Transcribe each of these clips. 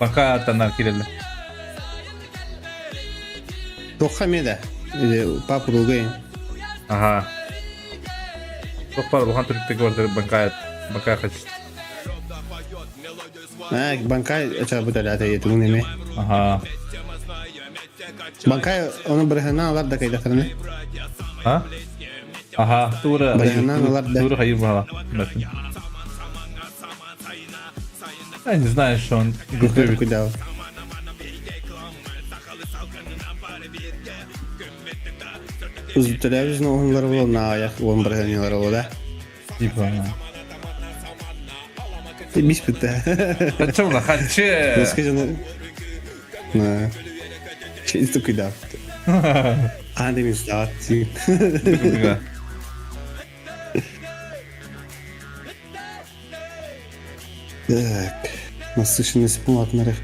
Bakatanlar kireli. Çok hamide. Papurugayım. Aha. Çok para bukan Türk'teki vardır bankaya kaç. Bankay açar bu talata yetin neme. Aha. Bankay onu bırakana alar da kayda ne? Ha? Aha. Tuğra. Bayanlar alar da. Tuğra hayır bana. Bakın. Я не знаю, что он готовит. Куда? Uz televizyon oyunları olur na ayak on bırakanlar olur da. Типа. Biz bitti. Хочу, хочу. Скажи на. Чисто куда? Andi mi saat? Так. Насыщенный спот на рэх.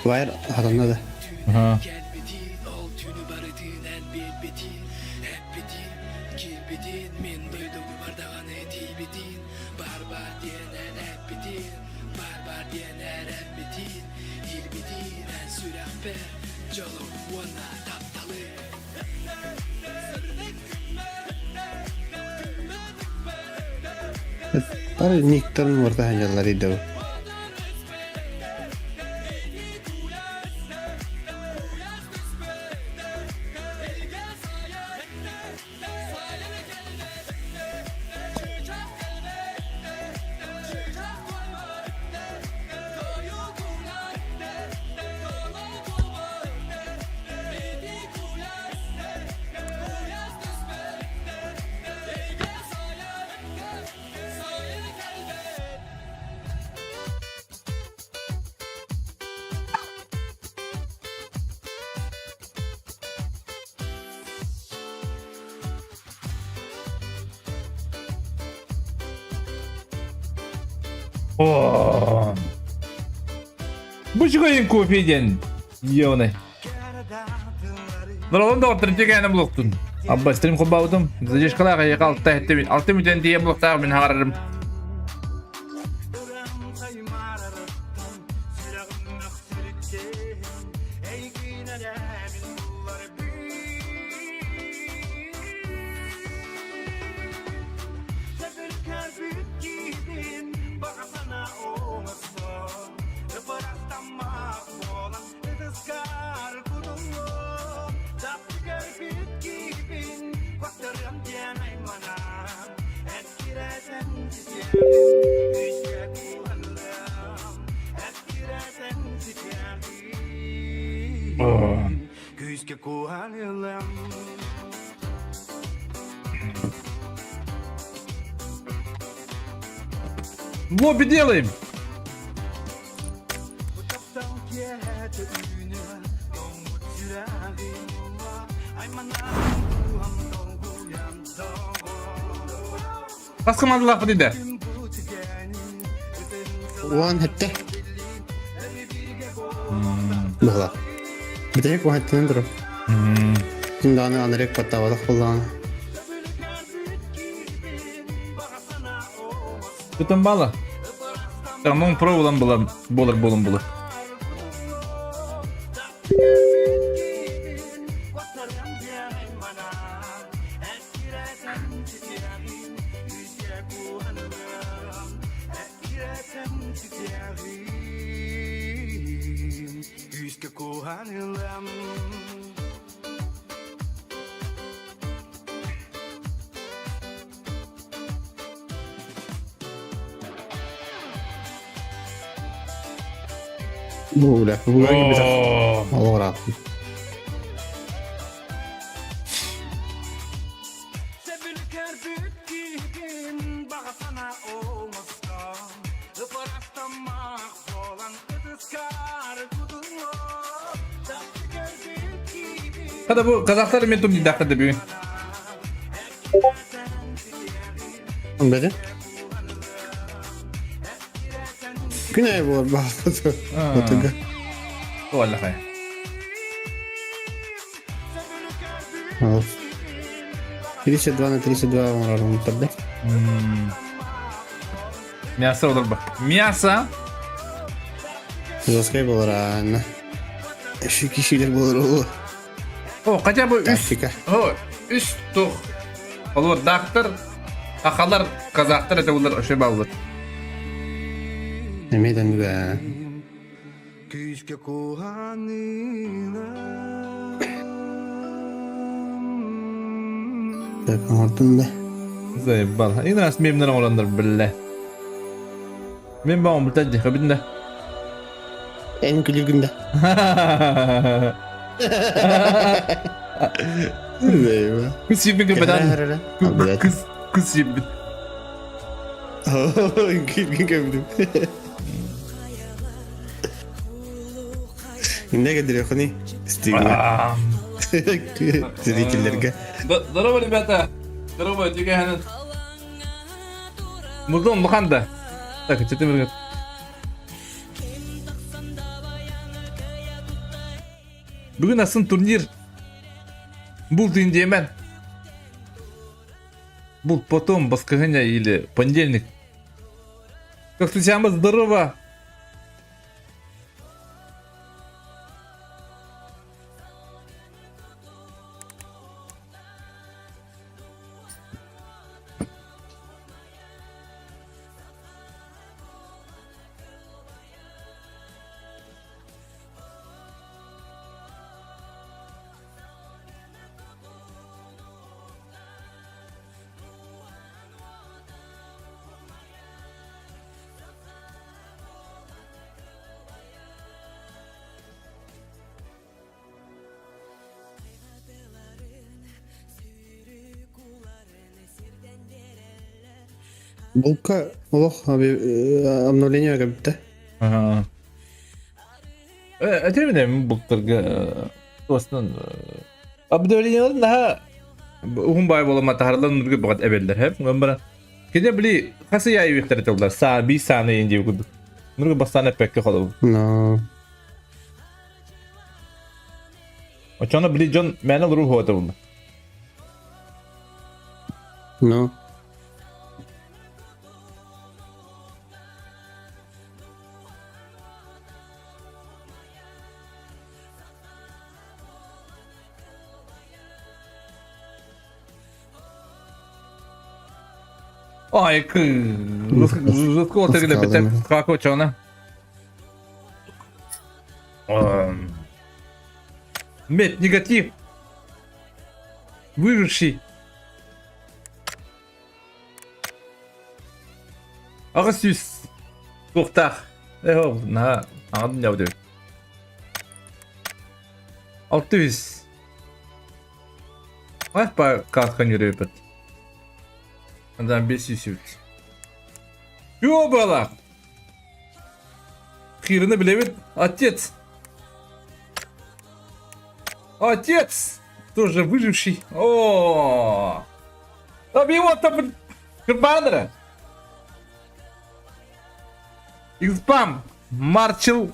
Var adamda da. Aha. Para niktarın orta hanyaları da. О. Бучгайын кофеден. Ёны. Нұралын да отырын тек әні блоктun. Абба стрим қобаудым. Задеш қалаға еқа 6 мүтен дейін блоктағы мен ғарырым. Лобби делаем! Kas komandalar bu dedi. Ulan hette. Bala. Bir tek o hetten durup. Şimdi anı anırık patavalık kullan. Bütün balı. Tamam pro olan bulur. Bu gibi bir şey. Allah razı olsun. Hadi bu Kazaklar metum değil dakikada bir gün. Bedi. Güney bu bağladı. Otuga. Vallahi. Al. 32 на 32 умрал тогда. Мясо olur bak. Мясо. Zoskay bulur anne. Şu kişiler bulur o. O kaça bu üst. Taktika. O üst tuh. Olur doktor. Akalar kazaklar ete olur şey bağlı. Nemeden be. Keşke kuhanina. Tak ordun be. Zaybal. İyi nas memnun olanlar billah. Men bağım biltadi kabinde. En gülü günde. Eyvah. Kız yibin köpeden. Kız yibin. Gül gün gömdüm. Ne kadar yakını? İstiyorlar. Zirikillerge. Здорово, ребята. Здорово, тиga hanın. Muzun bukanda. Так, что ты мне Bugün asın turnir. Был Индимен. Был потом воскресенье или понедельник. Как встречаемся, здорово. Bulka. Oh abi обновление bitti. Ага. Ötürüm bu tırgı dostun. Abi de öyle yanılın daha Uğun bay bolama taharlan nurgu bagat ebeller hep. Ngambara. Kede bili kası yayı viktere tollar. Sa bir saniye ince kudu. Nurgu bastane pekke kolu. No. Açana bili John Manel ruhu ota bunda. No. Ay kı. Rızkı otegile biter. Kako çana. Мед негатив. Выживший. Агасюс. Тоқтақ. На. Ағадын яуды. 600. Ай па картқан жүрепет. Ondan 500 süt. Yo bala. Хирını bilevit. Отец. Отец. Тоже выживший. О. Abi вот там. Кырбандра. Xpam. Марчил.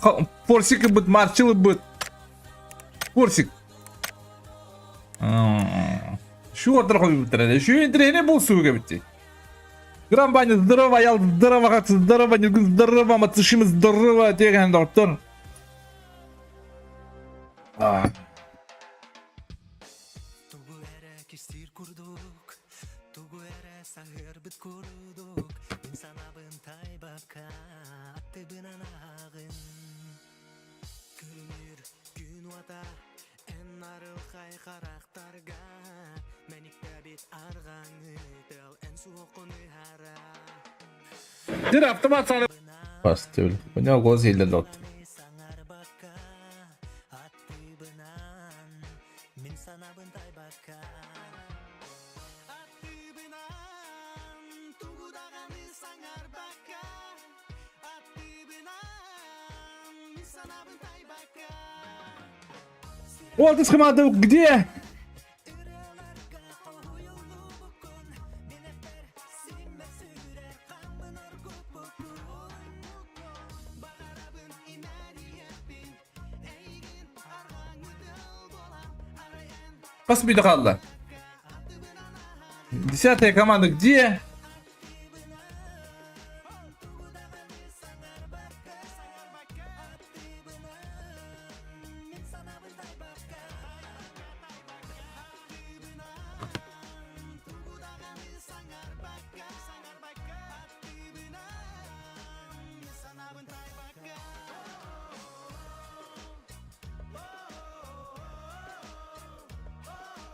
Форсик будет. Марчил будет. Форсик. Şu ortada koyup bitiredi. Şu indirene bu suyu bitti. Грамбаня, здорово, я здорово, как здорово, не здорово, матышим здорово, tegen доктор. Tugu ere kiştir kurduk. Tugu ere sahır bit kurduk. İnsan abın taybaka. Attı bınan ağın. Kürünür gün vata. En arıl kay karaktarga. Menikte bit arganı. Del en soğukunu hara. Dir автомат sana. Bastı öyle. Bu ne göz ile lot. Sangar baka. Attı bınan. Min sana bın taybaka. Attı bınan. Tugu dağını sangar baka. Attı bınan. Min sana bın taybaka. Вот схемата где? Kas bir de kaldı. 10 команда где?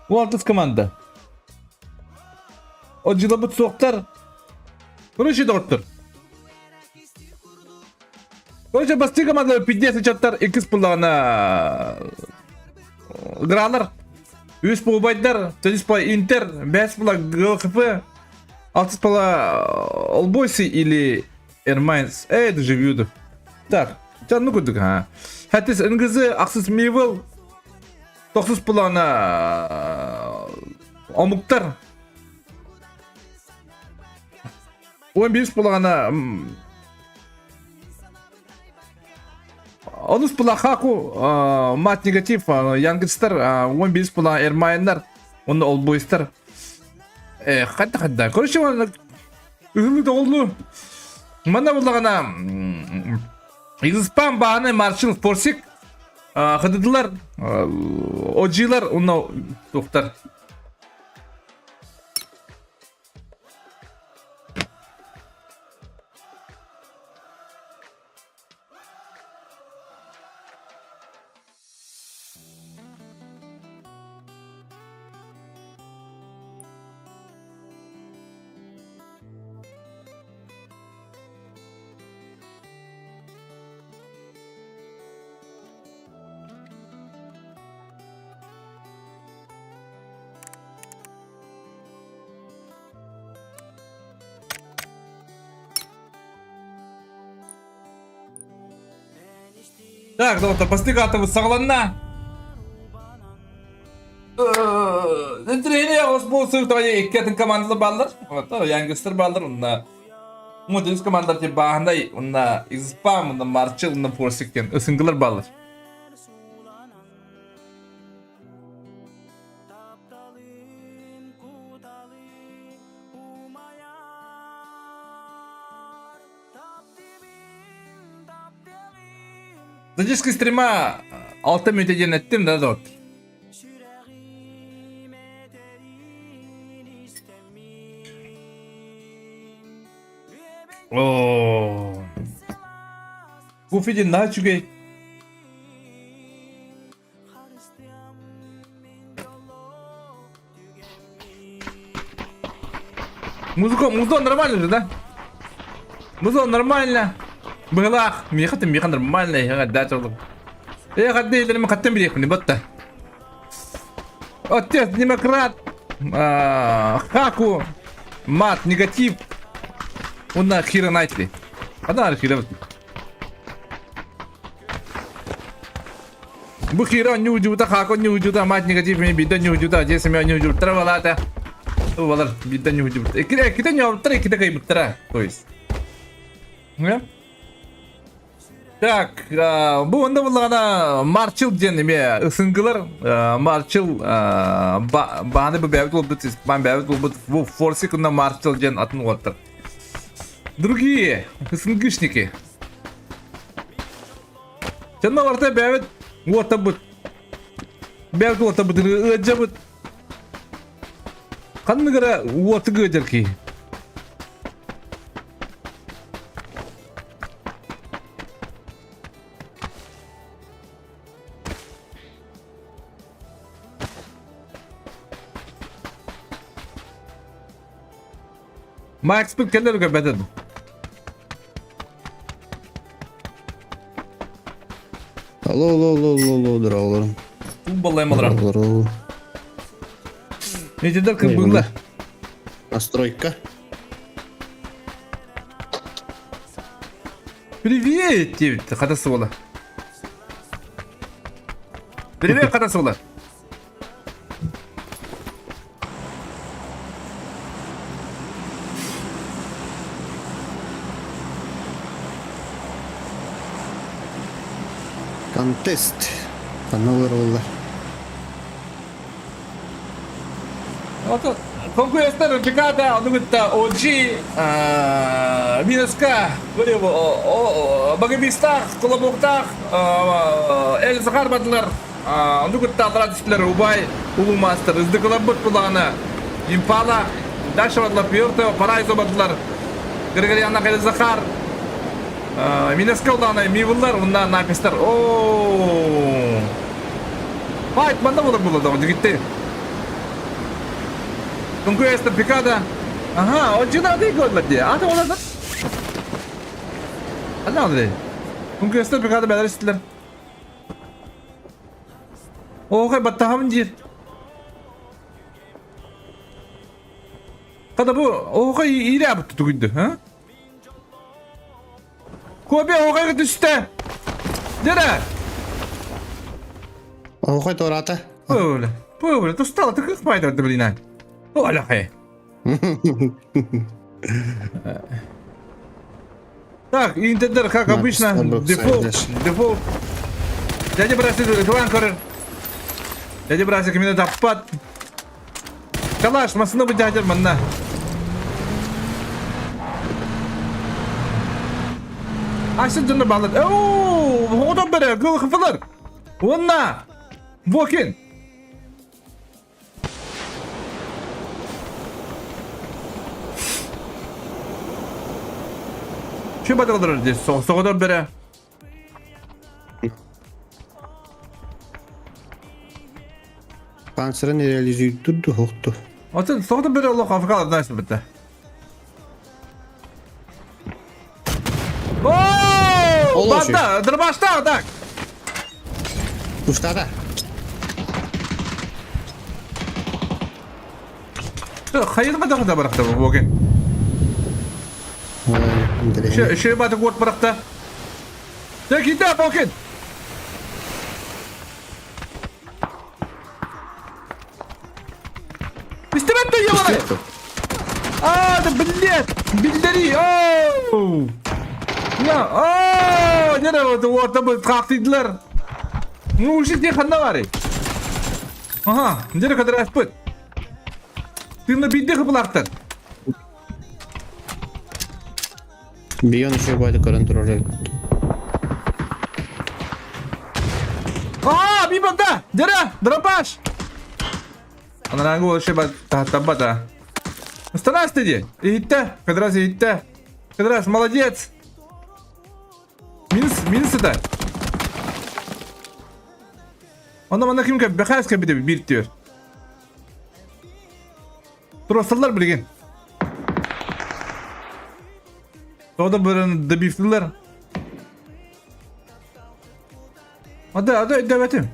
Уолтес команда. O Cilabut Soktar. Короче, доктор. Короче, басты команда 50 чаттар 2 пулана. Гралар. 100 пулбайдар, 4 пула Интер, 5 пула ГЛХП, 6 пула Олбойси или Эрмайнс. Это же вьюду. Так, ну куда га. Хатис ингизы аксыз мейвел. 9 пулана Омуктар. 15 пулана 13 пула Хаку, мат негатив, Янгстер, 15 пула Эрмайндар, он Олбойстар. Хатта. Короче, ылы да олду. Мана булагана Игспам бааны Маршал Форсик хыдыдылар, ожилар, онна тоқтар. Так, доктор, постигати ви сагланна. Тренер спонсор твоей кетин командалы балдар. Вот, янгстер балдар, онда. Модус командар те баандай, онда Игспам, онда Маршал, онда Форсик кен ысыңгылар балдар. Зачистки стрима 6 минут edin ettim de doktor. Ooo. Goofy'den daha çünkü. Музыка нормально же, да? Музыка нормально. Быйлах, миха нормально, я дать олуп. Я хадды елерimi каттан билейкмин, ботта. Отец, демократ, Хаку, мат, негатив. Онна Хира Найтли. Адан Хира. Bu Hira ne ucuda, Haku ne ucuda, mat negatif mi bir de ne ucuda, Jesime ne ucuda, travalata. Ovalar bir de ne ucuda. İki ne ucuda, iki de kaybettiler. Koyuz. Ne? Так, bu onda bulana Marshall denime ısıngılar Marshall bana bu bebek oldu ben bebek oldu bu Forsik'unda Marshall den atın oldu. Другие ысынгышники. Canına varta bebek oldu bu. Bebek oldu bu ıcı bu. Kanı göre oldu gıcır ki. Max Pitt keller uga bedel. Алло, дыраларым. Балайм аларам. Не дедер кыз бугла. Настройка. Привет, девит, хатасы бола. Привет, хатасы бола. Контест. Каналар олар. Ото конкурентler Пиката, Онугутта, Оджи, Минуска, Багабистах, Колобоктах, Эльзахар бадылар, Онугутта Атратистler, Убай, Улумастер, Издыкылабыт Кулана, Импала, Даша бадылар, Пьерто, Парайзо бадылар, Григорьяна Эльзахар, Минуска Улана, Мивулар, Унна Напистер, ооо. Fight, banda булар да, gitti. Conquista picada. Aha, oggi da dei gol diye. Hadi ola da. Hadi hadi. Conquista picada beyler istiler. Oha batta hamcir. Kada bu oha iyi yaptı tuguydu ha? Kobe oha düştü. Nere? Oğay Dorata. Böyle. Böyle. Tu stala tu kız payda da bilinen. O alakaya. Так, интендер, как обычно, дефолт. Дядя Брасик, Дуанкорер. Дядя Брасик, именно таппат. Калаш, масыны бы дядя манна. Ашын жынды балыд. Ооо, одан бері, гыл қыфылыр. Онна, Вокин. Şu batılır diye soğudan beri. Pançırın realizi durdu hoktu. Atın soğudan beri Allah Afrikalardan açtı bitti. Ooo! Olur Banda, dırbaşta tak. Ustada. Hayır mı da bıraktı bu bugün? Şey batı kurt bıraktı. Tek gitti bugün. İstemem de yalanı. Aa da billet. Bilderi. Ooo. Ya. Ooo. Nere oldu? Ortamı kalktıydılar. Ne uşak diye kanına var. Aha. Nere kadar açpıt. Tırna bildi kıpılaktır. Bir an şey baydı karın oraya. Aa, bir banda. Nere? Dropaj. Она на голову ще табата. Останась тоді. Ігітте. Кадрас ігітте. Кадрас, молодець. Минус это. Onda bana kim ki? Bekayız bir de bir diyor. Trosallar bilgin. O da böyle debifliler. Hadi devetim.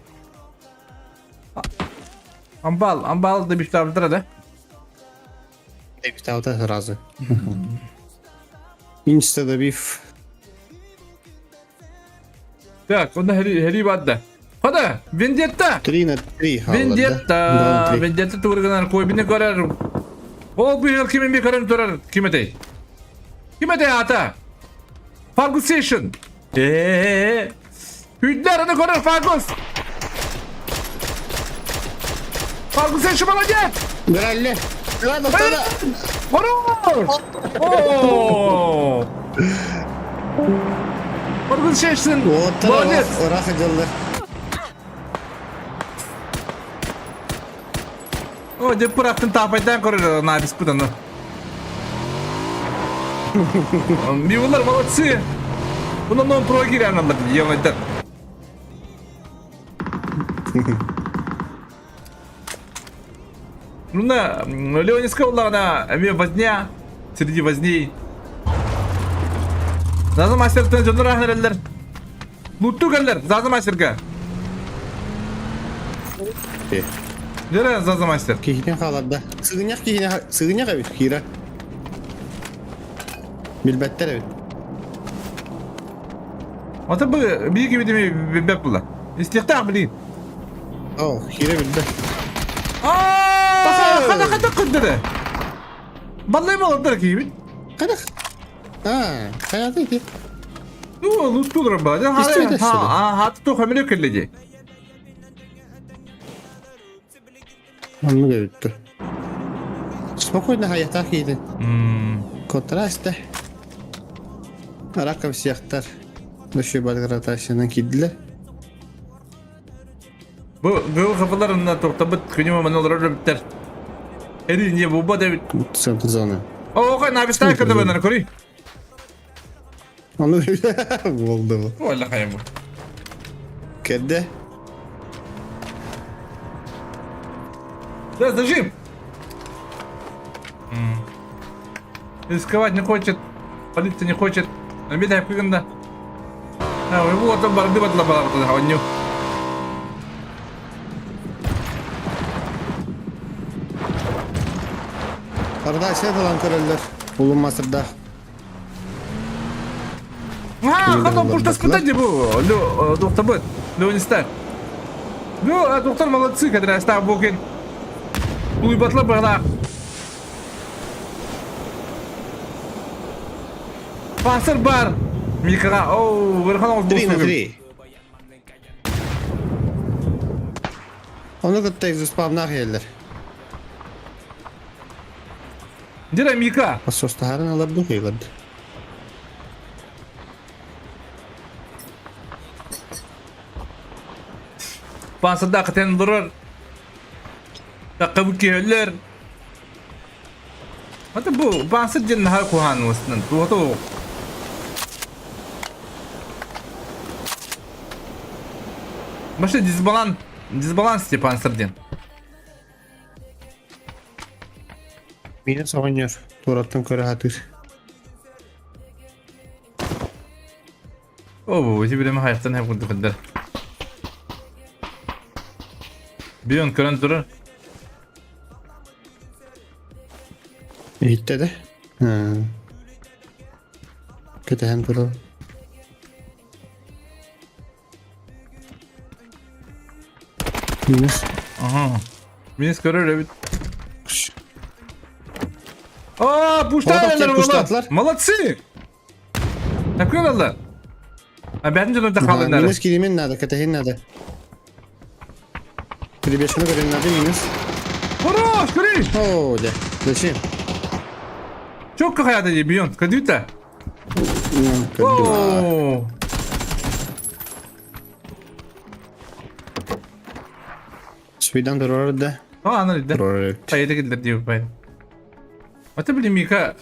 Амбал дебифлер да? Епиталда сразу. Инста добив. Так, onda heri badda. Hadi, Vendetta. 3 на 3 Vendetta turganar koy bini karar. O bu yıl kimin bir karın turar? Kime dey? Kime dey ata? Fargusation. Hüdler onu karar Fargus. Fargusation bana gel. Gralle. Lan ustada. Horror. Oo. Fargusation. Молодец. Ora hıcıldı. O de bıraktın tapaydan koruyor na biskudanı. Bir bunlar молодцы. Bunu non pro giren alır yemeden. Луна, Леонидская улана, возня, среди возней. Зазы мастертен жондар ахнерелер. Лутту келдер, зазы мастерга. Жера зазы мастер. Kihine kalarda. Sığınyak evet kira. Bilbetler evet. Ata bu bir gibi demi bep bula. İstihtak bilin. Oh, kira bilbet. Kada kıdırı. Vallahi mi oldu ki? Kadak. Ha, hayatıydı. Yo, luttu dur bana. Hatta to hamile kellecek. Anlı evet. Спокойно хаята киydin. Kontraste. Rakam siyahtar. Düşü balgratasiyadan kiydiler. Bu kafalarında toktabıt künüme man olur biter. Erince bu David. Sıkıntı zona. O kan abi stay kadar bana koruy. Onu oldu bu. Vallahi bu. Kedde. Да, зажим. Рисковать не хочет. Полиция не хочет. Обида кыгында. А, вот он барды батла бала туда хаванню. Arkadaşlar falan körüller. Bulunmasırda. А, Видно, потом было что бы испытать его. Доктор Бет. Леонистар. Ну, а доктор молодцы, когда оставил Букин. Уй, батла бала. Пасыр бар. Микра. Оу, вырхан oldu. 3-3. Onu kıttayız spamnak yerler. Dira Mika. Asostaharın alabilir kıyılardı. Pasırda kıten durur. Takabı köyler. Hatta bu pasır cennaha kuhan olsun. Bu hatta başta dizbalans diye pasır diyen. Minus oynuyor. Turat'tan köre hatır. Oo, hiç bilmem hayattan hep kundu kundu. Bir ön kören durur. Hitte de. Ha. Kötü hem durur. Minus. Aha. Minis görür evet. Aa, puşta puştatlar. Молодцы. Yapıyorlar. Ha ben de orada kalınlar. Minus kilimin nerede? Kötehin nerede? Pribeşini gören nerede minus? Хорош, göreyim. Oo de. Leşim. Çok hayata yiyorsun. Kadıyta. Kötü. Oo. Sweden durur orada. Ha anladım. Durur. Hayata gidilir diyor ben. Hatta bileyim Mika.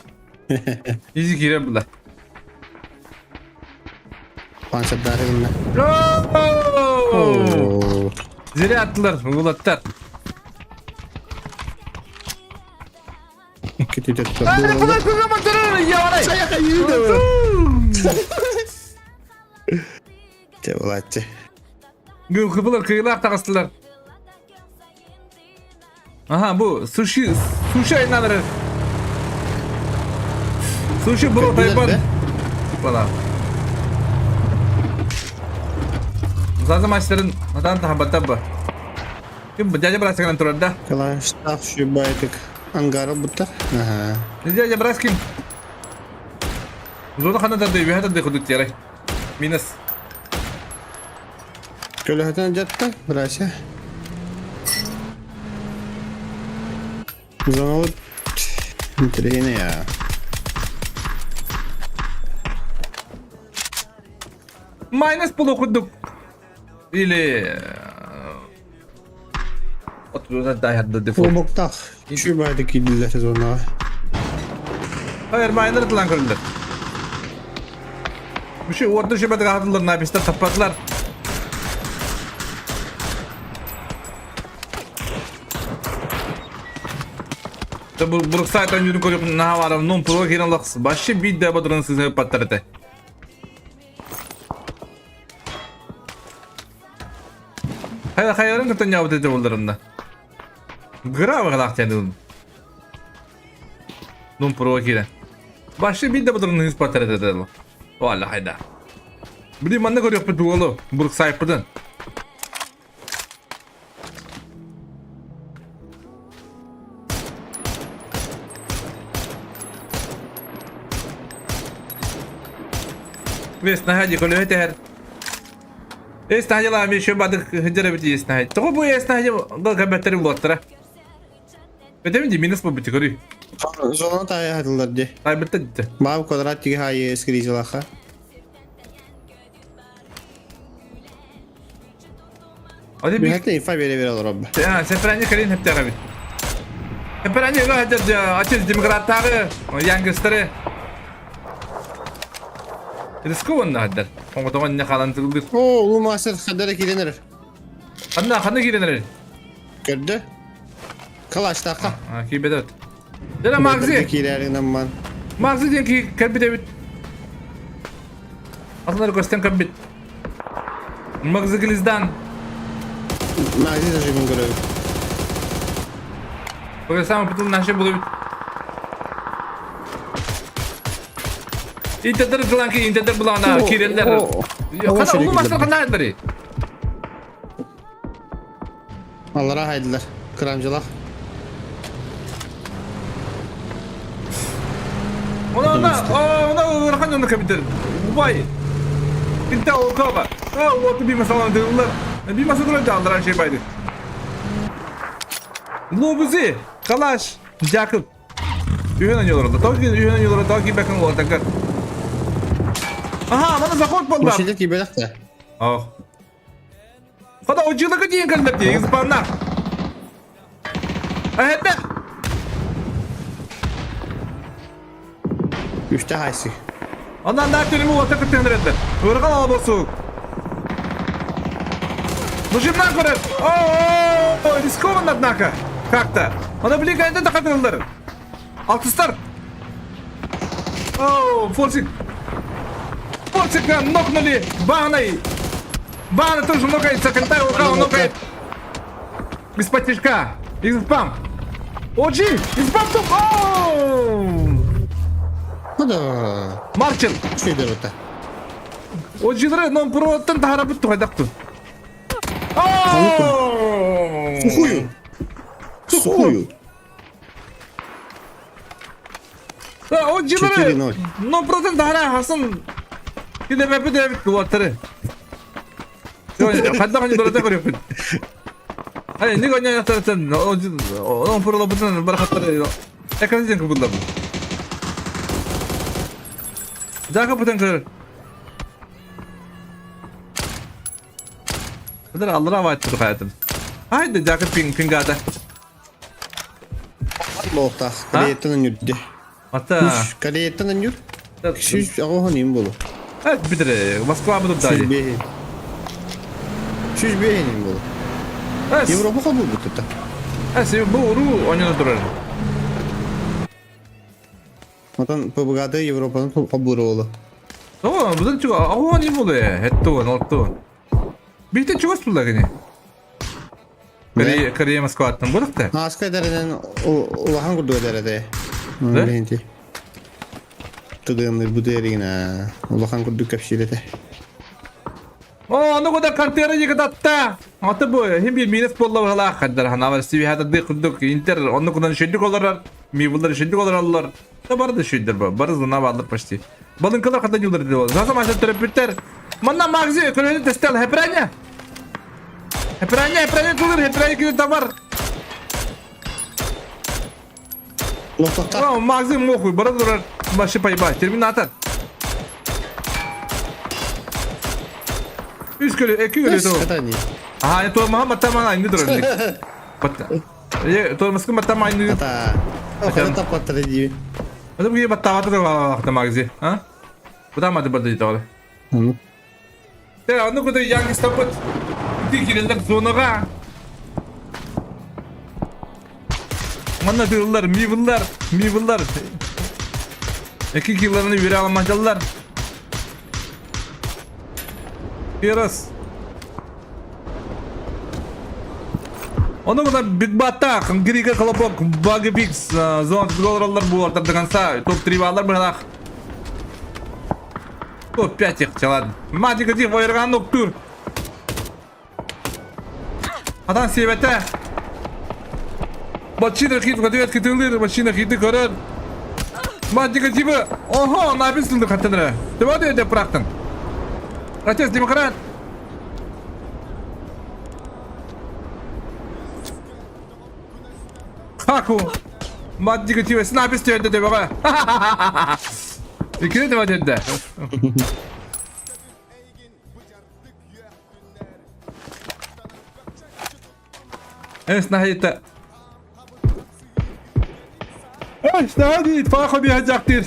İzi girer bula. Pançatları günler. Oo. Oo. Zile attılar, uğulattılar. Kötü de tuttu. Ne kadar kızım atırır ya orayı. Saya kayıydı. Tevalatçı. Kıpılar kıyılar takastılar. Aha bu sushi ayınlanır. Sushi bro Güzel taypan. be. Valla. Zaten maçların neden tahabbata bu? Kim belajar beras dengan turun dah? Kalan staff şu baytık. Angara butar. Aha. Belajar beras kim? Zona kana da devi hada dekudut yaray. Minus. Kölehten jatta berasa. Zona Menteri ini ya. Minus puluh okuduk. Ili. Oturuyorlar dayardı defol. Ubuktak. Şu baytık gidiler zona. Hayır minor atılan kırıldı. Bir şey orada şebede kaldılar nabiste tapatlar. Da bu buruk saytan yürü koyup ne var non pro kiralax. Başı bir de badırın size patlardı. Hayırın kırtan cevap dedi onlarında. Grava kalak dedi onu. Non pro kira. Başı bir de badırın size patlardı dedi. Vallahi hayda. Bir manna koyup bu oğlu buruk sayfadan. استنهاجي كله يتهر استنهاجي الله شو بعد هجرة بتجي استنهاجي تقول بوي استنهاجي ضل كبتر بوتره Ödemin di minus bu bitti görüyor. Zona taya hadılar de. Ay bitti gitti. Bab kvadrat tigi hayi skrizalaha. Hadi Bir bir hatta infa vere alır abi. ya seferanca kalın hep terabi. Seferanca ga hadi açız demokratları, yangısları. Risko onda hadi. Ama tamam ne kalan tıldır. Oo, ulu master kadar kilenir. Kanna girenler. Gördü. Kalaş taka. Ha ki bedet. Dela magzi. Kilerinden man. Magzi diye ki kalbi David. Aslında gösten kalbi. Magzi gilizdan. Nazi de jimin görevi. Porque sama putul nashe bulup. İntedir kılan ki intedir bulana Oo, kirenler. oo. Hava Kana şöyle ulu masal gidelim. kana etleri. Allara haydiler. Kıramcılar. Ona rakan onu kabitir. Vay. İnte o kaba. Ha o bir masal diyorlar. Bir masal da aldıran şey baydı. Lobuzi, Kalaş, Jacob. Ühenen yollarda. Ühenen yollarda takip bakın o takar. Aha, bana zakot Bu buldu. şeyler ki belak da. Oh. Kada uculuğu diyen kalır diye izbanlar. Evet. Üçte haysi. Ondan daha törümü orta kırtındır etler. Örgan alabası. Duşumdan kırır. Ooo, riskovanın adnaka. Kalktı. Ona bile gayet de katılırlar. Altıstar. Ooo, forsik. Forsik noknali. Bağnayı. Bağnayı тоже нокает, сакантай уркал нокает. Без потешка. Из спам. Оджи, из спам топ. Ооо. Hadi. Марчел. Şeydir öte. Оджидры, но проводтан тарапыт тухайдакту. Ооо. Sukuyu. Sukuyu. Оджидры, 4-0. но проводтан тара хасын. Киде мепи девит кулаттары. Kadda hani böyle de görüyorum. Hayır, ne kadar yaptın? Onun pırla bütün barakatları. Ekran için kullandım. Daha kapatın kır. Kadar Allah'a emanet tuttuk hayatım. Haydi jacket pingada. Boğta. Kaliyetten yürüdü. Hatta. Kaliyetten yürü. Şüş ağohanayım bolu. Evet bitir. Moskva mı Şüş tuttu? behin. Şüş behinim bolu. Evet. Avrupa kabul bu tuta. Evet, bu uru oynanır durur. Matan PUBG'da Avrupa'nın kabul oğlu. Tamam, bu da çok avan iyi oluyor. Hetto, notto. Bir de çok spullar gene. Kariye Moskva attım. Bırak da. Aska dereden Ulahan kurdu derede. Ne? Lenti. Tadığımdır bu derine. Ulahan kurdu kapşirete. Onu kadar kartlara yıkıt attı. Atı bu. Hem bir minus bolla hala kadar. Hana var. Sivi hada dik kurduk. Inter. Onu kadar şendik olurlar. Mivullar şendik olurlar. Da barı da şendir bu. Barı zına bağlık baştı. Balın kadar kadar yolları diyor. Zaten maçta terapütler. Manna magzi. Köleni testel. Hepranya. Hepranya tulur. Hepranya gibi tabar. Lokta. Magzi mokuy. Barı durar. Başı payı baş. Terminator. Üç köle. İki köle. Kadar iyi. Aha, itu Muhammad tamam aynı durur. Batta. Ya, tu mesti mata aynı. Kata. Macam tepat tadi. Ada begini batta batta waktu magzi, ha? Pertama ada berarti itu. Ya, onu kudu yang istapat. Dikirildik zonaga. Mana diyorlar, mivullar. İki killarını veri almacalılar. Biraz. Onu kadar Big Bat'ta, Griga Kalapok, Buggy Pix, Zon Dollarlar bu ortada kansa, top 3 bağlar bırak. Top 5 çalan. Maçı gıcık oyargan noktur. Adam sevete. Başına kit kadar kitlenir, başına kit karar. Maçı gıcık. Oha, ne yapıyorsun da katılır. Devam de bıraktın. Ateş demokrat. Kaku. Maddi götüyor. Snap istiyor dedi baba. İkide de var dedi. Evet nihayette. İşte hadi itfaka bir hacaktır.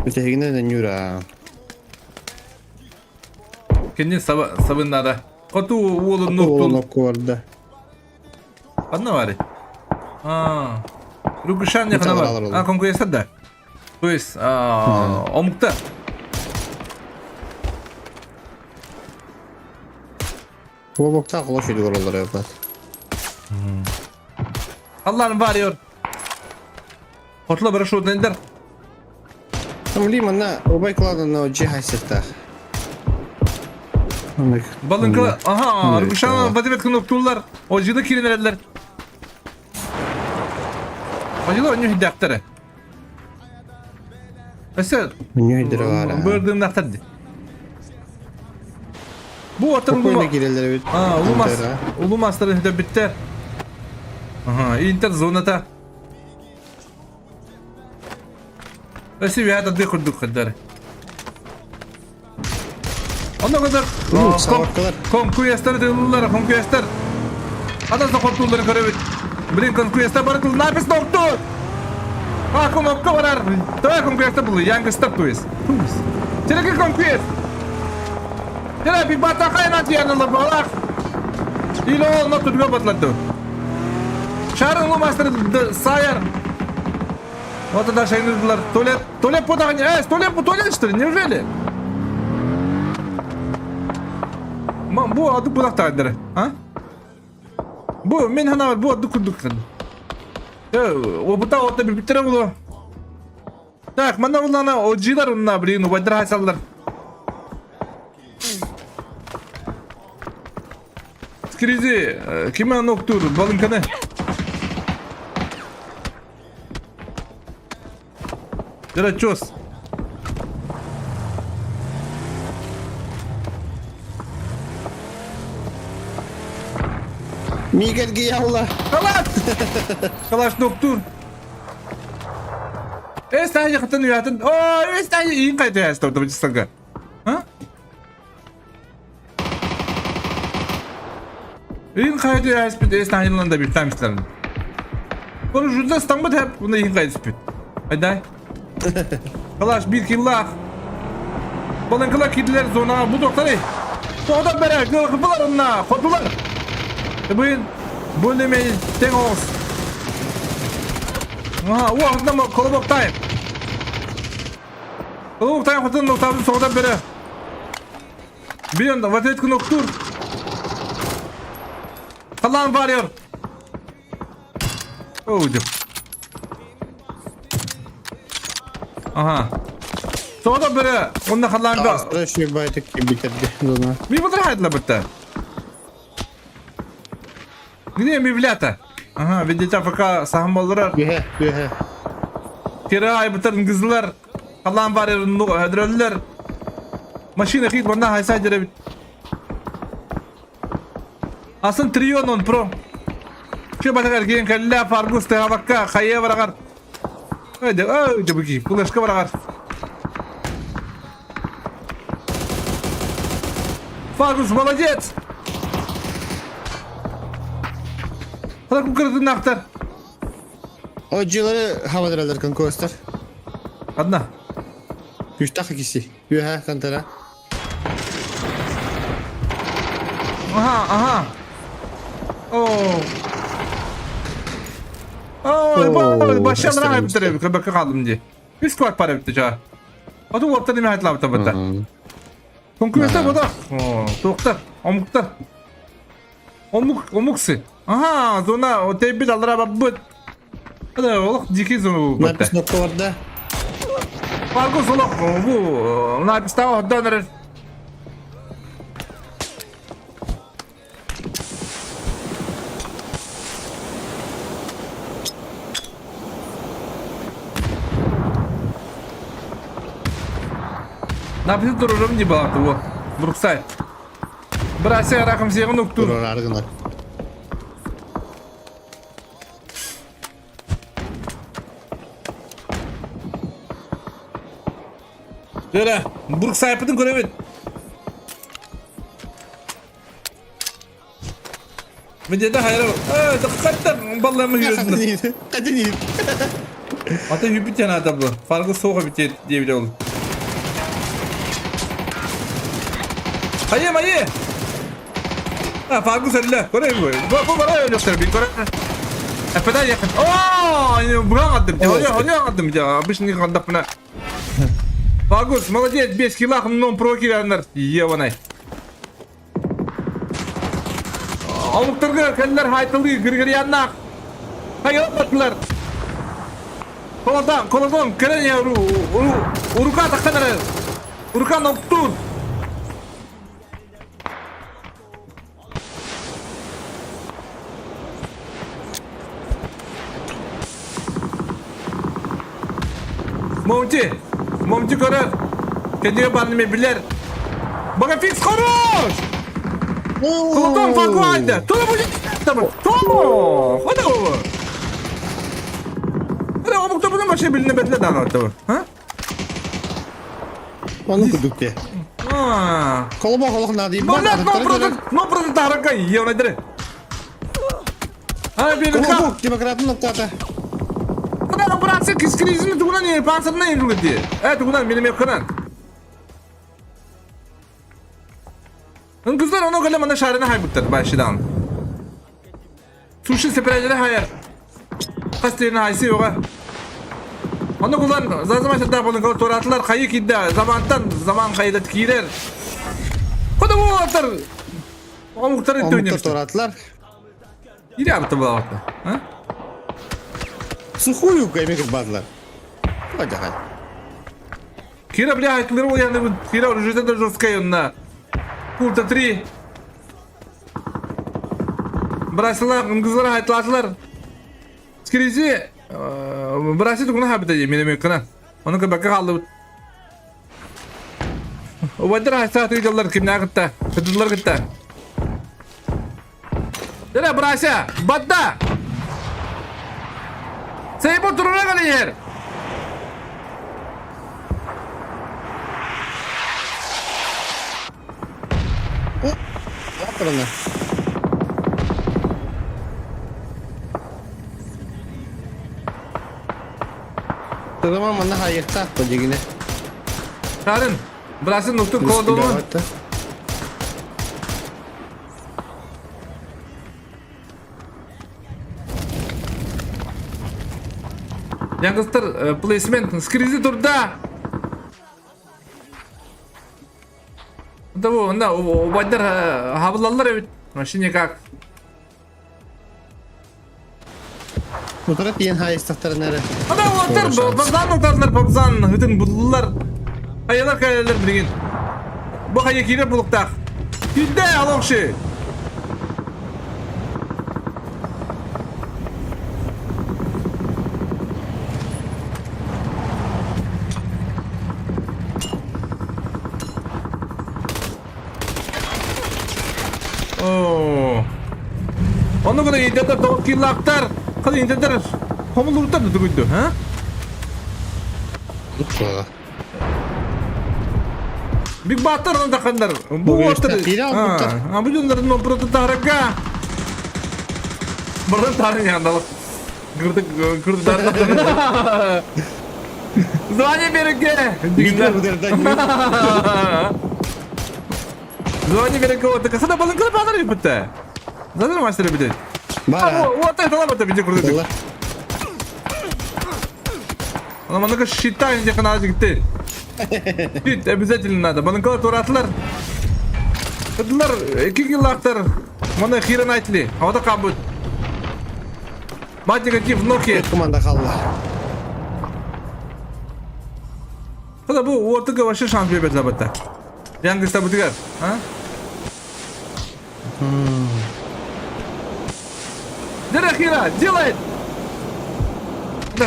Ötekine de yürü. Kendi sabınlarda. Kotu oğlun Oğlum noktul. okku vardı. Anna var. Ruguşan yakına Alır, alır, var. alır. Konkuesta da. Pues, omukta. Bu bokta akıla şöyle oralara yapar. Allah'ın varıyor. Hortla bara şu dender. Ama liman na obayklardan o cihaysetta. Balınkla, aha, Evet, Ruguşan tamam. vadivet kınoktular. Ocılı kirinlerler. Ocılı önü hiddakları. Mesela, Neydir var ha? böldüğüm naktardı. Bu ortanın Bu oyuna bu... girerler bir. Ulu Master'ın da bitti. Aha, Inter zonata. Nasıl bir hayata kurduk kadar. Ondan kadar Savakkalar. Conquest'lar diyorlar, Conquest'lar. Adam da kontrollerini görebilir. Bilin Conquest'lar barakıl nefes doktor. Aku nokta varar. Tabii Conquest'lar buluyor, yangı stop tuyiz. Çeleki Conquest. Çeleki bir batakaya nanti yanılır balak. İlo not tutma batladı. Şarın Ulu Master'ı sayar. Вот это şeyler tuvalet подагни, tuvalet işte, неужели? Bu adı budak tağdır, ha? Bu men hana var, bu adı kurduk. Ya, o bu da orta bir bitire bulu. Tak, bana bunlarla ocilar onunla bilin, o baydır hasallar. Krizi, kime noktur, balınkanı. Jara çöz. Miguel Giyallah. Kalat! Kalaş doktor. Sen yakıtın uyatın. Sen iyi kaydı ya stokta bıcı sakın. Ha? İyi kaydı ya spit. Sen yılında bir tamışların. Bunu şurada İstanbul hep bunda iyi kaydı spit. Hadi. Kalaş bir killah. Balın kılak kediler zona bu doktori. Doğudan beri kıpılar onunla. Kotular. Bugün bölmeyi tek olsun. Aha, o aslında mı kolobok time. Kolobok time hatırın noktabın soğudan beri. Bir yanda vatet noktur. Kalan varıyor. Oğlum. Aha. Soğudan beri onda kalan bir... Astra şey baytık gibi bitirdi. Zona. Bir budur hayatla bitti. Gideyim bir bilata. Aha, видите, fakat saham olarak. Gühe. Kira ay bitirin kızlar. Kalan var yerinde ödröller. Maşina kit bana haysa jere bit. Asın trio non pro. Şu batakar giyen kalla Fargus te havakka khayya varakar. Hadi bu ki. Bulaşka varakar. Fargus молодец. Hadi kukarıdın naktar. Ocuları havadalarlar kanka göster. Adna. Güç tak ikisi. Gühe kantara. Aha. Oo, başarılı Estağfurullah. bitirelim. Bakın kaldım diye. Üst kuat para bitti çağa. Adı orta değil mi hayatla bitti bitti. Konkuresta bu da. Doktor. Omukta. Omuksi. Aha, zona o tebil alır ama bu. Hadi oğlum diki zonu bu. Napis nokta vardı. Farkı soluk bu. Napis tava döner. Napis dururum di baktı bu. Bruksay. Berasa rakam siya noktur. Durur argınar. Böyle buruk sayfadın görevi. Medede hayır. Dikkatten ballarımı yürüdüm. Hadi değil. Ata hübüt yana adam bu. Farkı soğuk hübüt diye bile olur. Hayır. Ha farkı söyle. Görev bu. Bu bana öyle göster. Bir görev. Epeden yakın. Ooo! Buran attım. Hoca attım ya. Bir şimdi kandak buna. Bagus, молодец. 5 kilo akımdan pro kirenler. Yevanay. Avuktarga kendiler haytalı gırgır yannak. Hayır battılar. Koladan keren ya uruka taktanlar. Uruka noktur. Momci korar. Kendine bandime bilir. Bana fix konuş. Koladan farkı halde. Tola bu. Tamam. Hadi baba. Hadi abukta bunun başka birine bekle daha orada bu. Ha? Onu kurduk diye. Kolu bakalım ne diyeyim. No product haraka yiyor nedir? Ha bir Kolu kap. bu. Demokratın noktada. Kadar bıraksa kiskrizini tuğunan yer. Pansarına yer bu diye. Evet tuğunan benim yakınan. Kızlar ona göre bana şarına haybutlar başladan. Sushi sepereleri hayır. Kasterini haysi yok ha. Onu kullan. Zaman şartlar bunu kadar toratlar kayık iddia. Zaman kayıda tikiler. Koda bu atar. O muhtar etti oynamıştı. Omukta toratlar. Yine yaptı bu vakti. Ha? Suhuyu kaymak kırbadılar. Acayip. Kira bile hayatları o yanında bu. Kira orucuyla da жесткая onunla. Kurta 3. Bıraksalar, kızlara hayatlaştılar. Skirici, bıraksa da kuna habita yemin emiyor kana. Onun ki bakı kaldı. O vadır hayatı yollar kimler gitti. Kıtılar gitti. Dere bıraksa, batta. Sayı bu turuna kalın yer. Yapın onlar. O zaman bana hayırta kocagine. Çağırın. Bıraksın nokta koladonu. Youngster placement skrizi turda. Da bu onda o badar havlalar evet. Şimdi как? Bu taraf yiyen hayırtakları nere? Ada otur bazan noktalar babzan hıdın buldular. Hayalar kayalar bilgin. Bu hayakire bulukta. Gidde alokşi. Onu kadar iyi de tavuk kilaktar. Kadar iyi de der. Hamur urtar da duydu, ha? Lütfen. Big Batar onu da kanlar. Bu ortada. Ha, bu yılların no product haraka. Buradan tarih yandalık. Kırdı tarih. Звони береге. Gidiyor bu derden gibi. Звони береге. Вот так. Sana balın kılıp alır yapıttı. Zaten maçları bir de. Bana. Вот это лапа bizi kurdu. Allah. Ama bana считай, где канал gitti. Git обязательно надо. Balın kılıp toratlar. Kıdılar 2 yıllardır. Bana hiran aytlı. Havada kabut. Mati kaçıp Nokia. Kumanda kaldı. Когда bu ortaga вообще шанс берет zabatta. Yangi sabutigar, ha? Дерахира, делает! Да.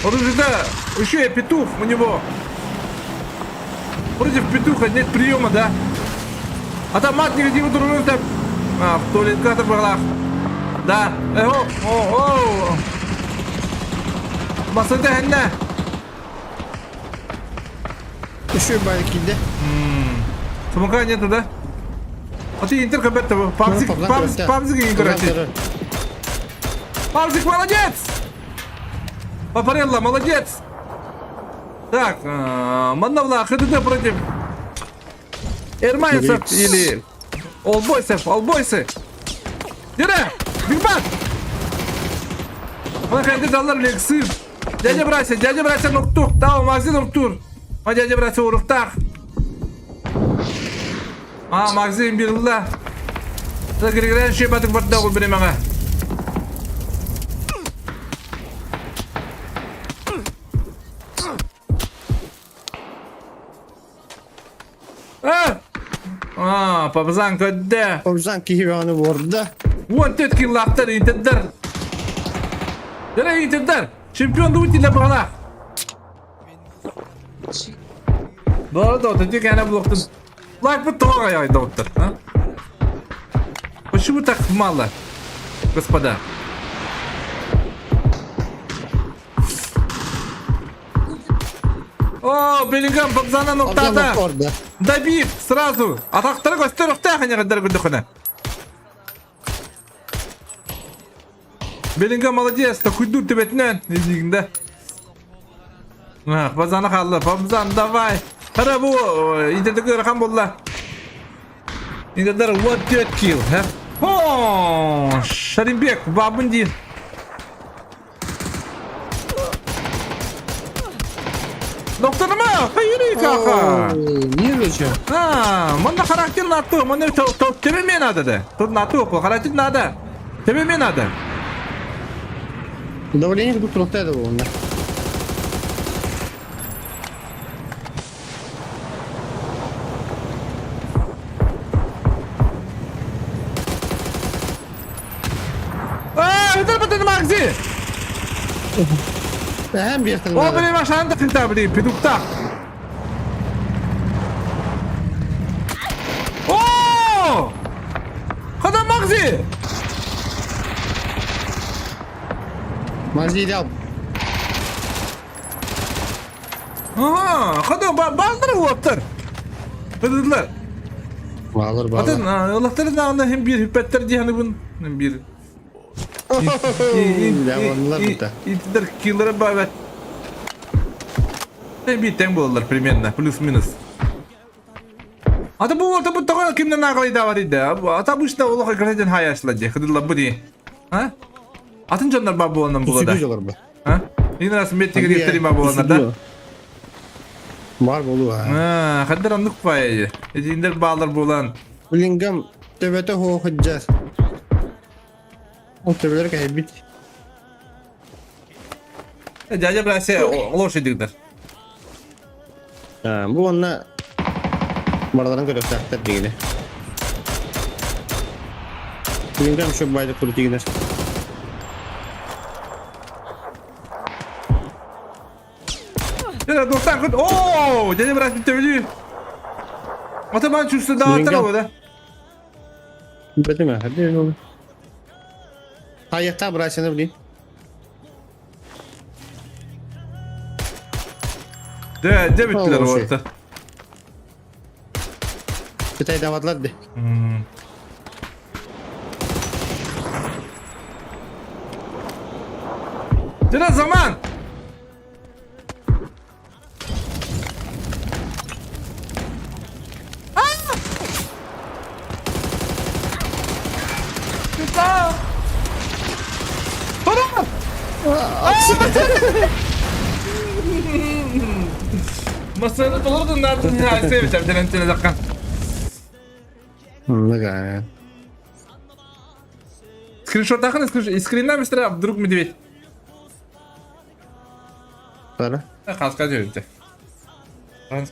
Оружие, еще и петух у него. Против петуха нет приема, да? А там мат негативно турнует так. А, в туалет катер была. Да. О. Басыда хенне. Şu balkide. Самка нет, да? А ты интер как это? Памзик, памзик играет. Памзик молодец! Папарелла молодец! Так, Маннавла, ХДД против Эрмайцев или Олбойсы. Дире, Бигбат! Bana kendi dallar leksir. Dede Brase noktur. Tamam, Magzi noktur. Ma Dede Brase uruktak. Magzi bir yılda. Giren şey batık batık da benim ana. Papazan kötü. Obzan ki hivanı vurdu. Вот это киллахтар интердер. Дere интердер. Чемпион дути la bana. Doğru da dedi gene bloktun. Like bu toga ya doktor, ha? Почему так мало, господа? О, Беллингам Бабзана нокtada. Добив сразу. Атактары göster ne kadar güdüğüne. Bellingham молодец, такой дур tebetinden dediğinde. Bazana kaldı. Babzan davay. Kara bu interdeki rakam bolla. İnterdeki what 4 kill, ha? Oh, Şarimbek babın değil. Doktorum ha, hayır kaka. Niye böyle? Bunda karakter natı, bunda tebe mi nadı de? Тут нату, karakter nadı. Tebe mi nadı? Давление тут крутое довольно. Это потом Макси. Hem bir yakın. O benim aşağında kıtabı pidukta. Oo! Kadın Maxi! Mazide al. Aha, kadın bazıları uaptır. Kıdıdılar. Bağlar. Kadın Allah'ların dağında hem bir hüppetler cihanı bunun hem bir. Devamlılar burada. İtidir killer'ı babet. Hem bir tem bulurlar примерно, плюс-минус. Ata bu takana kimden nakli da var idi. Ata bu işte oğlu hakikaten hayaşlayacak. Kıdıdılar bu diye. Ha? Atın canlar babu ondan bulada. Sürpriz olur bu. Ha? Yine nasıl metri getireyim babu onlarda. Var bolu ha. Kadar anlık payı. İndir bağlar bulan. Bellingham tebete ho hıccar. O tebeler kaybet. Caca bıraksa olur şeydir. Bu onunla Bardaran göre saatler değil. Bellingham şu bayda kurutu gider. Ya 90 kut. Oo, caca bırak bitti ölüyor. Ata ben çüstü dağıtır o da. Betul mah ada yang. Hayatta berasanya beli. De bittiler Oh, orada. Kita dapatlah deh. Biraz zaman. Kita. Para. Masada dolardın nereden ya seveceğim telentine dakika. Enggak. Скриншот такын, скриннен мистер вдруг медведь. Para. Kaska diyordu. Ben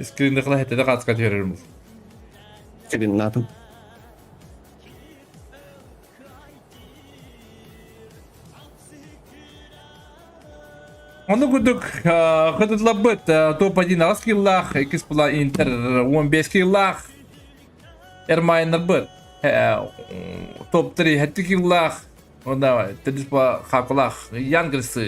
screen'de kala hette de kaska diyorum. Senin ne yapın? Onu gördük. Kıdıtla bıt. Top 1 az killah. 2 pula Inter 15 killah. Ermayner bıt. Top 3 hette killah. Onda tedis pa kakullah. Yangırsı.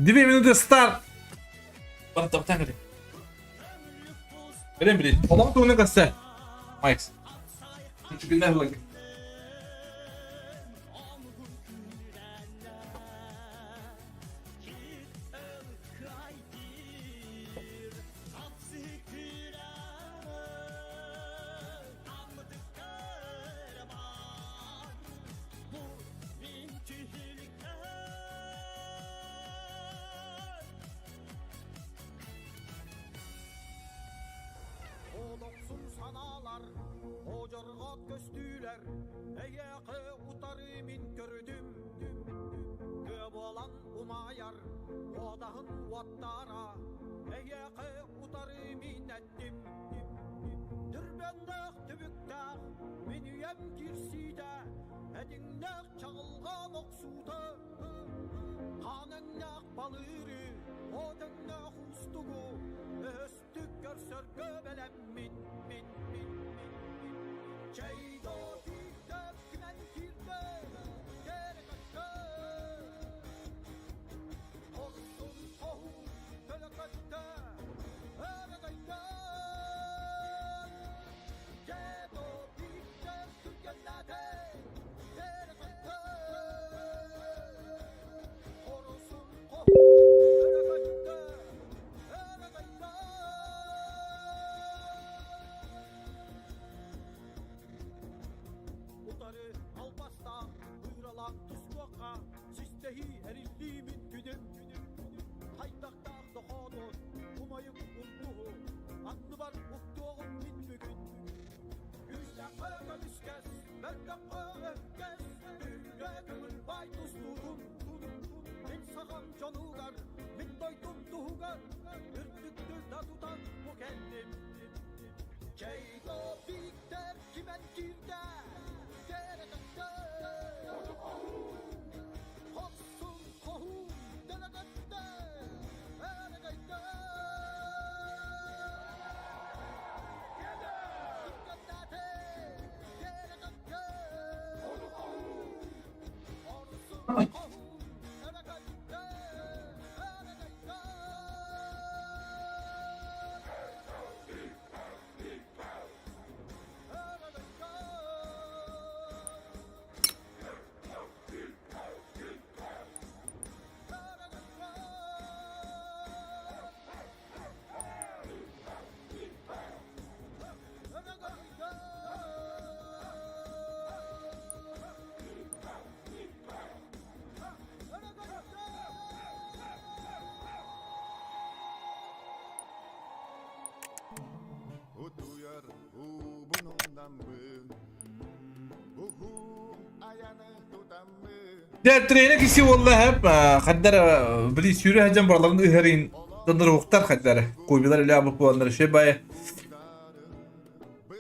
Divi minutu start. Bana taptan gel. Verem bile. Olan tuğuna kassa. Max. Çünkü günler bak. Oloksun sanalar, hocargat köstüler, eyyakı utarimin gördüm. Köp olan umayar, odahın vattara, eyyakı utarimin ettim. Dürbendek tübüktah, menüyem girside, edinlek çağılgan oksuda. Kanenlek balırı, odinlek ustugu, östük görsör göbelem min. Ceydo dikdör günen kirde, geri kaçtı. Olsun tohum, tölökötte, öyle kaydı. Ceydo dikdör Türkiye'de, geri kaçtı. Olsun tohum, tölökötte, öyle kaydı. Utarı albasta, buyralan tuzkoka, sistehi erillimin tüdüm. Haydakta dohodun, umayıp ultuhu, anlı var uktuğum min bugün. Yüzden kırıka düşkes, berkak öğenkes, düğüne gümül bay tuzluğum. Min sakam canugar, min doydum tuhugar, ürtüktür da tutan bu kendim. Ceydo bikter kimen kirde, Hopsun kohum, delagatte, elegayte. Dikkatate, delagatte. Orsun kohum, elegayte, elegayte. Utuyar bunundan mı? Uhu ayağını tutan mı? Der trene kisi vallahi hep haddar bili sürü hacam buraların ıhırın dandır huktar haddar koybiler ile abuk bu anları şey baya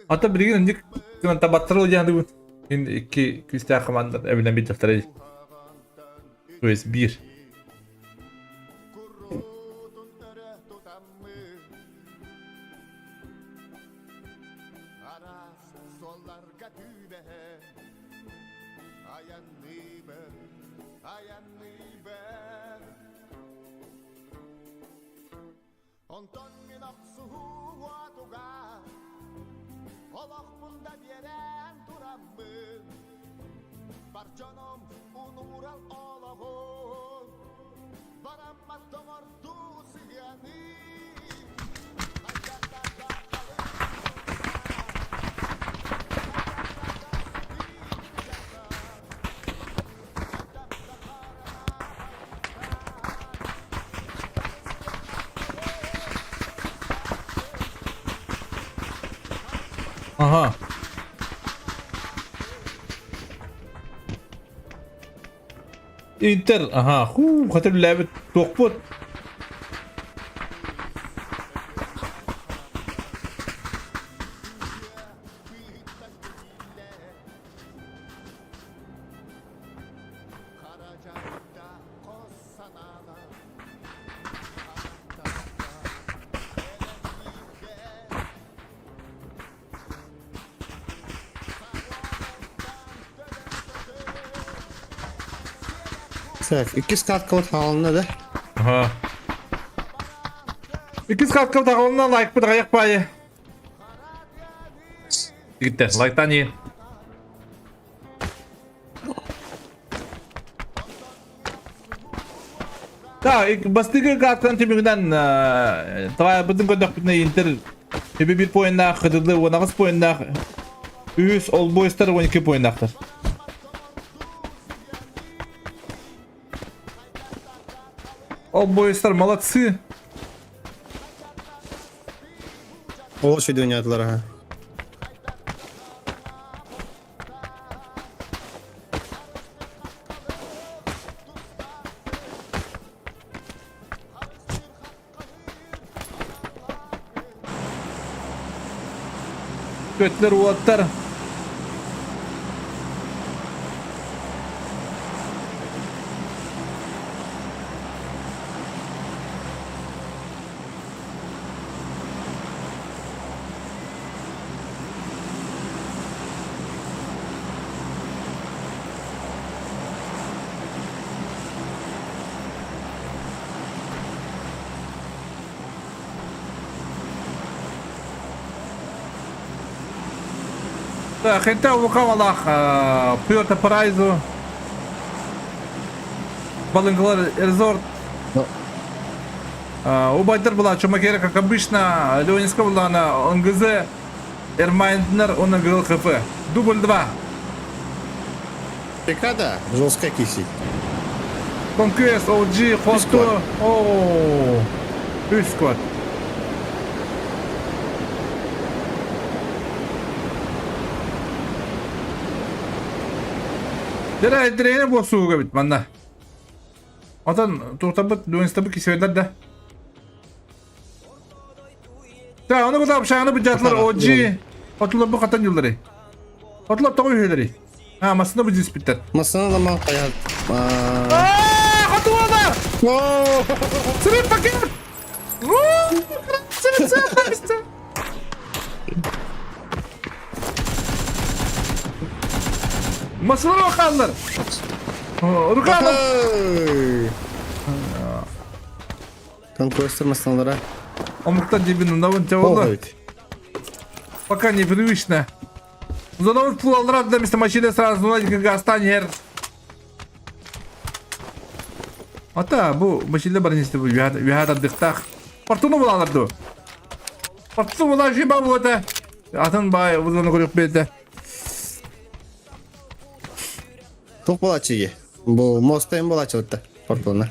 hatta bir gün önce kınan tabattır olacaktı bu şimdi iki küste kamandır evinden bir defteri Söz bir Kurutun tere tutan mı? Aras sollarga tübe ayanni ber Onton min aksuhu vatuga Olak bunda dieren duran mı? Barcanım unural olağun Varamaz damardu sigani aha Inter aha hatır labet tokput Karacakta kossanana Так, 2 картка вот халына да. Aha. İkiz kalkıp takılından like bu da ayak payı. Gitti. Like'tan yiyin. ilk bastığı kalkan tümünden tavaya bütün gördüklerine inter. Bir poyunda kıdırdı, 19 poyunda. Üs ol boystar 12 poyundaktır. Ol boystar молодцы. Ол şeyde oynadılar ha. Götler ulatlar. Gente вулкан Puerto Paraíso Балынгылар резорт Убайдыр была чумакера, как обычно Ленинска была на НГЗ Эрмайнднер, он играл ХФ Дубль 2 Пекада, жесткая киси. Conquest, OG, Хоско Ооо Üskot Direne bu suuga bit manda. Atan tutabıt Ленинстабы keseveder de. Ya onu kadar şahane bıcaklar OG. Otula bu katan yılları. Otula tağı üyeleri. Ha masında bu cins bitter. Masana da mal kayar. Otula da. Oo! Sırıp paket. Sırıp. Masana bakanlar. Rukanlar. Hey! Конкурстер масаналара. Омуктан дебинин навынча Ол болду. evet. Пока непривычно. Заново планlar da вместо машины сразу наладить Гастанер. Ата bu машина бар несте bu вихада дыктак. Портуну булаларды. Портуну була жиба болды. Атын бай узуну көрүп берди. Тоқ болачыги. Бұл мостайын болачы отта. Портуна.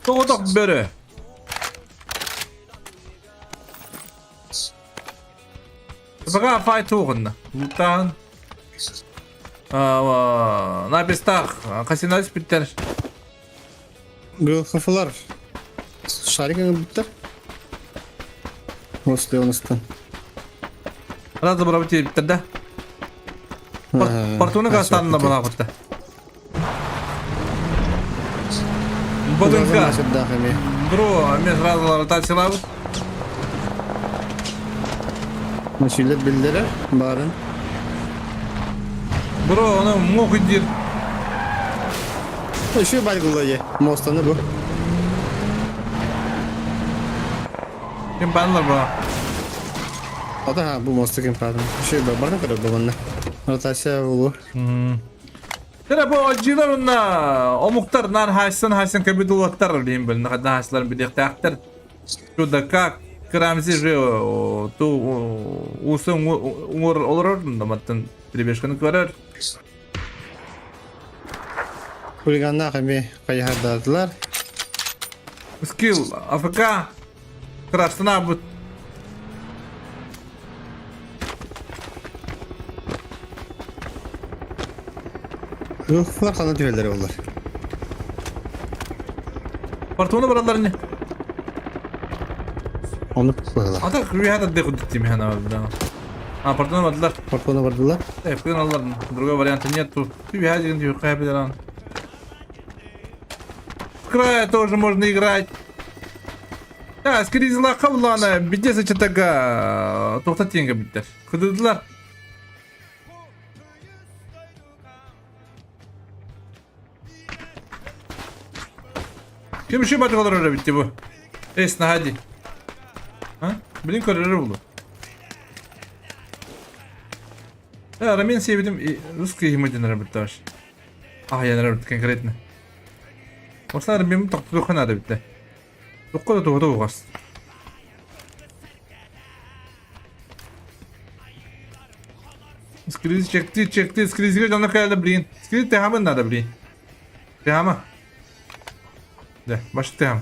Тоғытық бөрі. Бұға фай туғынна. Лутан. Напистақ. Қасинайс біттер. Гыл хафалар. Шариканы биттер. Мостай оныстан. Разы бұра бітер біттер да. Портуны Гастанына бұға құтты. Бодынға. Бро, мен сразу ротациялабыз. Машилер билдері барын. Бро, оны моқ үндер. Şu baygınlığı mostanı bu. Kim banlar бұға? O da ha bu mosta kim pardon. Şu barına kadar bu bana. Rotasya bu. Тера bu acılar onunla omuktar nar haysın kabidulattır diyeyim böyle. Kadar haysların bir dektaktır. Şurada kak kıramzi tu usun umur olur da matın 35 görür. Huliganlar kami kayhardadılar. Skill AFK krasına bu. Ruhlar kanat üyeleri oldular. Partonu buralar ne? Onu kutladılar. Ata rüyada de kudettim hana burada. Ha partonu vardılar. Portona vardılar. Kıyın alırlar. Другой варианта нету. Rüyada gidiyor kaybeder an. края тоже можно играть. Да, скорее лакавлана, бедеса чатага, тоқтатенге биттер. Кыдыдылар. Kim şu batı öyle bitti bu. Esna hadi. Ha? Bilin kararı buldu. Ya Ramin sevdim Russki himmetine bitti var. Ah ya bitti konkretne. Orsa Ramin taktı dokana da bitti. Dokka da doğdu bu gaz. Skrizi çekti. Skrizi canına kayalım bilin. Skrizi tehamın da bilin. Tehama. De, başlayalım.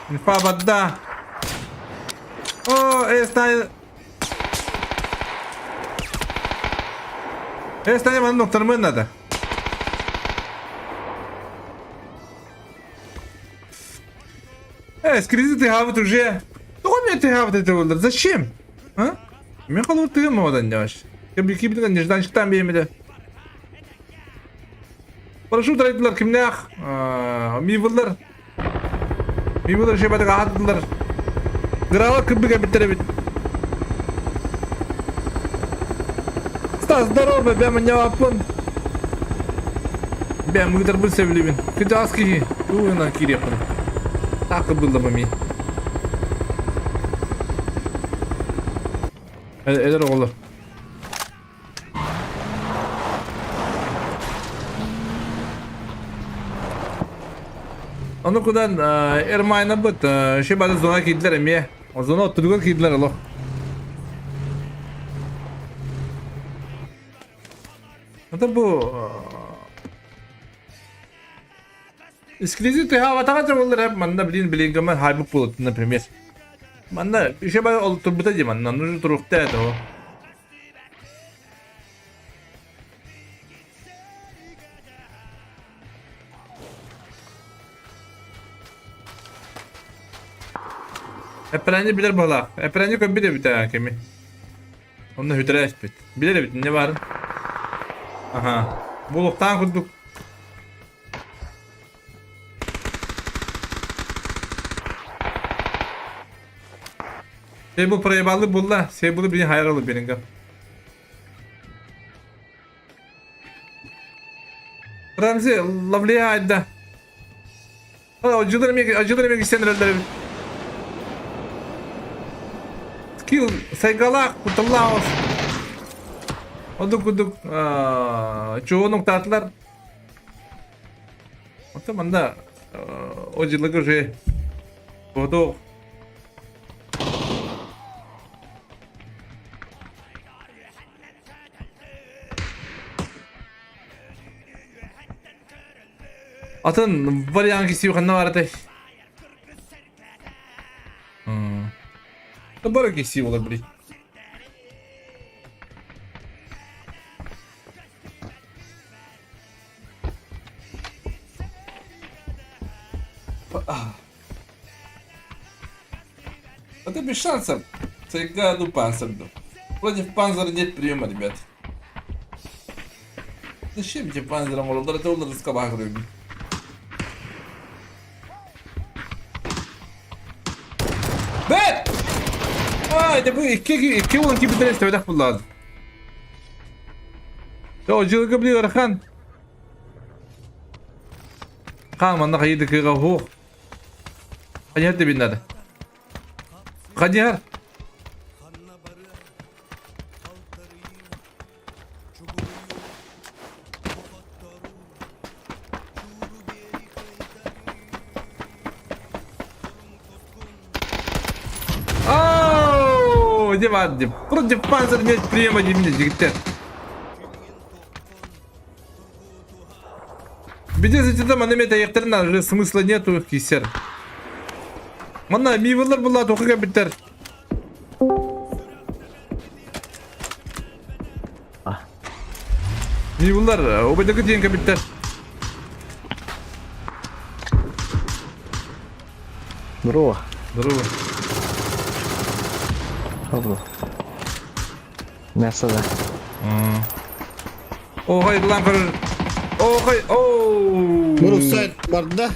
Nifabadda. Esta bana noktalarımın adı. Скрызи ты хават уже. Какой мне ты хават это было? Зачем? А? Мне колор ты модан делаешь. Кибли нежданчиктан беймеди. Парашют райдылар кимнях. Мивылдар. Мивылдар шебады қағадылар. Грава кібіге бітіребет. Стас, здорово, бәмі не вапын. Бәмі гыдар бұл сәбілебін. Күді аскихи. Уына кирепін. Так было мами. Эдер оğlu. Onu kudan Ermayna bıt şey bazı zona kilitler emiye. O zona oturuyor kilitler alo. Hatta bu İskilizi teha vatakaca olur hep manda bilin gaman halbuk bulutunda premier. Manda bir şey bazı olup turbuta diye manda nucu turukta ya da o. Eprence bilir bala. Eprence köp bilir bir tane kemi. Onda hüdre espit. Bilir bit ne var? Aha. Buluktan kurduk. Şey bu parayı bağlı bulla. Şey bulu bir hayal olur benim gam. Ramzi, lovely hayda. Acılarım yok isteyenler öldürebilir. Skill, saygalak, kutlaos. Oduk. Çoğu noktalar. O zaman da acılık уже. Foto. Atın var ya hangisi yok ne var da. Da bara kesi olabilir. Это без шансов. Цегаду панцирду. Против панцира нет приема, ребят. Зачем тебе панциром олdular? Это олdular с кабахрой. Ben! Haydi bu iki olan gibi de istemedik bunlardı. Ya o cılgı biliyor kan. Kan manda kaydı kıga hu. Hadi binladı. Hadi har. Девадди. Против панцирь нет приема не жигиттер. Беде затеда манемет аяқтарына уже смысла нету кисер. Мана мивалар була тохыга биттер. Мивалар обайдагы дейінгі биттер. Здорово. Здорово. Павло. Мясо, да. О, hayır lan karır. Okay. Oo. Bunu sayt vardı da.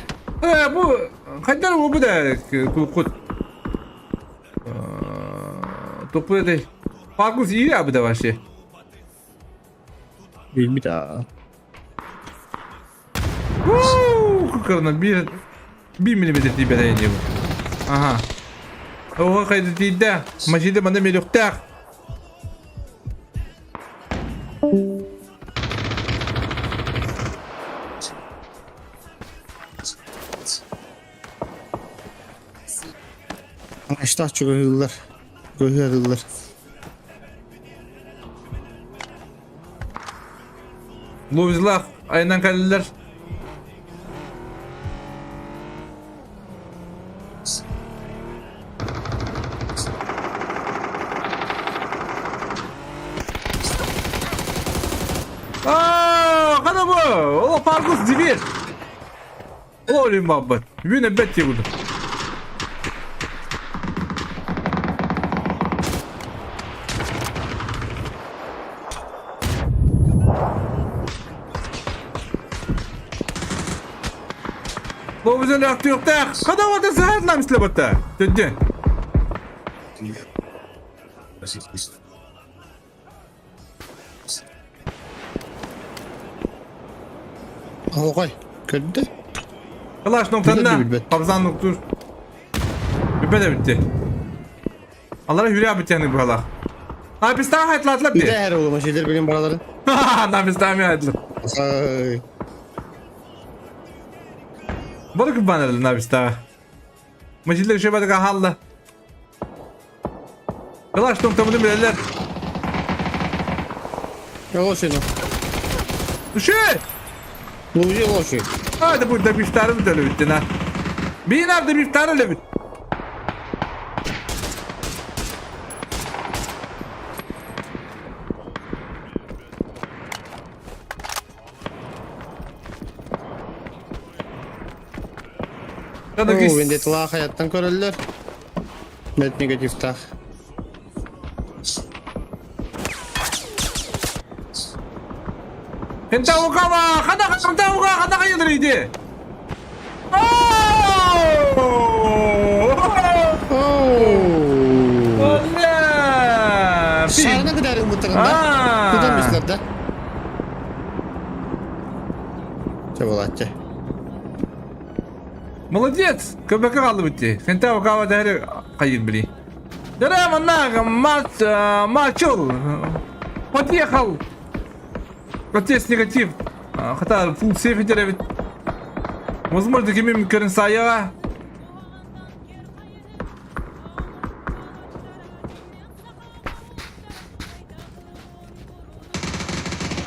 Bu kaçlar bu da kut. Topu da. Farklı iyi ya bu da var şey. Bir daha. Kukarına bir milimetre dibine iniyor bu. Aha. O kaydı değil de. Majide bana melukta. İşte çok hızlılar. Hızlılar. Luvizler. Aynen kaleler. Kana bu. O parkus zivir. Oğlum baba. Yine bet ya bunu. Bu bize laktı yok da. Kada vada zahar namisle batta. Döndün. Okay. Gördü. Kalaş noktanına. Bir bet. Kabzan noktur. Üpe de bitti. Allah'a hürya bitti yani bu hala. Napistan hayatlatla Bir de bir. her oğlum şeyler benim paraların. Napistan mi hayatlı? Ay. Balık bir banarlı Napistan. Maçilleri şey badık ahalla. Kalaş noktamını bilirler. Yok o şey no. Düşün. Bu bir o şey. Hadi burada bir iftarı mı öyle bitti lan? Bir nerede bir iftarı öyle bitti. Oo, vendetler hayattan körüller. Net negatif tak. انت وقوا خدق انت وقوا خدق يدريدي Oo. لا في Sana ne kadar umutlarında? Aa. Buradan bizlerde. Çabalatça. молодец كبك قال بتي انت وقوا ده قيد بلي ترى منا ما تشول потехал протест негатив хотя фул сейф интернет возможно кемим керен сая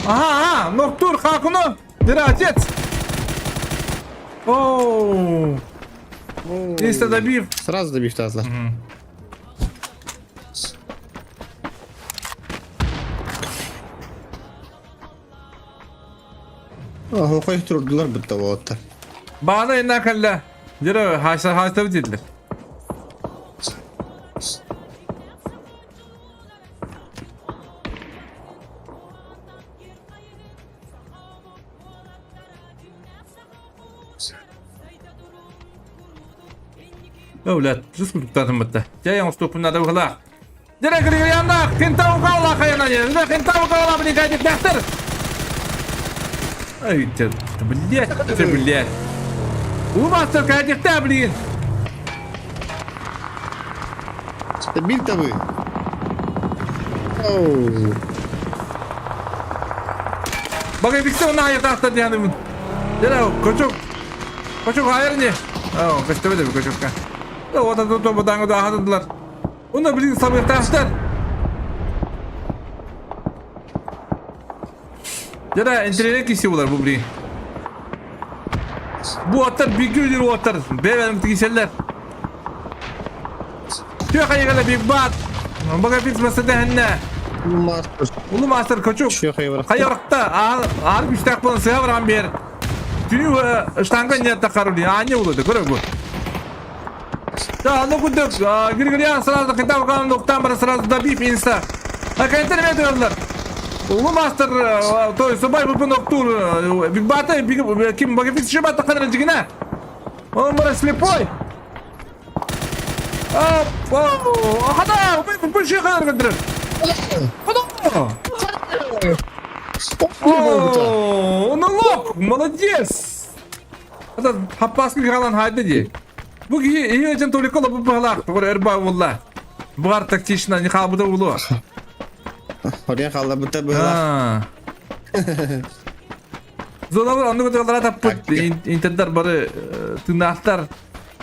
Ага, Ноктур, Хакуно, дыра, отец! Оу, если добив. Сразу добив тазла. Ага, koy durdular bu da o da. Bana elinden kalla. Dıra, haşta bitirdiler. Evlat, rızkı tutarım bitti. Jayan stopuna da uğla. Dira kırıyor yanında. Kinta uğla kayana ya. Dira kinta uğla beni kaydık dahtır. Ay, tabiyyat. Bu master kaydık da bilin. Bir tabi. Oo. Bakın fikse ona hayır tahta diyanım. Dira, koçuk. Koçuk hayır ne? Oh, kaçtı bir koçuk. O da topudan da hadılar. Onu bilin sabır taşlar. Ya da entrene kişi bular bu bilin. Bu atlar bir güldür o atlar. Benim tikişerler. Şu kayıkla bir bat. Bakın fix masada henne. Master. Ulu master koçuk. Şu kayıvrak. Kayıkta ağır bir iştak falan sığa varan bir yer. Tünü iştangan niyette karılıyor. Anne uludu. Görün bu. Ya ne kuduk. Gir ya sırada kitap bakalım noktan bana sırada da bir insta. Hakikaten ne diyorlar? Ulu master, to sabay bu noktur. Bir batı bir kim bakı fix şabat kadar cigina. Он мора слепой. Хада, мы же гадры. Хада. Он лох, молодец. Это хапаски галан хайда ди. Bu iyi için toliko bu balak. Bu erba valla. Bu ar tактично не хабуда улу. Oraya kaldı bu tabi. Zolalar onu kadar tapıt. İnternet barı tırnaklar.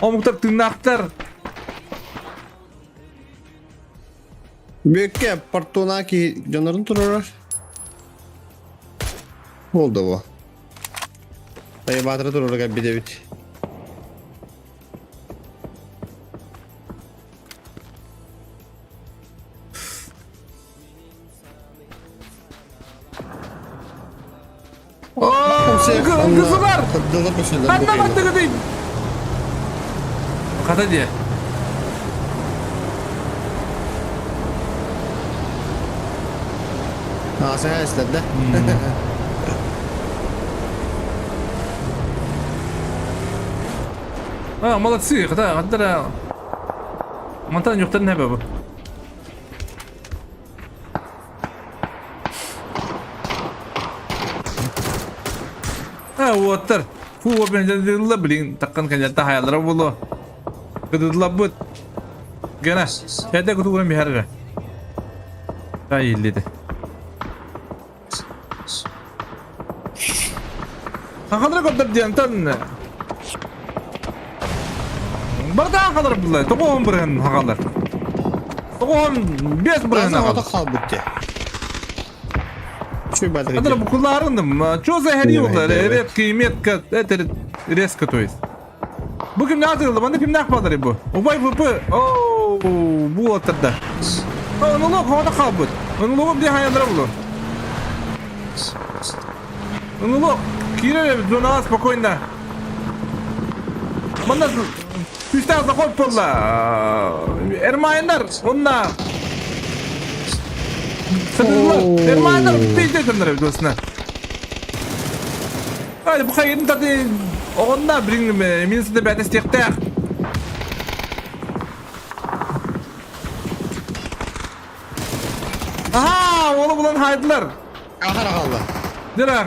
O muhtar tırnaklar. Büyükke partona ki canların durur. Oldu bu. Dayı batıra durur gel bir de bit. Kızılar. Kıddılar bir şeyler. Ben de battı gideyim. Kata diye. Ha sen istedi. Молодцы, ката. Монтан юктар не бабу. Water. Fu ben de bilin takkan kan jata hayallara bulu. Kedulla but. Gana. Saya kutu uran bihar. Ay illedi. Hakadra kodar diyantan. Barda hakadra bullay. Toqon biren hakalar. Toqon 5 biren Bazen o da hakalar. kal bitti. Şu batıra Adana bu kullarındım. Ço zehri yoklar. Evet kıymet kat. Evet risk toyuz. Bugün ne atıldı? Bana kim ne yapmaları bu? Ubay fıpı. Oo, bu oturdu. Onu lok havada kabut. Onu lok bir hayallara bulur. Onu lok. Kire zona spokojna. Bana üstte az da polla. Ermayenler onunla. Satırlar. Ermayenler peyde edenler dostuna. Hadi bu hayırın tadı onda birin minisi de bete stekter. Aha, onu bulan haydılar. Ahara kaldı. Dira.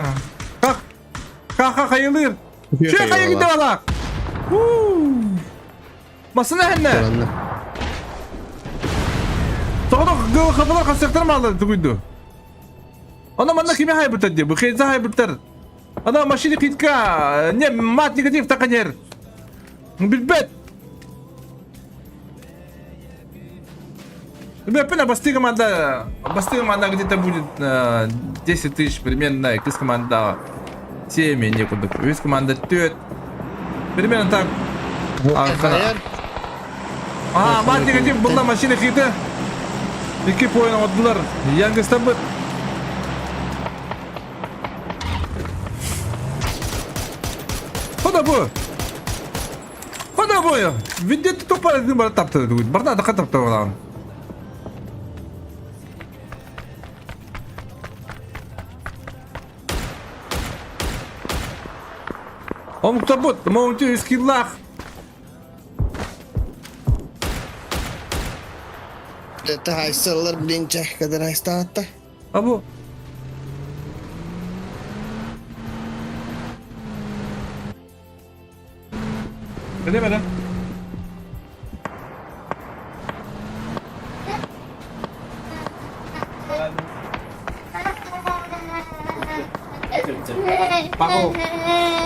Kalk hayılır. Öpüyor Şu kaya eyvallah. gitti valla. Masına henne. Görenle. Sonra kafalar kasıklar mı aldı duydu. Ona bana kimi haybıtır diye. Bu kayıza haybıtır. Ana maşini kitka. Ne mat negatif takanyer. Bilbet. Бепена басты команда где-то будет 10 тысяч примерно, из команда 7 некуда, из команда 4. Примерно так. Hayır. Мат негатив была машина хиты. 2 поена отдылар. Янгыста быт. Хода бу. Видите, тупо бар таптı. Барда да таптı olan. Он кто бот, маунти из киллах. Dette haysalar bilince kadar haysta hatta. А bu. Gel bana.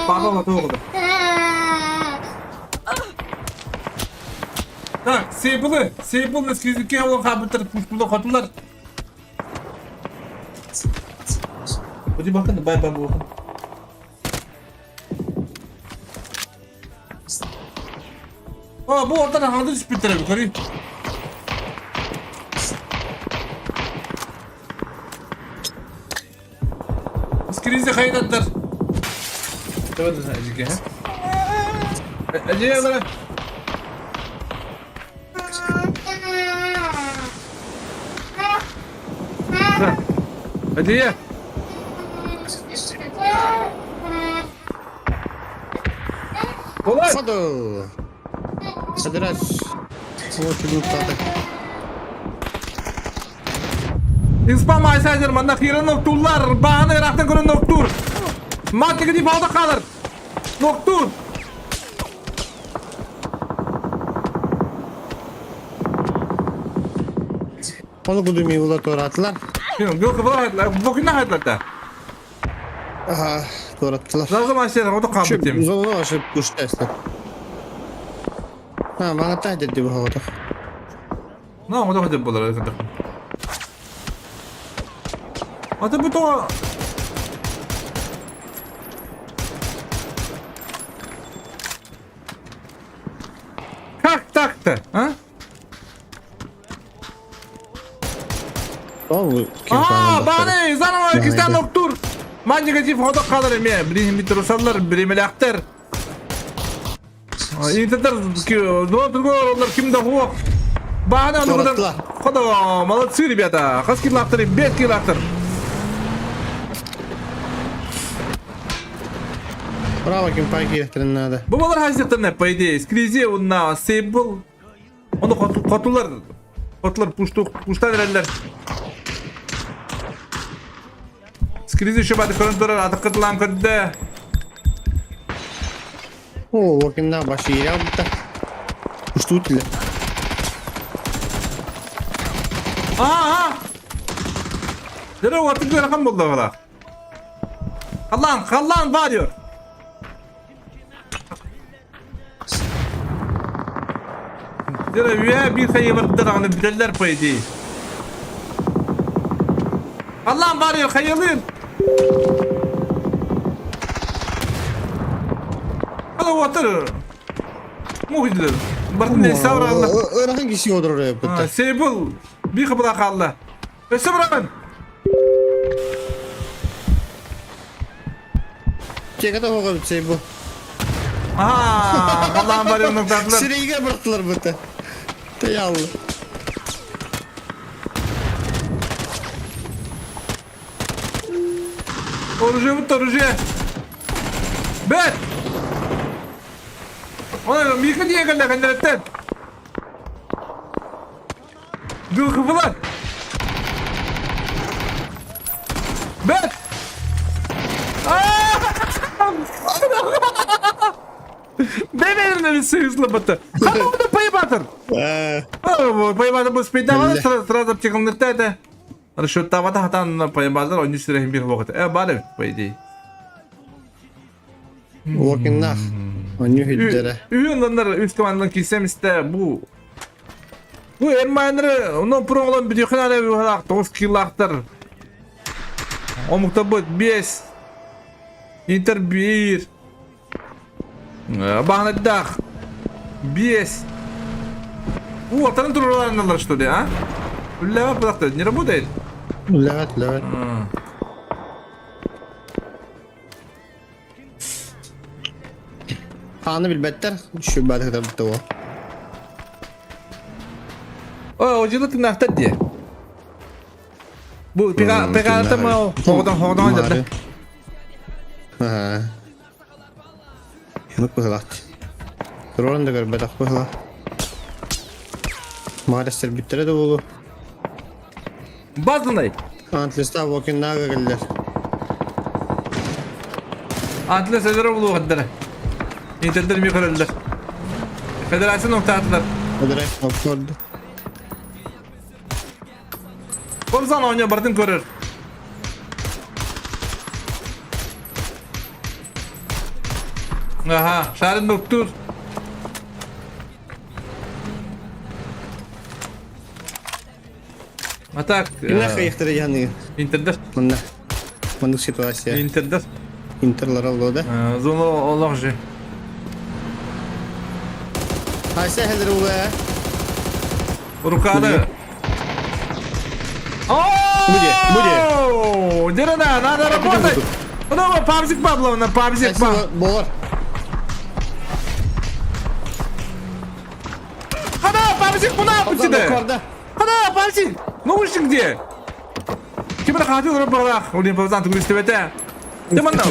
Pardon la doğru. Так, сейбулы, скизике ол хабытыр, пушпулы хотулар. Hadi bakın, bay bakın. Bu ortadan hangi spittere yukarı? Skrizi haydatlar. Tamam da sadece ha. Acele bana. Hadi ya. Kolay. Fodo. Sadiraç. O çubuk tadı. İspan Maysaydır, manda xiyran nokturlar. Bağını Irak'tan gören noktur. Madde gidip alda kalır. Noktur. Onu kudumi ula torattılar. Yok kıvıla hayatlar. Bugün ne hayatlar da? Aha, torattılar. Zaten maçlar o da Şu kabul uzun aşıp kuştu esnaf. Ha, bana taht etti bu havada. Ne o da hadi bular arkadaşlar. Hadi bu da Kalk taktı, ha? O bu Aa, bana zanama Bana Pakistan ne? noktur. Mancı gacı foto kalır ya. Birini bitirursalar, biri melekter. İnternet ki, doğrular kim de o. Bana onu kadar. Doğrattılar. Kada, молодцы, ребята. Kaç kill attır, 5 kill attır. Bravo kim payki yettirin nada. Bu balar hazırlıkta ne paydı? Skrizi onunla Sable. Onu kotular puştan verirler. Skrizi şu badi konuştular, adı kıtılan kırdı. Oo, wakın daha başı yeri aldı da. Kuştu utile. Aha! Nere o artık bir rakam buldu valla. Kallan var diyor. Nere bir sayı vardır anı bileller paydı. Kallan var diyor, kayılın. Hadi otur. Muhidler. Bakın ne savra Allah. Irak'ın kişi olur oraya Ha, pıttı. Sable bir kapıda kaldı. Öse bırakın. Çekada hoca bir şey bu. Aha, Allah'ın var ya noktadılar. Sırayı bıraktılar pıttı. Te yavru. Orucu. Bet. Ona bir diye geldi kendilerden. Gül kıvılan. Bet. Ben elimde bir sıyızlı batı. Ama bu da payı batır. Payı batır bu speyden var. Sıra çıkıldıkta da. Şu tavada hatan payı batır. Onun üstüne bir vakit. Bari payı değil. Wakın nah. Onyu hiddere. Üyünler üst komandan kilsem iste bu. Bu ermanları onun pro olan bir kanal bir olarak 9 killaktır. O muhtabut 5. Inter 1. Bahane dak. 5. Bu ortadan turlarındalar что ли, а? Лева просто не работает. Levet. Anı bilbetler. Şu badi kadar bitti o. O cılık nafta diye. Bu pekala mı o? Hoğdan dedi. Ha. Yanık bıhılat. Kırılan da gör bedak bıhılat. Maalesef bittere de bulu. Bazınay. Antlista wakın naga geldiler. Antile sözleri buluğu haddere. İnterdir mi kırıldı. Federasyon nokta attılar. Hadi rek oksordu. Korsan oynuyor Bartın korur. Aha, şarin doktor. Atak. Yine kayıktırı yanıyor. İnterdir. Manda. Mandık situasya. İnterdir. Interlar avloda. Zonu olakcı. Hayse helir ula. Rukadı. Bu Derena, nada работает. Ну, Павзик Павловна, Павзик Павловна. Boğar. Hadi Pavzik bu ne yapıyor Abla size? yukarıda. Hadi Pavzik. Ne olmuş где? Kimine katil olarak bağlak. Olayım fazla tıkır istebete. Deman da.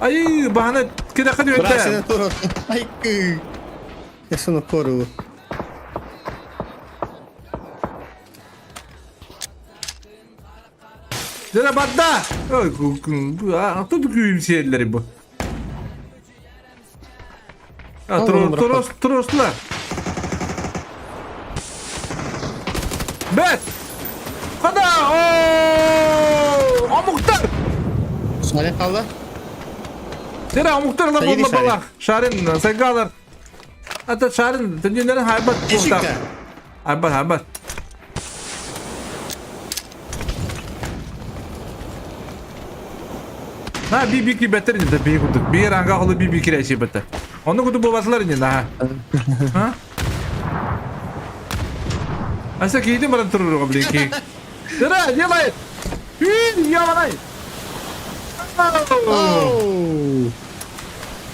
Ay bahane kira kadi Bırak öte. seni Toro. Ay kı. Yaşını koru. Dere badda. Ay bu aklı büküyün şeyleri bu. Ya Allah'ım bırak. troslar. Bet. Kada. Amuktar. Salih kaldı. Dere amuktar la Sayın bolla işaret. balak. Şarin saygalar. Hatta şarin tünceleri haybat. Eşikte. Haybat. Ha bir bikri beter indi bir kutu. Bir ranga holu bir bikri eşi beter. Onu kutu babasılar indi ha. Ha? Asa giydim bana turur o blinki. Dere yalayın. Hüy yalanay. Oh.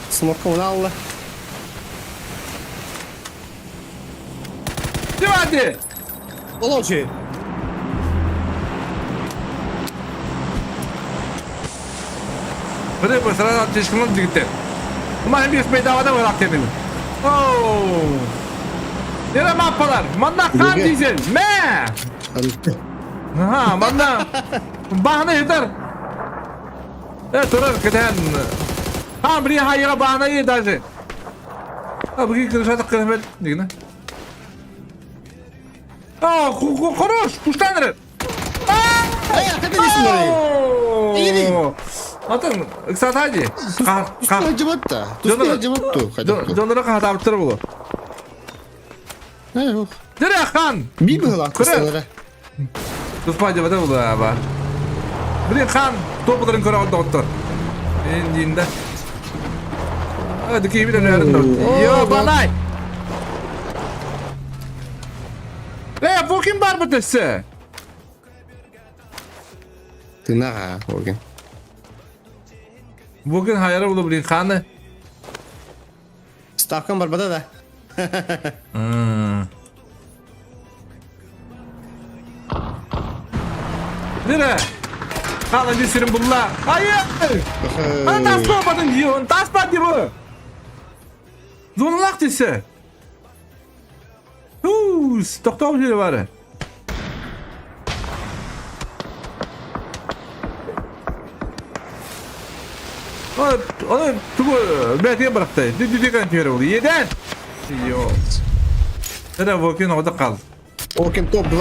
Smoke onu Allah. Hadi. Ol şey. Böyle bu sırada ateşkımın gitti. Ama hem bir bedavada var kendini. Oh. Nere mappalar? Manna kan Bugün- dizel. Me. Ha manna. Bahane yeter. Evet durur keden. Ha bir hayra bahane yeter. Ha bugün kırışa kırmel diyene. Oh konuş kuşlanır. Ay hakikaten isim orayı. İyi değil. Atın kısa hadi. Kalk. Acımat da. Tustu acımat da. Hadi. Jonlara kahta aptır bu. Hey yok. Dere kan. Bir mi lan Kırık. kısalara? Tuspa acaba bu abi. Bir kan topların kara doktor. Endinde. Hadi ki bir de nereden? Yo balay. Bu kim barbatesi? Tına ha bugün. Bugün hayara bulabilin kanı. Stavkan barbada da. Nere? Kanı bir sürüm bulla. Hayır. Bana tasma yapmadın diyorsun. Tasma diyor bu. Zonulak dese. Doktor bir şey var. Onu tuğu belediye bıraktı. Düdüğü kan tüyere oldu. Yeden. Yo. Nere Volkan orada kal. Orkin top 2.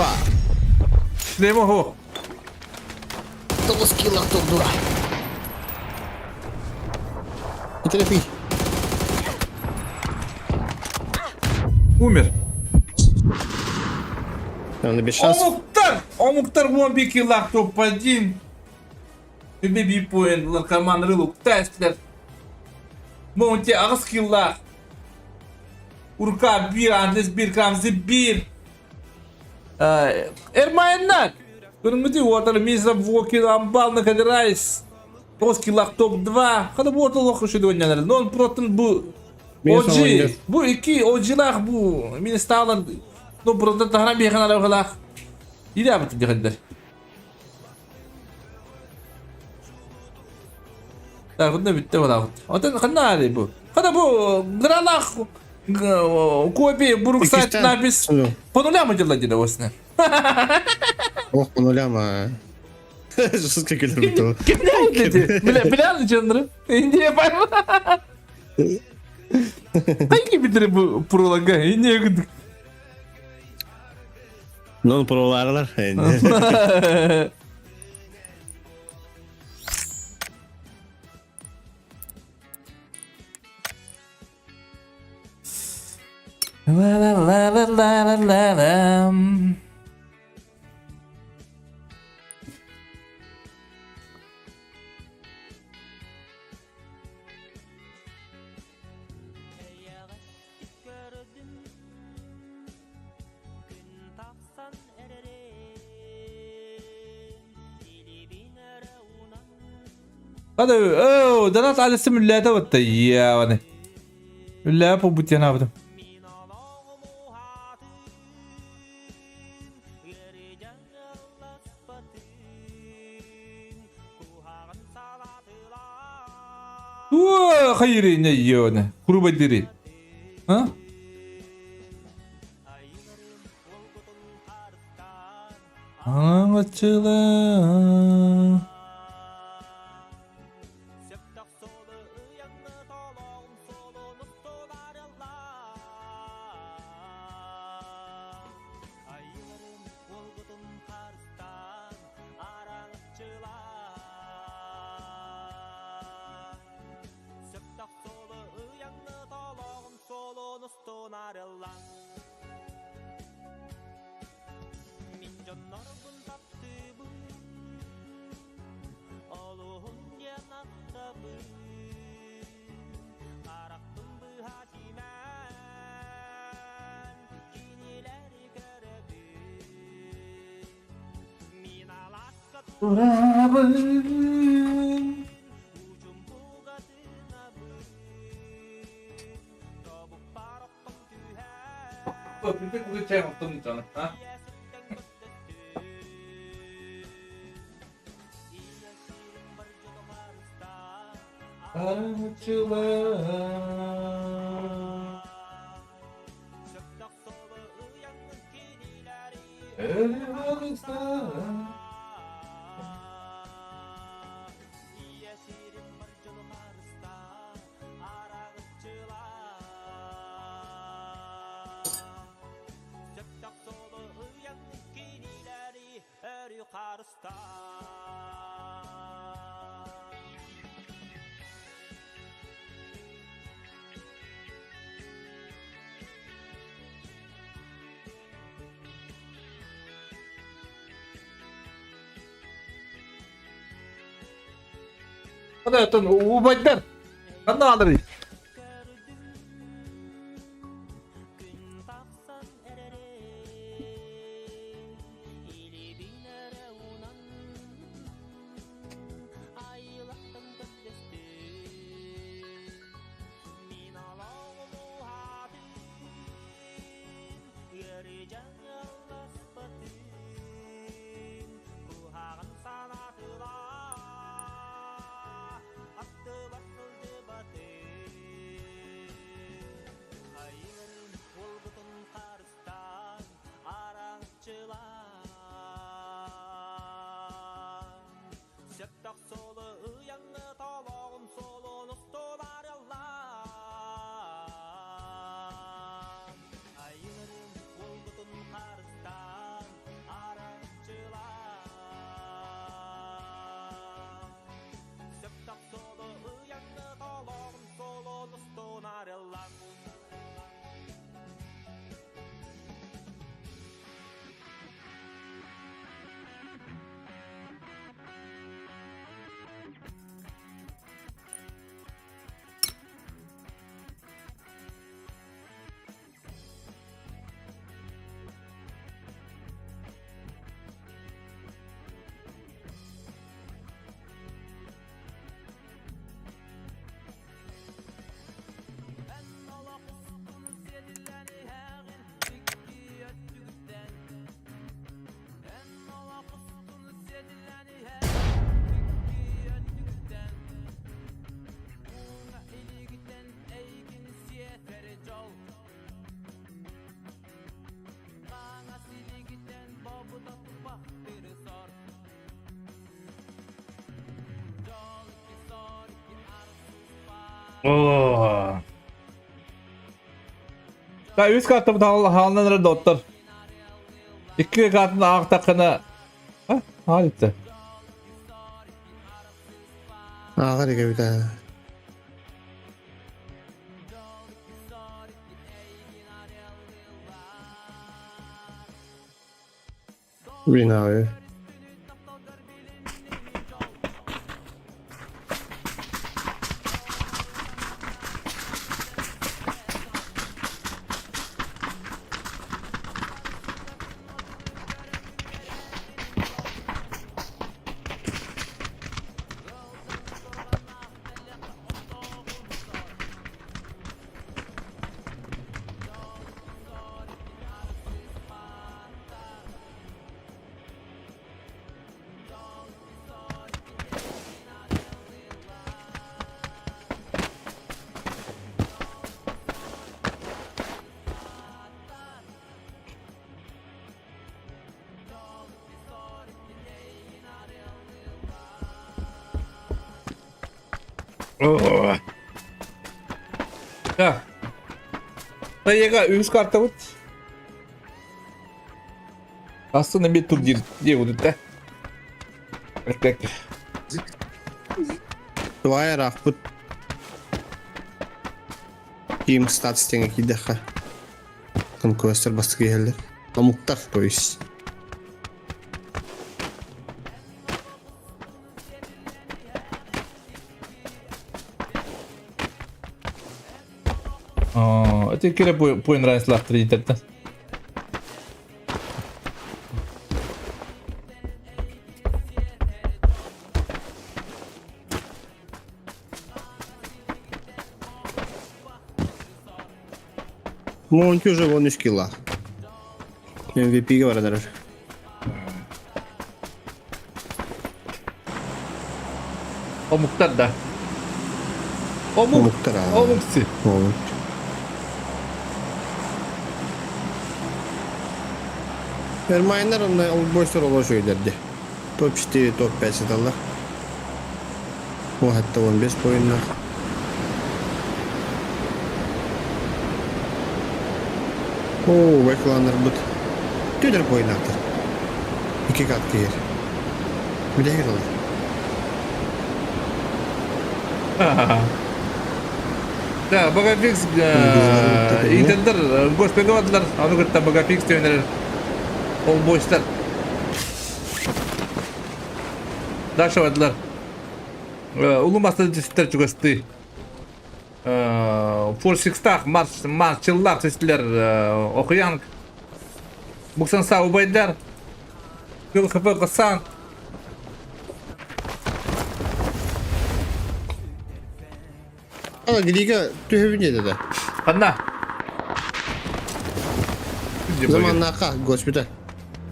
Süleyman ho. 9 kilo top 2. Bir tarafı. Умер. Yani bir şans. Омуктар вон bir killak top один. Тебе bir point наркоман рылук тестler. Monte ağız killak. Urka bir andes bir kramzi bir. Ermayenler. Kırmızı ortalı misa vokil ambal na kadirayız. 9 killak top 2. Kada bu ortalı okuşu oynayanlar. Non proton bu. OG. Bu iki OG'lar bu. Ministarlar. Non proton tahran bir kanal okula. İyi yaptı dikkatle. Ya kunda bitti valla. Otan kanna hali bu. Kada bu gralak kopi buruk İki saat tane. napis. Alo. Ponuля mı cılacı da osne. Oh bunu ama. Sus kekildir bu to. Kim ne dedi? Bilal canları. İnce yapar mı? Hangi bitir bu prolanga? İnce yakındık. Non prolarlar. La la la la la la la la. هذا اوه دلت على اسم الله والطيارة Ülle bu butyan abdım. Hayır ne yiyor ne? Kuru badiri. Ha? Anlaşılan. Durabın. Bir de bu çay yaptım canım. Ha? Açılan. Elhamdülillah. Hadi atın ubaylar. Ben de alırım. Oo. Da üst katta bu halıları doktor. İki katında ağ takını. Ha, halitte. Ağır gibi de. Binavi. Oh. Ya. Sayıga üst kartta vut. Aslında bir tur diye vurdu da. Bekle. Давай рахпут. Им статистика кидеха. Конкурстар басты geldi. Pamuklar то есть. Это кире по нравится лахтри дитятта. Монти уже вон из килла. MVP var eder. O muhtar da. O Pamuklar ha. O muhsi. Oğlum. Vermayenler onda boşlar olan şeylerdi. Top 4, top 5 atarlar. O hatta 15 oyunlar. Oo, beklanır bu. Tüder oynaktır. 2 kat gelir. Bir de gel olur. Да, Багафикс интендер госпедовадлар, аны гытта Багафикс төнер. Ол бойстар. Дашавадлар. Улуу мастер дистер чугасты. Форсикстах марчыллар сестилер окуян. Буксан сау байдар. Кыл хп касан. Ama Liga tühevünce de. Anna. Zaman naka gospital.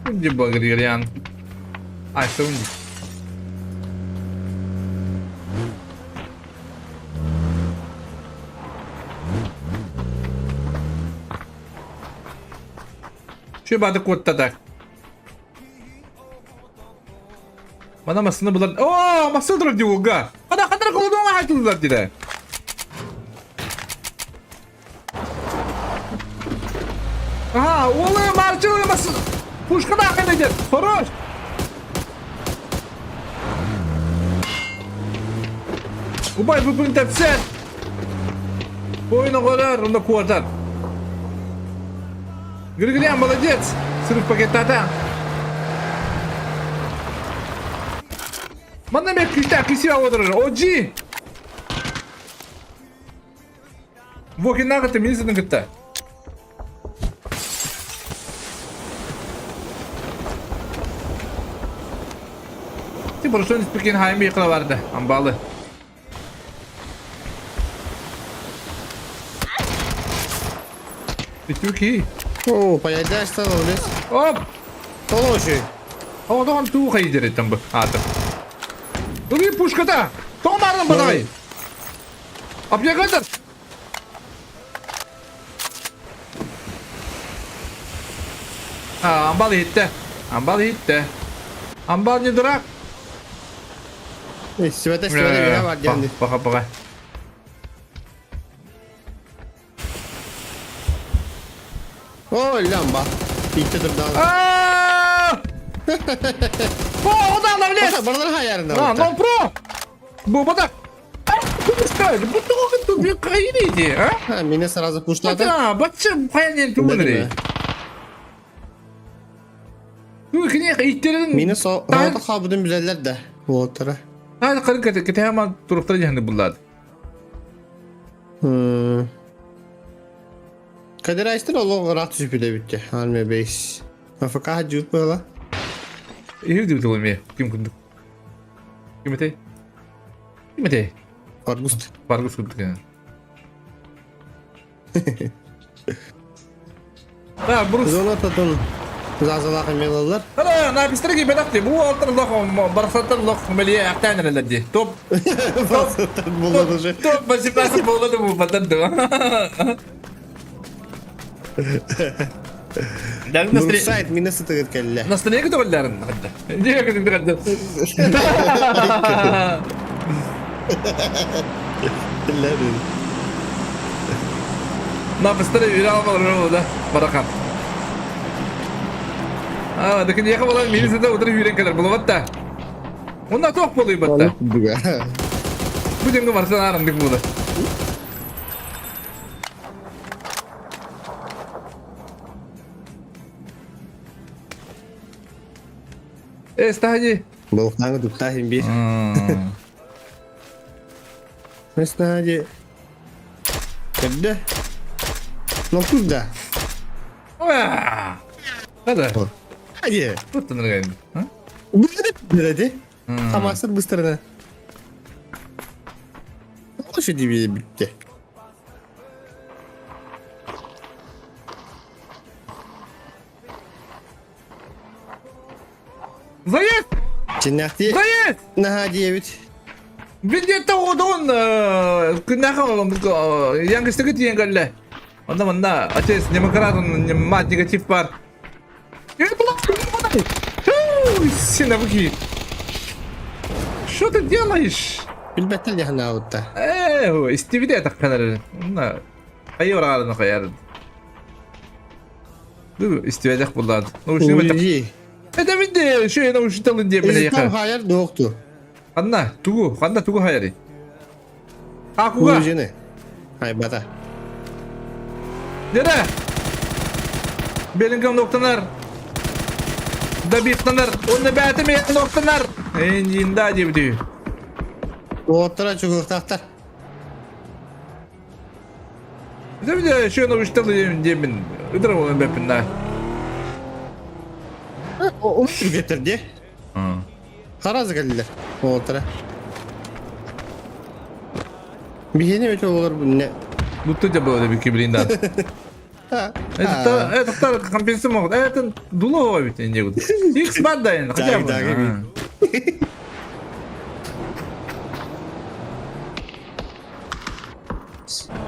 Unji bagri yan. Ay unji. Şu badı kottadak. Mana masını bulan. Oo, masıdır juga. Kadar kolunu haytular dire. Aha, oğlum marşı oynamasın. Puşka da akıllıdır. Horoş. Ubay bu gün tepsen. Boyuna kadar onda kuvatar. Григорян, молодец! Срыв пакетата! Mana mek kita kisiwa wadrar. Oji! Воки нагата миниса нагата. Ти боршон спикен хайм yakala vardı. Ambalı. Bituki. Oo, paylaşlar stad olabilir. Hop! Tolo şey. Одан туха идере там бы. Ата. Дуги пушката. Томардан бадай. Абьягатар. Амбал hitте. Амбал hitте. Амбал не дурак. Sivete bir yer var geldi. Baka. Oo lamba. Bitti dur daha. Aaaa! O da alabilir. Bana da hayalinde Ha, var. no pro. Bu badak. Bu tuğun bir kayınıydı. Ha? Ha, mine sırası puşladı. Ha, bakçım kayanın tuğunları. Bu kine kayıtların. Mine so orada kabudun güzeller de. Bu otara. Ha, karı kete hemen turukları cehennem bunlar. Kadir Aystar oğlu rahat süpüde bitti. Halme beys. Afaka hacı böyle. İyi diyor oğlum ya. Kim kunduk? Kim ete? Argust. Vargus kunduk yani. Ha, Bruce. Zona tatın. Zazalak emelalar. Hala, napistere gibi bedakti. Bu altır lok, barsatır lok, meliye aktan nereledi. Top. Buladı şey. Top, başı nasıl boğuladı bu patatı. Dan nasıl? Nursayt mine sıtı kelle. Nasıl ne kadar oldular? Niye kadar kadar? Elleri. Nafısları yürü almalar orada. Barakan. Aa, dakika yakın olan birisi de oturup yürüyen kadar bulamat da. Onlar çok buluyor batta. Anlattık ha. Bu döngü varsa arandık burada. Está allí. Balıktan tutayım bir. Mesela hadi. Nerede? Noktada. Hadi. Hadi. Tuttun gayet. Bu nerede? Tamasır bıstırına. O şey diye bitti. Zayıf! Cinnati. Zayıf! Ne hadi evet. Videoda odun yangıştaki diyen galle. Onda ateş demokratın maddi çift var. Şimdi bu ki. Şu da diyalayış. Bilbetel ya hana utta. Ho istivi de takkanır. Onda ayı orağını koyardı. Dur istivecek bunlar. Noşunu metak. Uy. Edemin de şöyle noşunu alın diye bile Ezitam yakar. hayır doğuktu. Kanna tugu hayari. Kakuga. Uyucunu. Hay bata. Nere? Bellingham noktalar. Da bitlanır. Onu beğenmeyen noktalar. Encinde diye diyor. Oğutlara çukur tahtar. Bize bir de şöyle uçtalıyım diye ben. Idırım onun bepinden. O getirdi. Haraz geldiler oğutlara. Bir yeni öte olur bu ne? Mutluca böyle bir kibrinden. Evet, hatta kampaniyası mı oldu? Evet, dolu hava bitince oldu. X bad da yani. Daha gibi.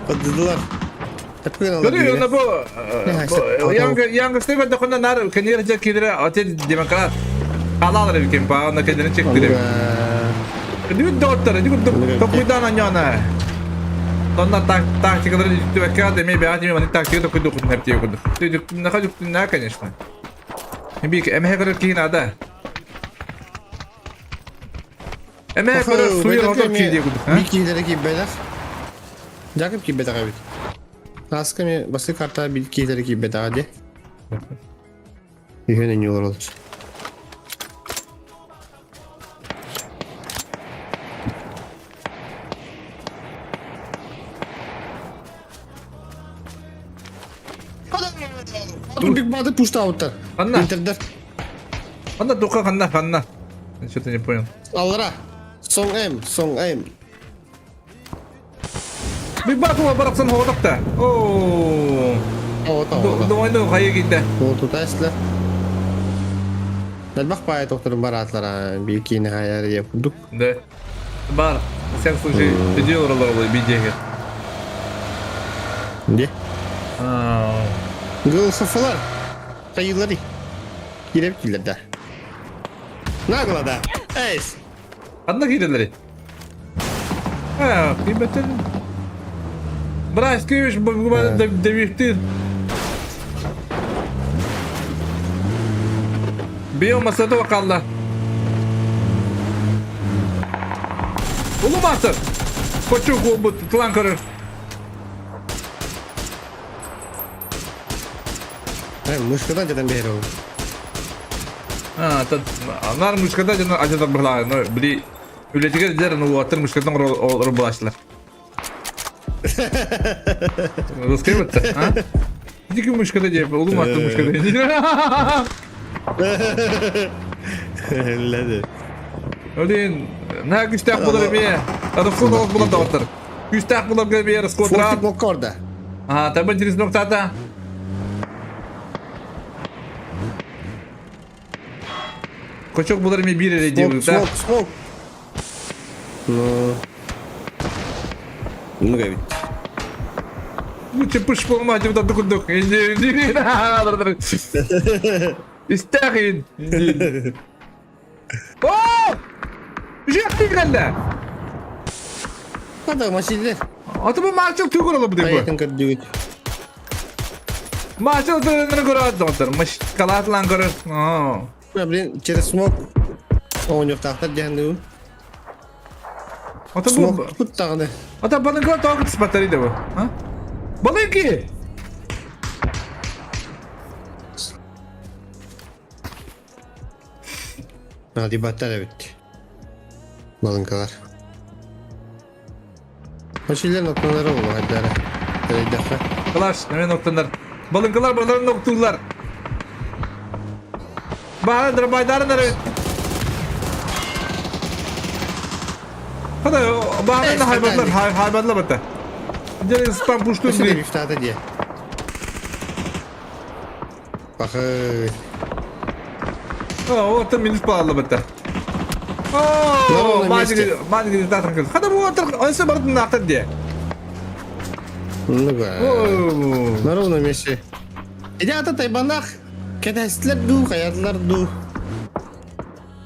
Kadıdılar. Hep böyle Görüyor musun bu? Neyse, Yang Steven de konu nar kendine reject kidire ate demokrat. Kalalar bir kim pa onda kendini çektiriyor. Diyor doktor, diyor dokuydan anyana. Onlar taktikleri ciddi ve kağıt emeği bir ademi var taktiği de kuduk hep diyor kuduk. Diyor ne kadar ne конечно. Bir ki emeğe kadar ki nada. Emeğe kadar suyu orada ki diyor kuduk. Bir kilere ki bedar. Jakip ki bedar abi. Aska mi basit karta bir kilere ki bedar hadi. Yine ne olur. Dur bir badı pushta out'tan. Anla. Bitirdiler. Anda doka kanna. Что-то не понял. Allara. Song aim. Bir bıraksan hodak da. Oo. Tamam. Doğru hayır gitti. Oldu Tesla. Ben bak bayağı doktorun baratlara bir iki hayal yapıldık. De. Бар. Sen случай. Где oralar oluyor bir diye. Ne? Aa. Gıl kafalar. Kayıları. Girip kilerde. Nagla da. Eys. Anda gireleri. Ha, kıymetli. Bırak kıymış bu bana devirtir. Bir masada vakalla. Ulu master. Koçuk bu klankarı. Ben muşkadan cadan bir hero. Ha, tad anar müşkada jana ajada bırla. No, bili ületiger jar no water müşkadan or bulaştılar. Rus kıymetli. Ha? Diki müşkada cep. Ulu master müşkada. Lede. Ödün. Ne güçtak bulur bir. Rıfkı da bulan da water. Güçtak bulur bir yer Fortik skotrat. bokka orada. Ha, tabancınız noktada. Koçuk bulur bir yere diyor da. Smoke. No. Nu gavit. Bu çıpış bulma acaba da dokunduk. İndi. İsteyin. Oh! Bir şey yaptı herhalde. Hadi maçıydı. Atı bu maçıl tüy kuralı bu değil bu. Ayetin kötü. Maçıl tüyünü kuralı doktor. Mış kalat lan kurur. Ben bir içeri smoke. On yok tahta cehennem. Atı bu. Smoke tut tağını. Ata balın kala tavuk ispatlarıydı bu. Ha? Balın ki. Hadi batarya bitti. Balınkalar. Maçıyla noktaları oldu hadi ara. Bir dakika. Kalaş ne noktalar. Balınkalar buraların noktular. Bahadır baydarın evet. Hadi bahadır da hayvanlar hayvanlar batta. Gelin spam puştu Nasıl bir diye. iftihata diye. Bakın. O orta minus pahalı batta. Ne oldu, Messi? Bazı gidiyor zaten kız. Hadi bu orta oysa barın nakta diye. Ne kadar. Oo. Naravno Messi. Jadi ata tay bandak. Kita hastler du kayarlar du.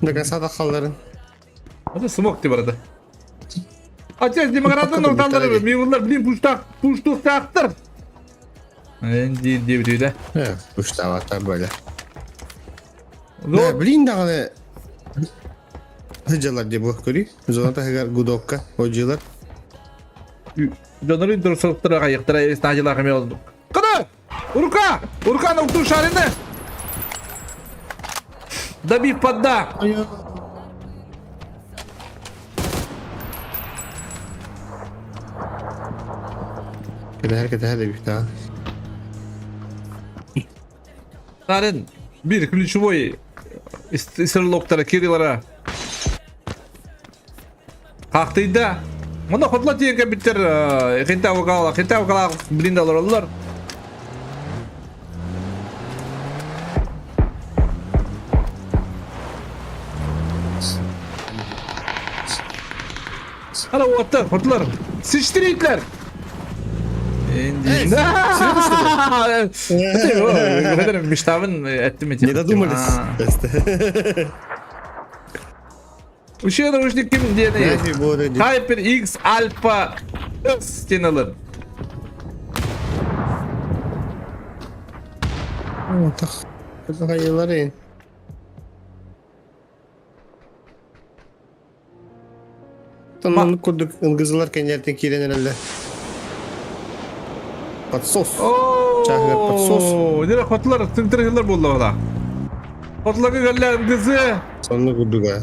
Dengan sadakalların. Hadi smoke diye arada. Açacağız demokratların noktaları. Miyavullar bileyim puştuk taktır. Diye bir de. Evet, uçta var böyle. Zor. Ne bileyim de hani hıcalar diye bu görüyor. Sonra da hegar gudokka hocalar. Canları indirirsaklara kayıktıra esnacılar kime oldu. Kada! Urka! Urka noktu şarinde. Da bir padda. Keda herkese hadi bir daha. Saren bir ключевой стрелоктара Кириллара. Kalktıydı. Ona hodla diye bitir. Kita wakala blindalar oldular. Hala hodlar. Sıçtırıytlar. Evet, Kadar müştavın ettim. Не додумались. Işığı da uçtuk kim diye ne? Нафиг bu arada. Hyper X Alpha Stinalar. Tak. Keda hayırları. Tamamlık kurduk. Ilgızılarken yerden kiren herhalde. Patsos. Ooo. Çahır patsos. Nere hotlar tırtırlar buldu valla. Hotlar göller kızı. Sonunu kurduk ha.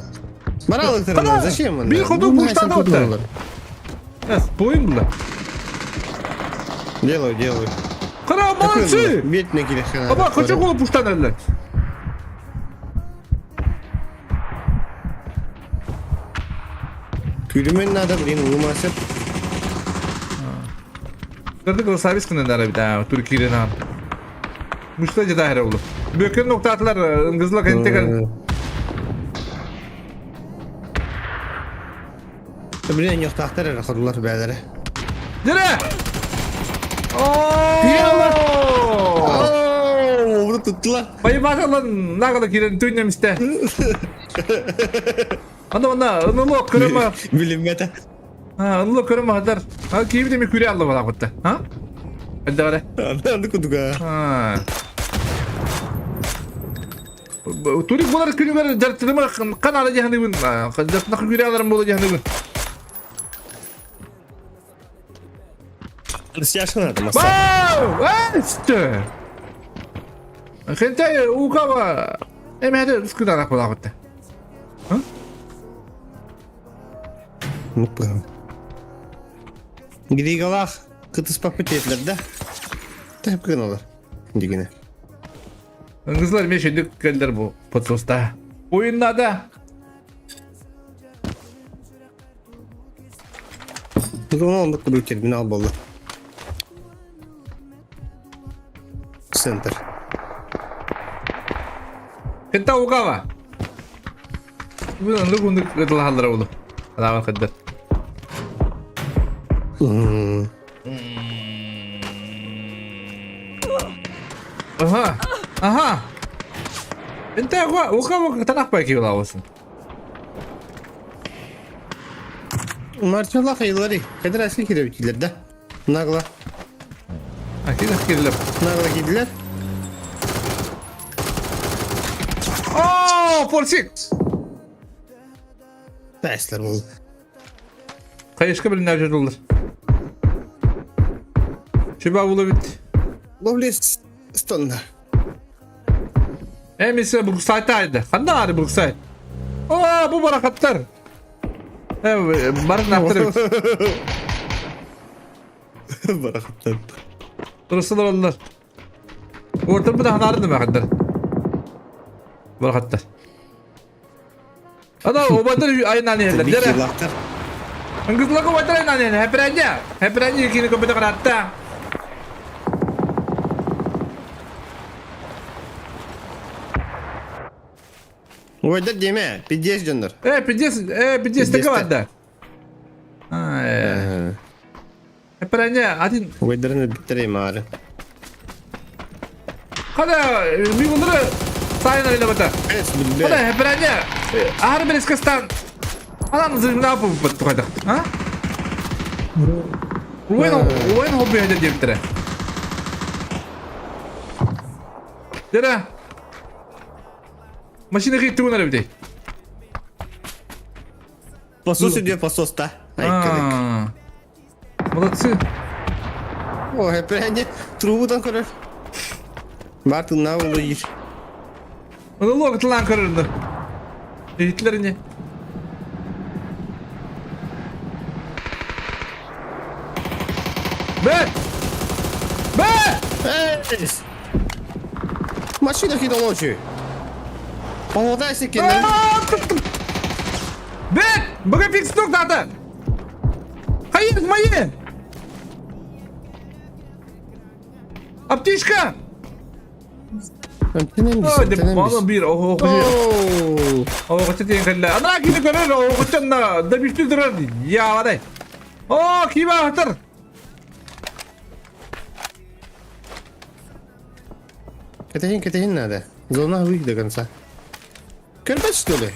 Bana alırtırlar. Zaşıyım onu. Bir kutu kuştan da attı. Evet, boyun bunlar. Делай. Kara mansı. Бедный кирехана. Baba kaçak olup uçtan eller. Külümün nada bileyim uyumasın. Kırdık o servis kınında bir daha Türkiye'den al. Müşteri daire oldu. Bökün nokta atlar kızla kan tekrar. Bilin yok tahtar era kurdular beylere. Nere? Ooo bunu tuttular. Bayı bakalım ne kadar kiren tüynem işte. Ana onu kırma. Bilinmete. Ha onu kırma hadar. Ha kimi de mi küre aldı bana hatta. Ha? Hadi var. Anladık kurduk ha. Ha. Turik bunlar külüver jartırma kan ala cehennemin. Jartırma küre alırım bolu cehennemin. Siyasın adı masa. Wow! İşte. Gente ukawa. Hadi sıkıdan akla hatta. Ha? Mutlu. Gidiyor galak. Kıtıs papet yetlerde. Hep kınalar. Digine. Kızlar meşindik geldiler bu podsosta. Oyunda da. Biz onu aldık kuruyor terbini al bolu. Center. Gente ukawa. Bu anlık unduk kıtlahallar oldu. Adamlar kadar. Aha. Gente ukawa tanak pa kiyo lawasan. Marçalla kıyıları. Kadir eski kirebikiler de. Nagla. Akil akillim. Nagla gidiler. Oh, forsik. Dersler oldu. Kayışka bir nerede olur. Şuba bulu bit. Lovely stonda. Emisi bu saate aydı. Kandı ağrı bu saat. Oo, bu barakatlar. Evet, barın naptırı. Barakatlar. Duruslar oldular. Ortam bu da hanardı mı kadar? Barakatlar. Ada o badar ayın anne. Bir Dere. kilaktar. Kızlar ko badar ayın anne. Hep ranja ikini ko beda karatta. Oyda deme. Bir diyez gönder. Pijes tek vardı. Ha. Hep ranja adin. Oydarını bitireyim ağrı. Kada bir bunları sayın öyle bata. Es Kada bilbe. hep ranja. Ahar beres kastan. Alan zırh ne yapıp bu kadar? Ha? Oyun hobi hede diye bitire. Dere. Maşine gitti bunlar bir de. Pasos diyor pasos da. Ay kırık. Молодцы. O hep bence trubudan kadar. Bartın ne oldu yiyir. Onu log lan kararında. Hitler'in ne? Bet! Bet! Es. Maşina ki dolaşıyor. Havada esik kendini. Bet! Bugün fix yok zaten. Hayır, mayın. Аптечка! Hadi bana bir oh oh kaçtı kalla. Ana kimi görür o kaçınna da bir sürü durar ya hadi. Oh kimi hatır. Ketehin nerede? Zona hızlı gidiyor kansa. Kırbaç dolu.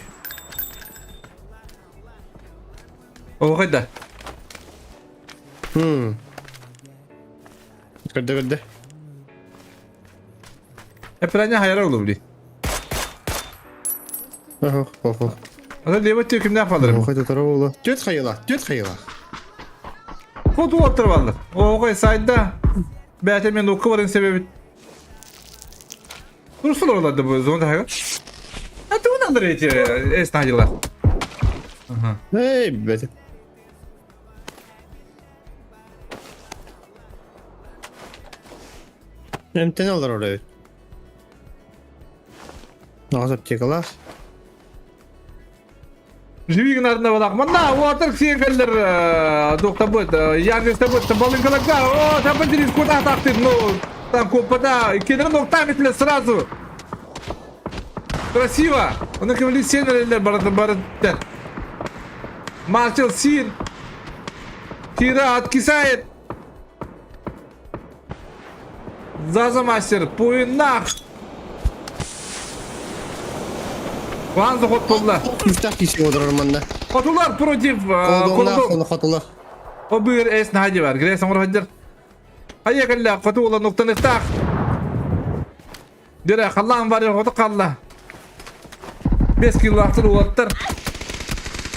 Oh hadi. Kırdı. Hep ranya hayal olur bu. Oh. Hadi levet diyor kim ne yapalım? Oh hadi tarafı oğlu. Göt hayıla. Foto otur vallahi. O koy sayda. Beğetim ben oku varın sebebi. Dursun oralarda bu zonda hayır. Hadi onu da reyci esnacılar. Aha. Hey be. Emten olur oraya. Nasıl çekalar? Живи ardına bak. Manda o atar şey gelir. Doktor bu. Yani işte bu balın kalakta. O tabi diriz kuda taktir no. Там копота, кедр ногтами тля сразу. Красиво. Он говорит, сенер барат. Маршал Син. Тира откисает. Заза мастер, пуинах. Ванза ход полла. Müftah kişi olur ormanda. Хотулар против Kolduğundan kolu. O bir es naci var. Gireysen vur hacer. Hayya kalla qatu wala nokta niftah. Dire khallan var ya qatu qalla. 5 kilo ahtır ulatır.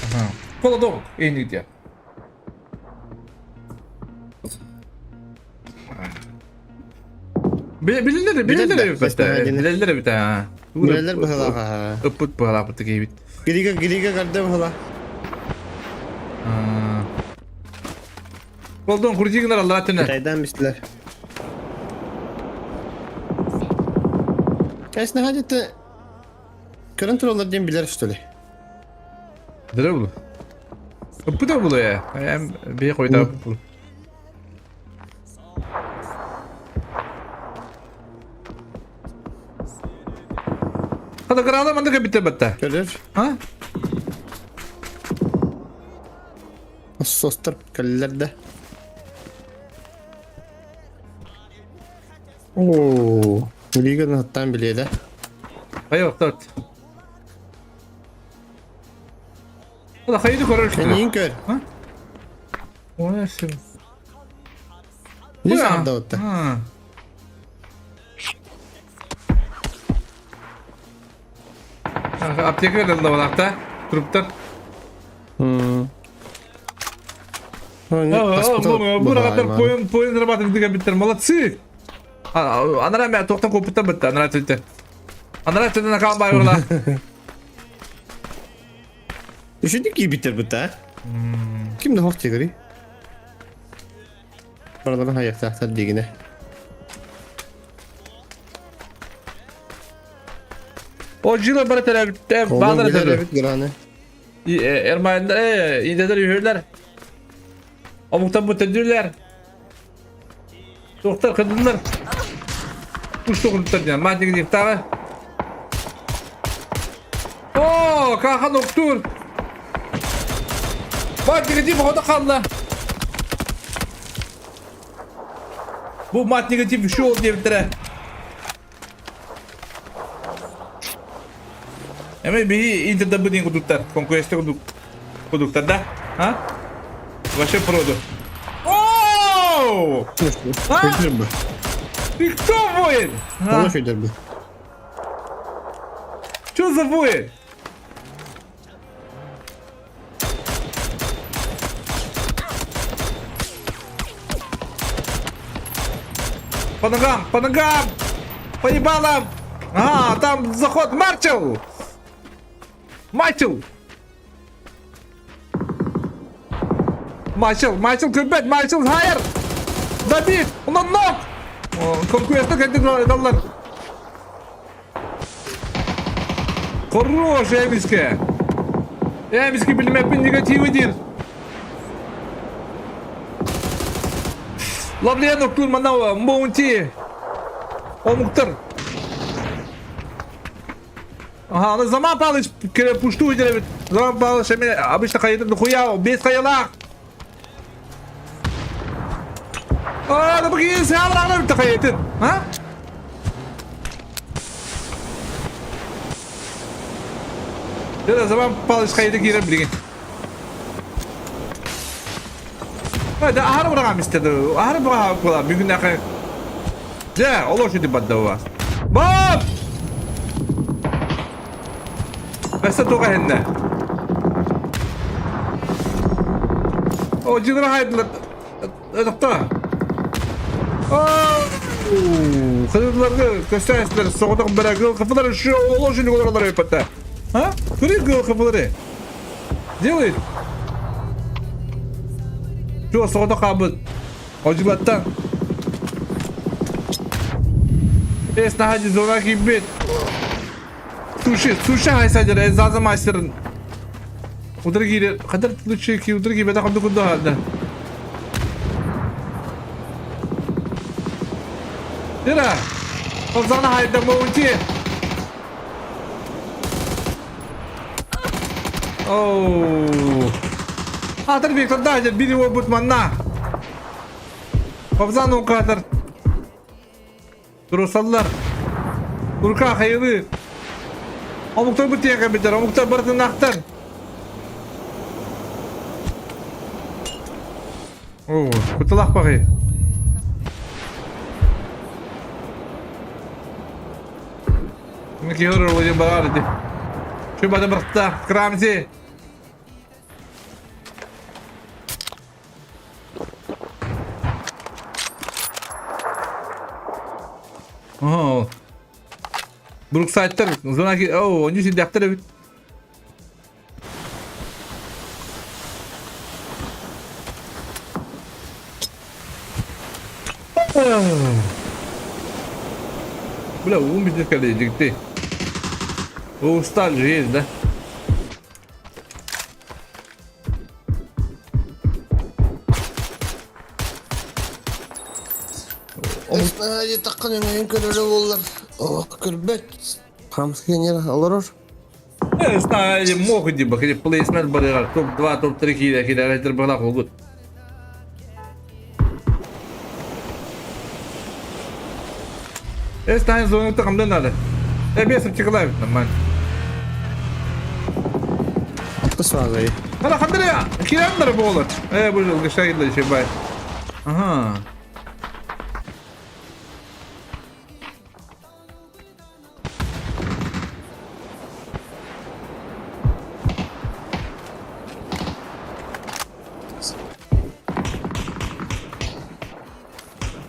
Aha. Kola dog en iyi diye. Bilirler Bilirler bir tane. Bileler bu hala. Öpüt bu hala pıtı gibi. Giriga kardeşim hala. Koldon kurcikler Allah atına. Kaydan misler. Kaç ne haceti? Kırıntı olur diye bilir işte. Dire bulu. Öpüt de bulu ya. Hem bir koyda bulu. Hadi kıralım hadi bitti bitti. Görür. Ha? Sostar kalelerde. Oo, Liga'nın hattan bile de. Hayır dört. Hadi haydi korar Sen yiyin kör. Ha? O näse? Ne Ya. sardı otta? Ha. Apteka verildi balakta. Turuptan. Bu kadar poyun rabatını diye bitir. Молодцы. Anara ben toktan koputta bitti. Anara tütte. Anara tütte ne kan bay orada. Düşündük ki bitir bu da. Kim de hoş çekeri? Oradan hayat tahtar digine. O jilo bara tele bağlar tele. Evet grane. Ermayında indeler yürürler. Amuktan bu tedbirler. Doktor kadınlar. Kuş dokunuklar yani. Madde gidip tabi. Ooo kalkan doktor. Madde gidip o da kaldı. Bu madde gidip bir şey oldu diye bitire. Ama bir internette bu değil kuduklar. Konkueste kuduklar da. Ha? Ваши проду. Ооо! Kötüdür bu. Ты кто воин? Ona kötüdür bu. Что за воин? По ногам, по ногам! По ебалам! Ага, там заход Марчел! Майчел! Майчел köpek, Майчел hayır! Zabit! Ulan nok! Конкуэста kendi dallar. Хорош, Эмиски! Эмиски bilmem negatividir. Лавлия нокtur mana Monty. O muhtar. Ага, на zaman Палыч пушту делает. Zaman Палыч обычно ходит на хуя, без хаялах. ده بقي سهل على انت خيتن ها ده زمان بالش خيتك يربلين هذا اهرب رقم استدو اهرب رقم بيقول لك ده والله شو تبى الدواء باب بس توقع هنا او جدر هاي دكتور Kırıklarını göstersinler. Sokaktan bırakın. Kafaları şu olur şimdi oralara yapıp da. Ha? Kırık kafaları. Делает. Şu sokakta kabul. Acılattan. Esna hacı zona gibi. Суши haysadır. Ezazı maçların. Udur gibi. Kadar tulu çeki. Udur gibi. Daha kunda halde. Dira, Ozana hayda Monty. Oh. Hatır bir kadar biri o butmanna. Ozana o kadar. Durusallar. Durka hayırlı. Amuktar bu tiye kabidir. Amuktar bırakın aktar. Oh, kutulak bakayım. Miki horror وجه برادي شو بعد برتا كرامتي اوه بروك سايتر زوناكي اوه نيجي دكتور بلا هو مش كده جبتي هو ستايل جيد ده Esna hadi takkan yumkun öyle olur. Oh kürbet. Hamsken yer alır. Знаю, мог иди бы, хотя плейсмент барьер, топ-2, топ-3 кида, это была гуд. Знаю, зону таком надо. Я без обтекла, нормально. Kısa ağayı. Hala kandır ya. Kirandır bu olur. Bu yıl kışa yılda şey bay. Aha.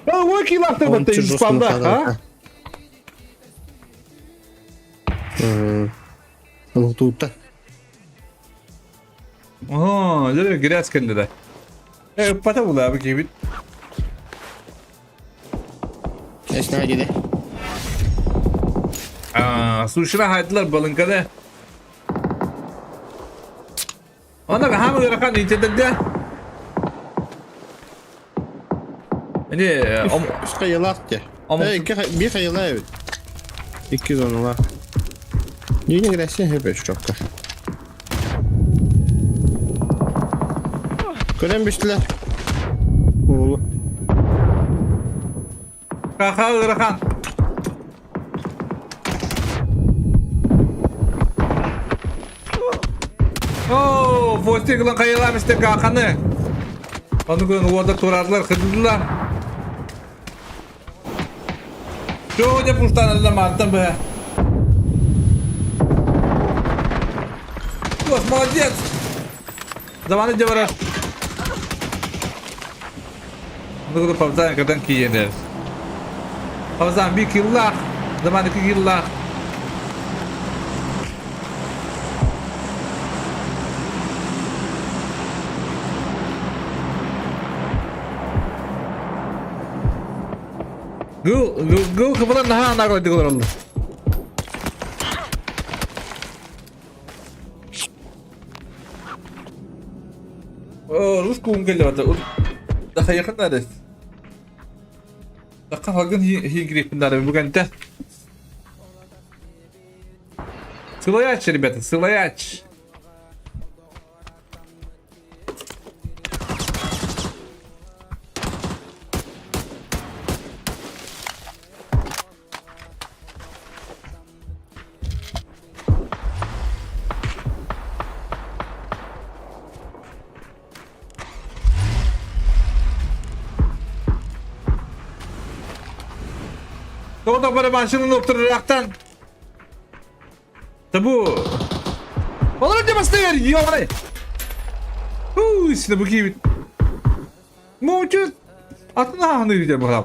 Ya bu iki laftır battı İspanda. Ha? Tuttu. Aha, öyle geri askerli de. Pata bulu abi gibi. Esna gidi. Suşuna haydılar balınkada. Ona da hamı yarakan içinde de. Hani Üst kayılı attı. Ama- Bir kayılı evet. 210 var. Yine girersin hep eş çokka. Gören biçtiler. Oğlu. kaka yarakan. Oo, Fosti kılan kayalar işte kakanı. Onu kılan orada turardılar, kırdılar. Çoğu da puştan eline martın be. Yos, молодец. Zamanı cevara. Onu kılan pavzan kadar ki yenir. Pavzan bir killah. Zamanı 2 killah. Gıl kıvılan daha ana koyduk oldu. Rus kum geldi bata. Daha yakın neredeyiz? Daha halkın hingirip bunları bugün de. Sılayı aç rебята, sılayı aç. Orada böyle başını otturaraktan. Tabu. Olur önce bastı yer. Yavray. İşte bu gibi. Mevcut. Atına hanı yiyeceğim bu kadar.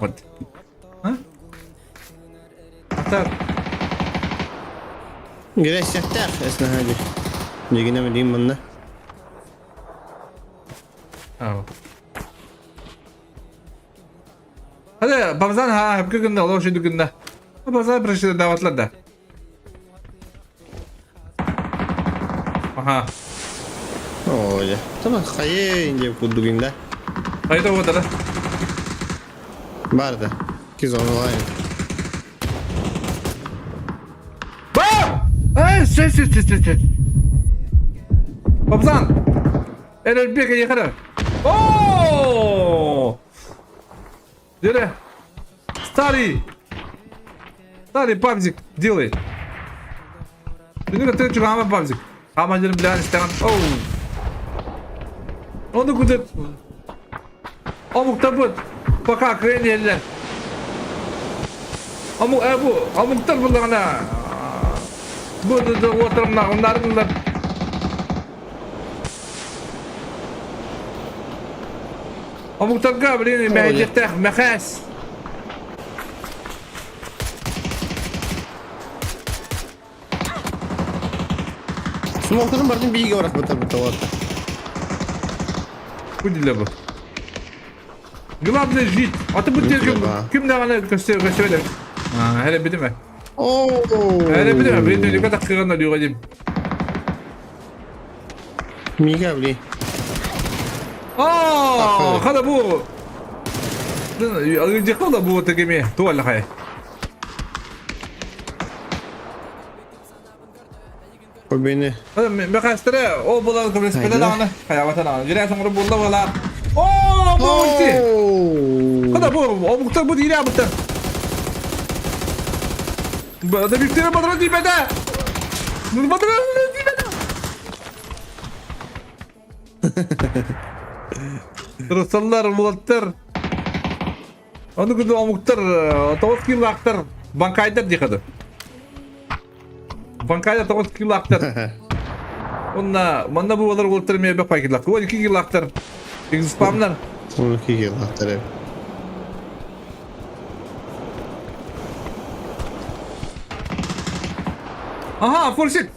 Ha? Atar. Güreş yaptık Esna hadi. Yine mi diyeyim bununla? Tamam. Hadi Bamzan ha hep günde olur şimdi günde. Bamzan bir şey davetler de. Aha. Öyle. Tamam kayınca kudduğunda. Haydi o kadar. Vardı. 210 var. Bam! Ses. Bamzan. El bir kere kadar. Oo! Yürü. Старый пабзик делай. Ну-ка ты что, ама пабзик. Ама canım bilen istemem. Oh. Onu kudur. Amuk tabut. Baka kren yerler. Amuk bu. Amuklar bunlarına. Bu da oturumlar. Onların da. Amuklar kabrini mehceteh mekhas. Smoke'un barın bir olarak bu tabi var. Bu dille bu. Главное жить. А ты будешь kim de bana gösterelim. Ha, hele bir mi? Oo. Hele bir mi? Ben de ne kadar kıran oluyor hocam. Miga bli. Kada bu. Alınca kada bu tekemi. Tuvalle hay. O beni. Hadi mekastere o bulan kıbrıs pele dağını. Hayavatan dağını. Jiraya sonra bulla bulla. Bu ulti. Kada bu. O muhtar bu değil ya muhtar. Bada bir tane badana değil beda. Badana değil beda. Rusallar bulatlar. Onu kudu omuktar, 9 kilo aktar. Bankaydır dikadı. Bankayda 9 kilo aktar. Onda bu olar bulatlar meybe paketler. 12 kilo aktar. Spamlar. 12 yıl hatırı. Aha, forsik.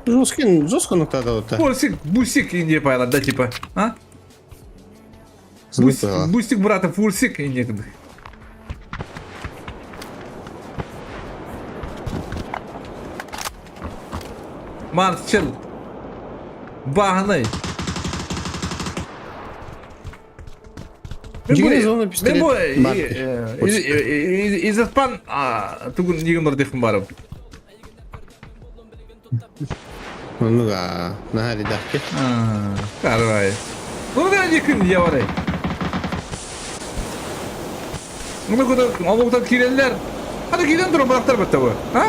Жестко нокtada ота. Forsik, busik indiye paylarda tipa. Ha? Злыпала. Бустик, брата, фурсик и некогда. Марчел. Баганый. Жигер зона пистолет. Из Испан тугун нигмар дефин барым. Ну да, на редакте. Карвай. Ну да никин яварай. Ну куда амуктан киреллер. Hadi gidelim durun bıraktar batta bu. Ha?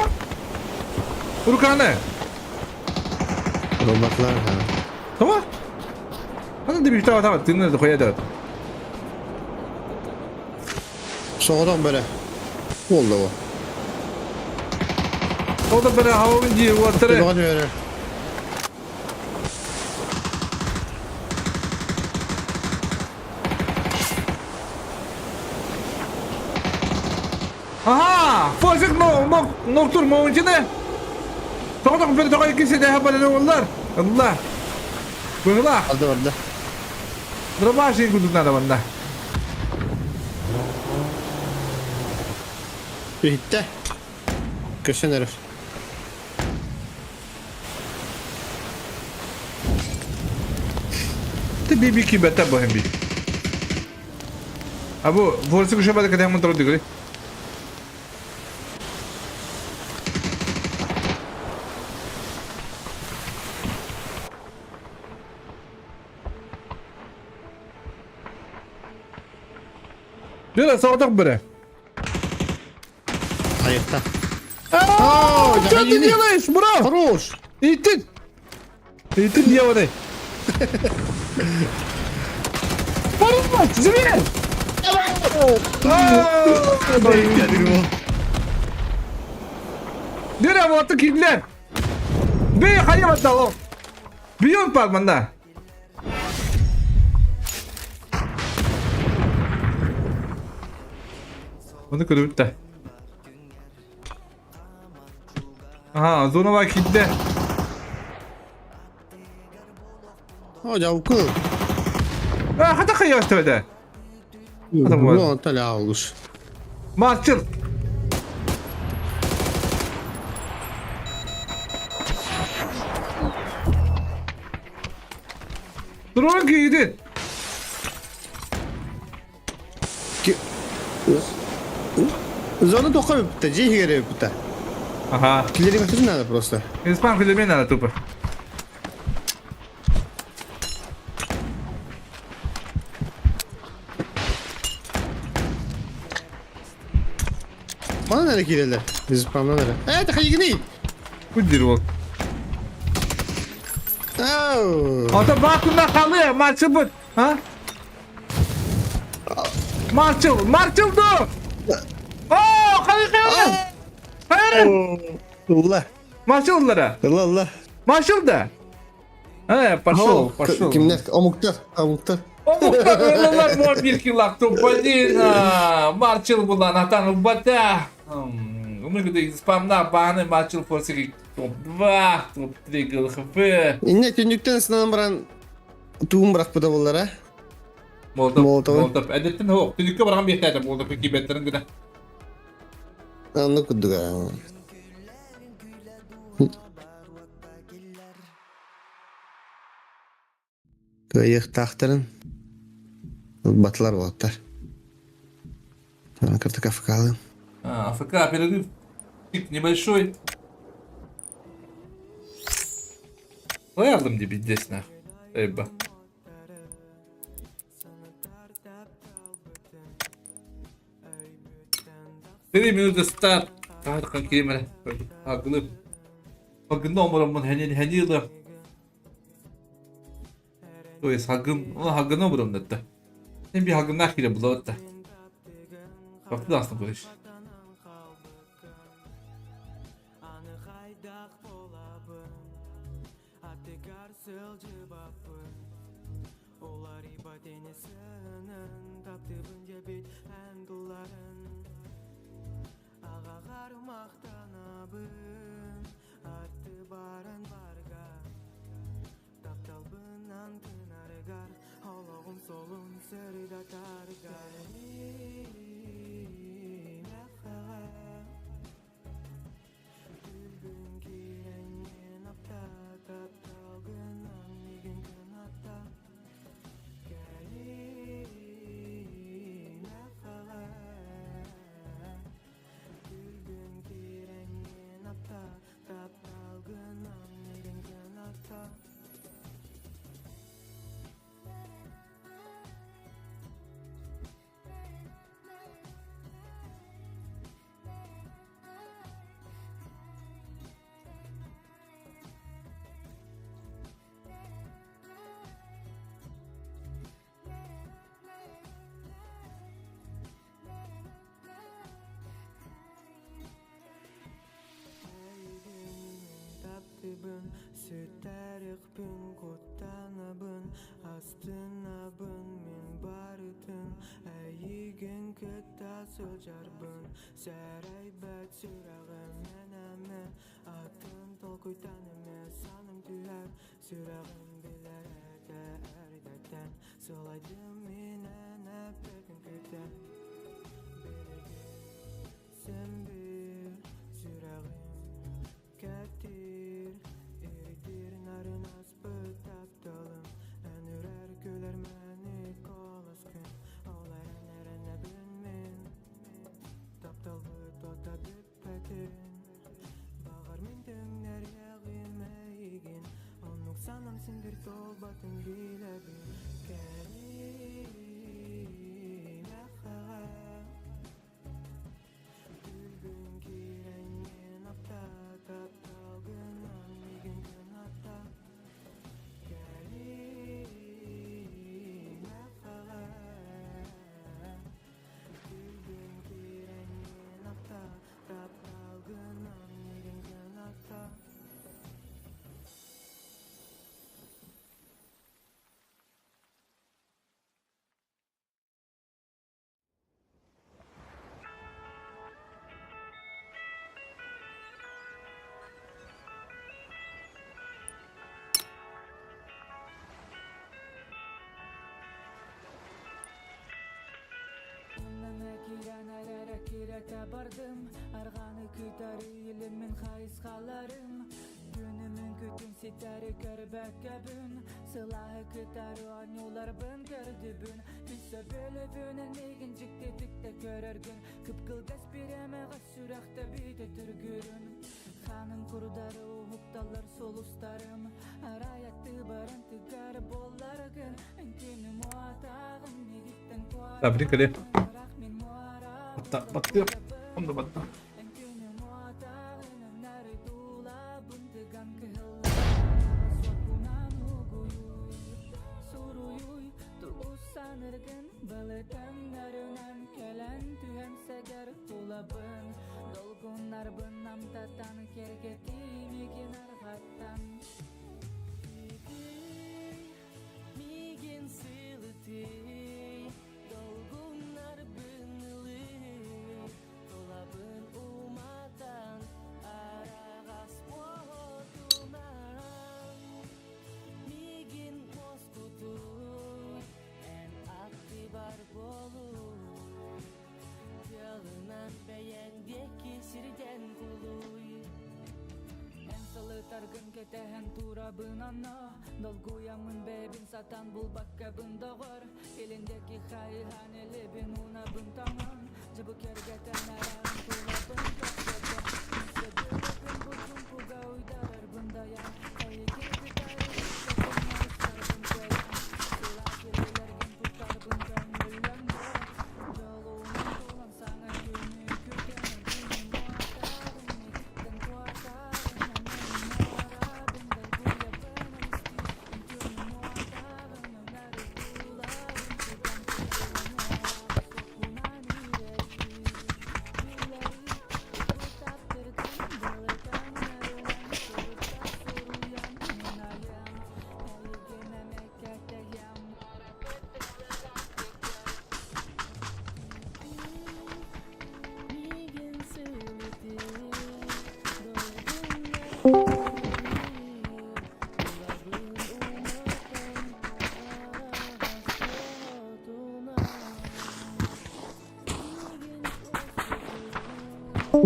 Urkanı. Robotlar ha. Tamam. Hadi bir tamam dinle de koyar da. Sonradan böyle. Oldu o. O da böyle havanın diye vatırı. Hadi böyle. Aha! Fazla noktur mavcını. Tamam böyle toka ikisi de haberleri oldular. Allah. Bırak. Hadi orada. Drabaşın kuduklarına banda. Bitti. Köşen herif. Te bibi ki beta bu hem bir. Abu, forse kuşa bada kadar motor diyor. Biraz sağdak böyle. Ayakta. Aaa! daha Kendin yeni. yalayış bro! Хорош. İttin! İttin diye var. Varın bak! Zübeyir! Nereye battı kimler? Bir hayır battı o. Biyon parmağında. Onu kırıp da. Aha, zona var kilitli. Hocam kıl. Ha, hadi kıyas öyle. Adam var. Ну, таля алгуш. Maçıl. Drone giydi. Зона тока бипта, жигере бипта. Aha. Киллери götürün надо просто. İspan filmi nerede topu? Bana nereye killerler? Biz spamdan nereye? Evet, hadi gidelim. Bu dirol. Oh. Ata bakımda kalıyor. Maçıl bu. Ha? Maçıl. Maçıl dur. Oo, kalıyor. Hayır. Allah. Maçıllara. Allah Allah. Maçıl da. He, пошел, пошел. Kimler? Amuktar. Amuktar. O muhtemelen var bir kilak topladın. Marçıl bulan atan bata. Umur kudu spamda bana marçıl forsi top 2, top 3 gılhıfı. İnne tündükten sınav baran tuğum bırak bu davullara. Molotov. Edettin hoq. Tüdükke baran bir tane molotov peki betlerin gıda. Anlı kudduk ha. Kıyık tahtırın. Batlar olatlar. Kırtık Afrikalı. АФК, перерыв. Небольшой. Koyalım diye здесь нахуй. Эйба. Три минуты старт. Hadi kankayım hele. Haklı. Bakın da umarım bunu henüz. O es hakkını vurum dedi. Sen bir hakkını akile bulavat da. Baktı aslında bu iş. Аны қайдақ болабын аттегар сылжыбаппын олар ибат енесінің таптыбын жебет әндуларын ағағар мақтанабын атты барын барға тапталбын антынарыгар олығым солын сырда таргар Gülbün girengen apta taptalgın anligin kınatta Gelin akala Gülbün girengen apta taptalgın anligin kınatta Taptыбын, sütәріқпін, құттанабын, астынабын, мен барытын, әйігін күтта сылжарбын, сәрай бәт сүрағым, мәнәмі, атын тол күйтанымы, саным түйәр, сүрағым білер әді әрдәттен, сылайдым менен әппәкін күтен, білігін, сен бір, сүрағым, Katir, eritir narın aspıt taptalım Enürer güler meni kolaskın Olar enerene bilmin Taptal vıt ota büppetin Bağar min döngler yağın eygin Onluk sanam sindir tolbatın bilebin Kerim akhağa Gülbün girengen apta taptalgın anligin kınatta Gelin akhağa Gülbün girengen apta taptalgın anligin kınatta Önüme giren arara kirete bardım Arganı kütarı ilimin kayıskalarım Günümün kütün siteri körbek göbün Sılahı kütarı anyolar bın gördübün Büsse bölübün elmegin ciktetikte körergün Kıpkıl gaspireme gaz sürekte büyüde türgürün Kanın kurdarı uhuktalar solustarım Arayattı barın tıgar bollargın Günüm o atağın megitten kuarım Tebrik ederim. Battı. Onu da battı. Dolgunlar bınam tatan kergeti migin arhattan Migin sılıtı Dolgunlar bınılı Dolabın umatan Aragas boğduman Migin moskutu En aktibar bolu Yalınan beğendeki sirden kuluy En salı targın ketehen turabın anna Dolguyamın bebin satan bulbak kabın doğar Elindeki hayhaneli bin unabın tamam Cıbık ergeten aran tulabın kapsada Nise dövbün buzun puga uydarar bındayan Ayı girdi tarih yakınlar sarbın kayan Sıla kirlilergin tutar bından yüllende Joluğunun tulan sana günü kütener Günün muhatabın ekten kuartabın Annenin muharabın Dalguya bana isti Günün muhatabın Ay.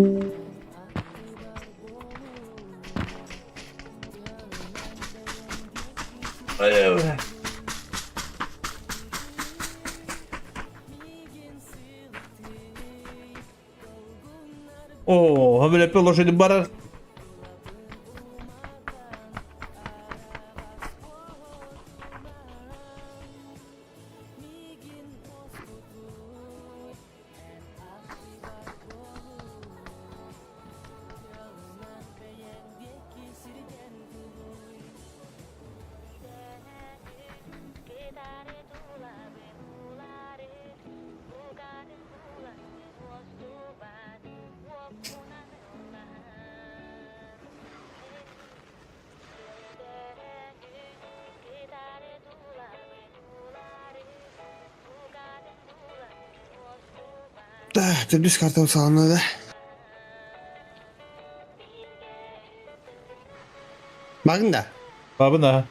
Oo, ha böyle lошади barar. Düz kartal sağlamda da. Bakın da. Babın ha.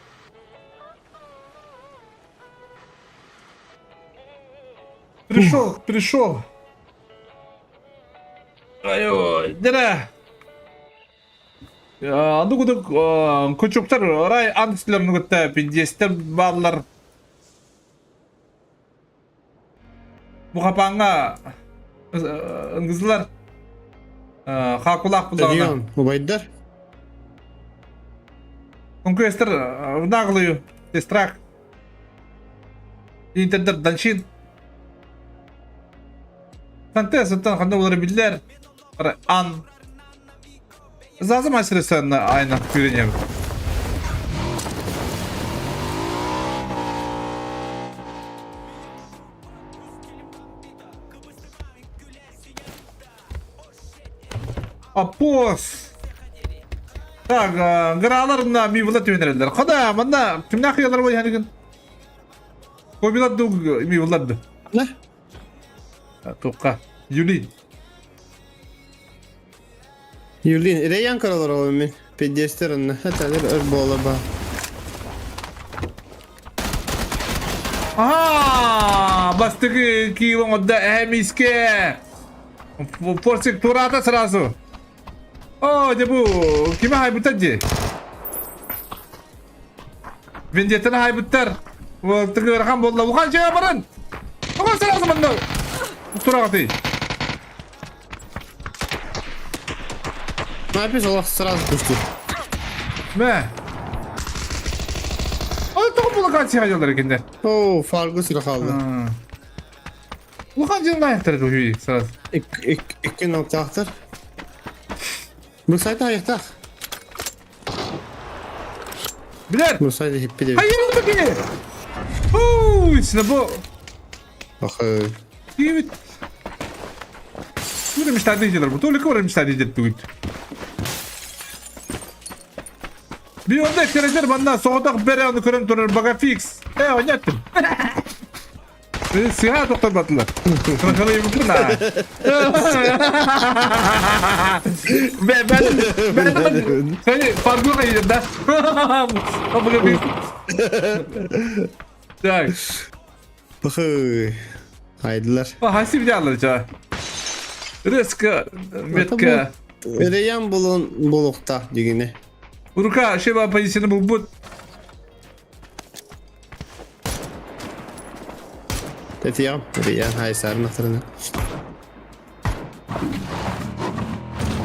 Пришел. Ай, дыра. Анду көчөктөр рай аңсыларын көттө пиндестер баллар. Bu kapağına kızlar hakulak bulduğuna. Diyon, bu baydar. Конквестер в наглую. Ты страх. Интердер даншин. Фантазиядан қандай олар билер. Ан. Зазым әсіресе айна үйренемін. Апос. Так, гыраларында мивлат өндірелдер. Қада, манда кімна қиялар бай хәнігін? Көбілат мивлат. Ne? Тоққа. Юли. Yürüyün. Reyyan karalar o mi. Pediyester anne. Hatta der ör boğala ba. Aha! Bastık ki onda emiske. Forsik turata sırası. Oh, de bu. Kime haybutacı? Vendetana haybuttar. Bu tıkır rakam bolla. Bu kaç yaparın? Bu kaç sırası bunda? Turakatı. Ne yapıyorsun? Allah sırası düştü. Ne? Ay topu bula kaç yaparlar ikinde. Oo, farklı sıra kaldı. Bu kaç yılın ayakları koyuyor sırası. İki nokta aktar. Bu sayede ayakta. Biler. Bu sayede hep bir de. Hayır bakayım. Oo, işte bu. Bakın. Evet. Bunu müşteri diyecekler bu. Tolika var müşteri diyecek bugün. Bir onda eklerecekler bana soğudak bere onu kören durur baga fix. Oynattım. Siyah doktor batılar. Sana kalayım mutlu na. Ben seni farklı kayıyorum da. Ama bugün tak. Bakın. Haydiler. Hasi bir de alır. Rıskı, metka. Reyyan bulukta digini. Urka, şey var payısını bu. Tetiyam. Reyyan haysarın aktarını.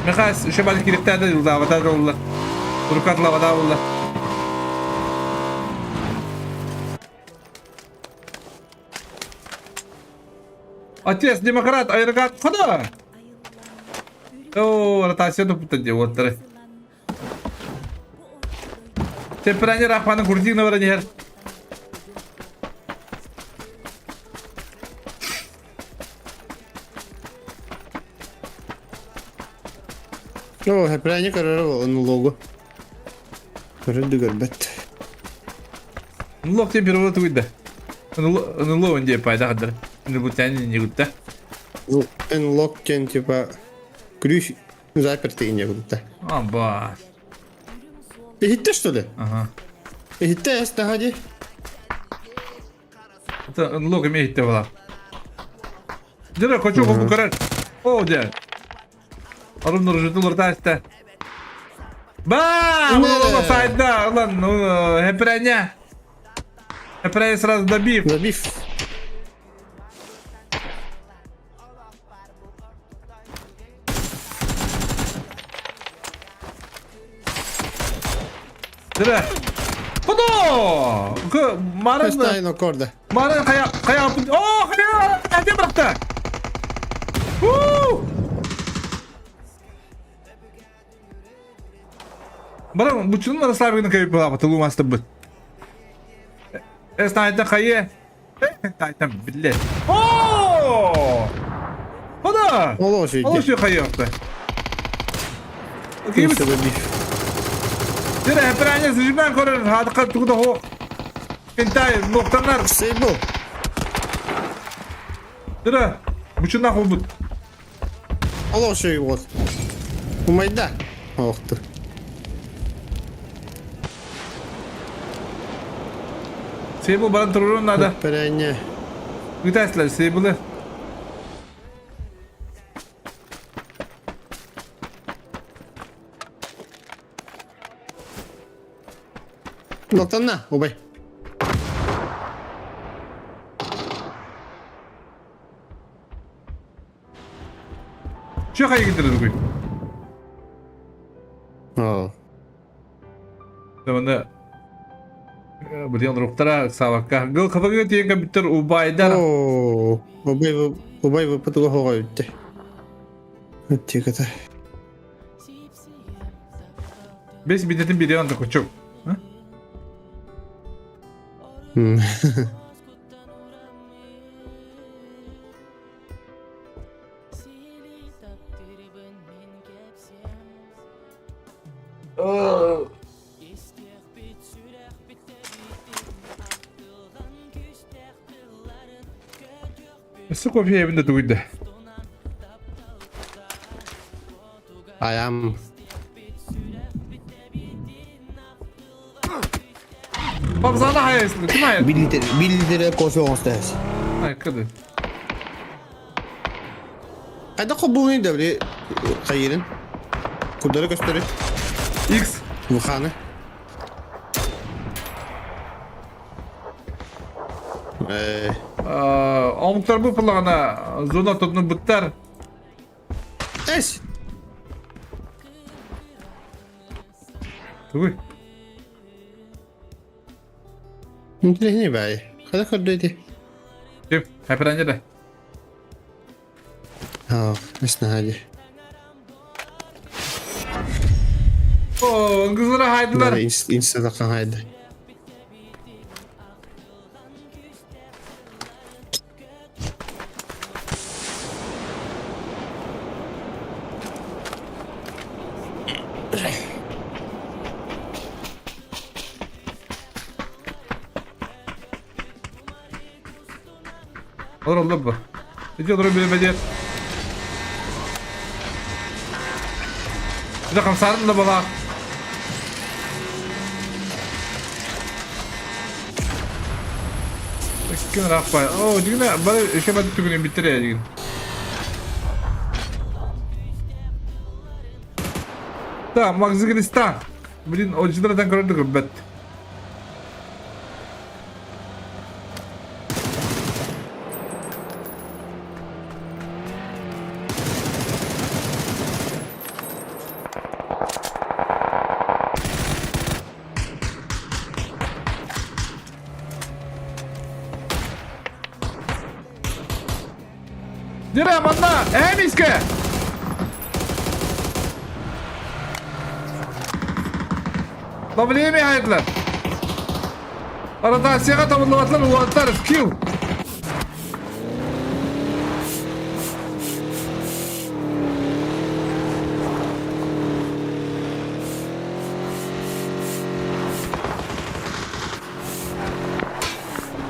Mekas, şey var kiripterde yolda, havada yollar. Urkatla havada yollar. Отец, демократ, аэрогат, хода! О, ротация тупо делает. Температура рахманы курдина варанер. Oo, hep rengi kararı var onun logo. Kararı garbet. Лох тебе первого туйда. Ну ловен где пайда хадр. Не бутяни не гутта. En lokken tipa. Ключ заперты не будто. Аба. Ты хитте что ли? Ага. Ты хитте есть на хаде? Это лог имеет тела. Дера хочу букарать. О, да. Oğlum Nurjut'u orta işte. Ba! Ne? Ulan sayda ulan heprenye. Heprenye sırası da bir. Zabif. Dire. Kudu! Marın Kestayın o korda. Marın kaya oh kaya hadi bıraktı. Woo! Bana bu çunun arası abinin kayıp yaptı bu maçta bu. Esnayette kayı. Taytan bille. Oo! O da. Ola şeydi. Oluşuyor kayı yaptı. Kim? Kimse zabif. Dire hep aynı zıcımdan korur. Hadi kalk da ho. Entay noktalar. Seybo. Dire. Bu çundan hobut. Ola şey var. Umayda. Oldu. Seybu bana tururun nada. Perenya. Gıtaslar Seybu'lu. Noktan na, ubay. Şu kayı gideriz bugün. Oo. Zamanda bu diyan ruhtara savakka. Gol kafa götü diyen bitir ubaydar. Oo. Ubay bu patuga hoga bitti. Bitti kata. Beş bidetin bir yan da koçuk. Hmm. Su kopya evinde duydu. Ayam. Bak sana hayasın. Kim hayat? 1 litre kofi olmaz. Ay kadın. Kayda kobuğunu da bir kayırın. Kudları gösterir. X. Bu kanı. Amuklar bu plana. Zona tutunu bıttar. Es. Duy. Ne be? Kada kurduydu. Kim? Hep önce de. Ha, nesne hadi. Oo, kızlara haydiler. Böyle instada kan haydi. Olur oldu bu. Hiç olur bir medyat. Bir de kamsarın da bala. Kim rakbay? Oo, digine bana işe badı tügünü bitir ya digin. Tamam, Maxikilistan. Bilin orijinalden gördük bet. Dire manna, miske. Lavliye mi hayırlar? Arada Asya'ya tamamlamaklar uvatlar. Q.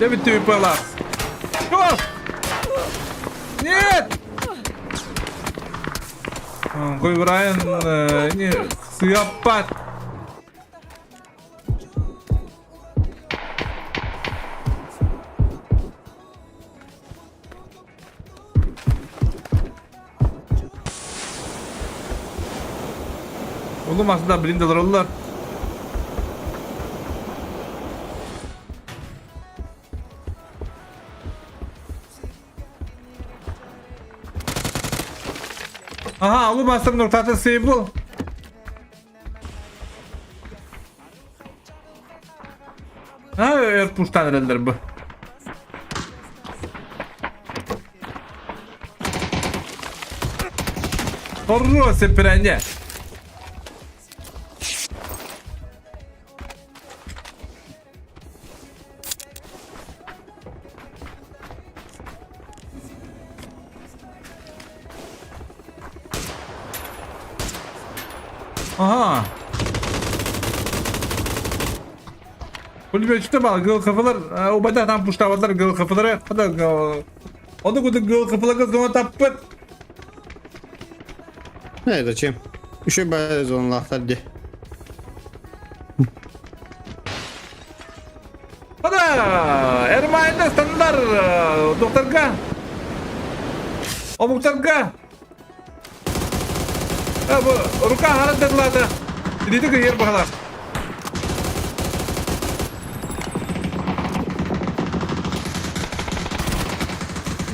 Ne bitti bir palas? Yok. Нет! Koy Brian ini siapat. Oğlum aslında bilindiler onlar. Aha, oğlum aslında noktası sable. Ha, airpost'tan herhalde bu. Corro se prende. Aha. Kulübe çıktı bak gıl kafalar. O bada tam puştavalar gıl kafaları. Hadi gıl. O da gıl kafaları sonra tapıt. Ne zачем? Еще база zonlar de. Hadi. Ermayında standlar. Doktor K. O Doktor K. Ha bu ruka halat dediler. Dedi ki yer bahalar.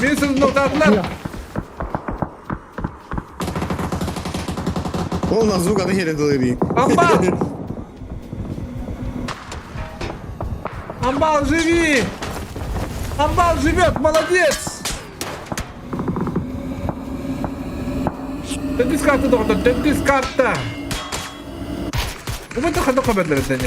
Minsiz noktalar. Он на звук на хере долыри. Амбал! Амбал, живи! Амбал живет, молодец! Тендис карта, доктор, тендис карта! У меня ходок обедлер день.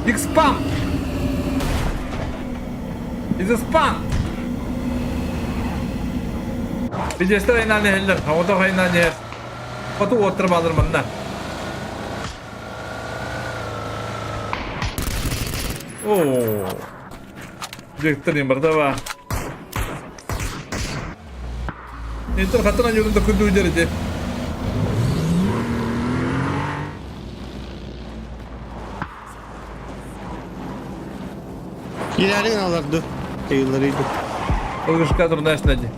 Big spam! Is a spam! Bir de işte aynen neler, havada aynen neler. Foto oturup alırım bundan. Oo. Direktörüm burada var. Yeter hatırlan yolunda kundu ucarıcı. Giderin alırdı. Yıllarıydı. Olguş kadrona esnedi.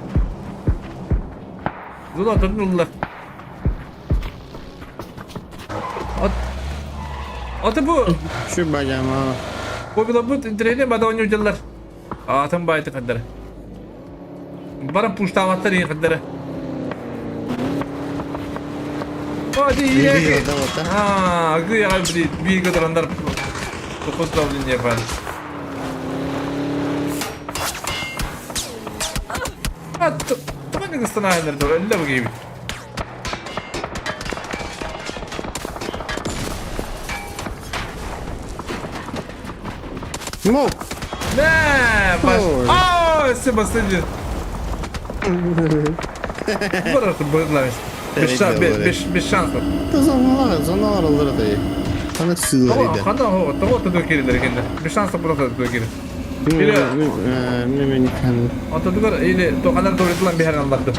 Zula tutuldular. Atı bu. Şu bacağım ha. Bu bile bu internet bada oynuyorlar. Atın baytı kadar. Bana puştavatlar iyi kadar. Hadi iyi. Gidiyor da orada. Ha, gıya bir kadar andar. Dokuz davulun yapar. Attı. Tamam ne kıstan ayarları da öyle bu gibi. Smoke. Ne? Baş. Oy. Aa, se basıncı. Bırakın bırakın. Beş şans var. Zanalar olur da iyi. Sana sığırıydı. Hadi o, tamam da dökeriler kendi. Bir şans da burada dökerir. Ne meniken. Atadılar ile dokanlar doğrudan bir her anlattı.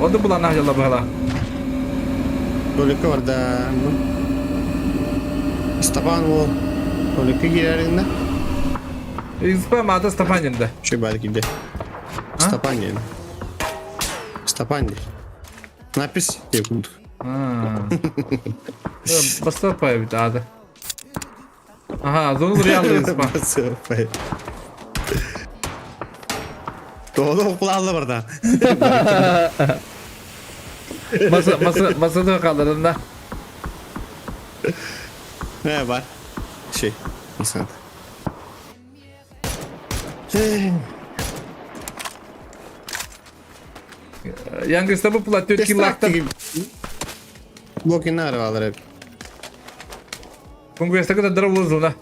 Onu bulan ahjalla bala. Tolika var da. Stapan o. Tolika girerinde. İzpa mağda Stefanyan'da. Şu belki de. Stapan geldi. Stapan değil. Napis yapıldı. Bastı pay bir daha da. Aha, zonu buraya aldı İzpa. Doğru okularla buradan. Masada kaldırında. Ne var? Şey. İnsan. Yangısta bu pula 4 yıllıkta. Blokin arabaları. Kongresta kadar dara zona.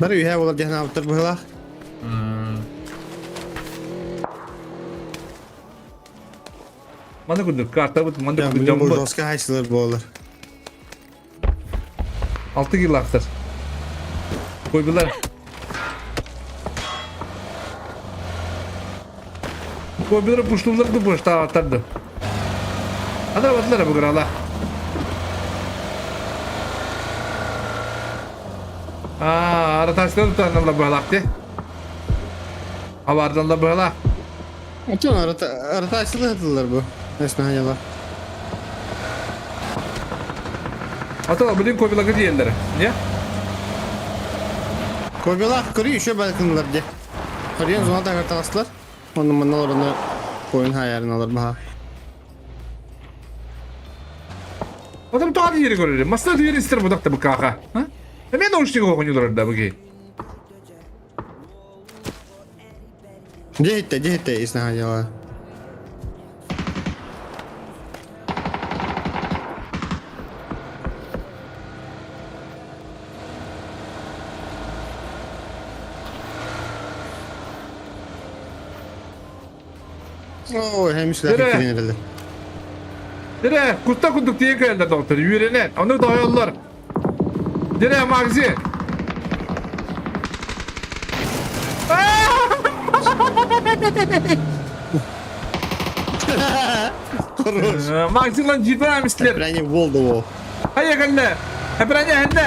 Baru ya ola jahna avtar bahla. Mana kudu karta bu manda Ya kudu bu jambı. doska hayslar bolar. 6 yıllıktır. Koydular. Bu bir puştumlar da boşta atardı. Ada vatlara bu grala. Ara taşlar tutanlar la bağlaktı. Avardan la bağlak. Oton arata açılı atılır bu. Esna yalar. Ata bilin koyulakı diyenleri. Niye? Koyuyorlar kırıyor şu balkınlar diye. Kırıyor sonra da kartalaslar. Onun manlar onu koyun hayalini alır baha. Adam daha yeri görüyor. Masada yeri ister budak da bu kaka. Ha? Hemen de uçtuğu kokuyorlar da bu ki. Cehette esna yalar. Oo hem silah Nere? fikrin herhalde. Dire, kutta kunduk diye geldi doktor. Yüreğine. Onu dayıyorlar. Dire magzi. Magzi lan cidden misler. Pranje oldu o. Hayır galle. Hebranya hende.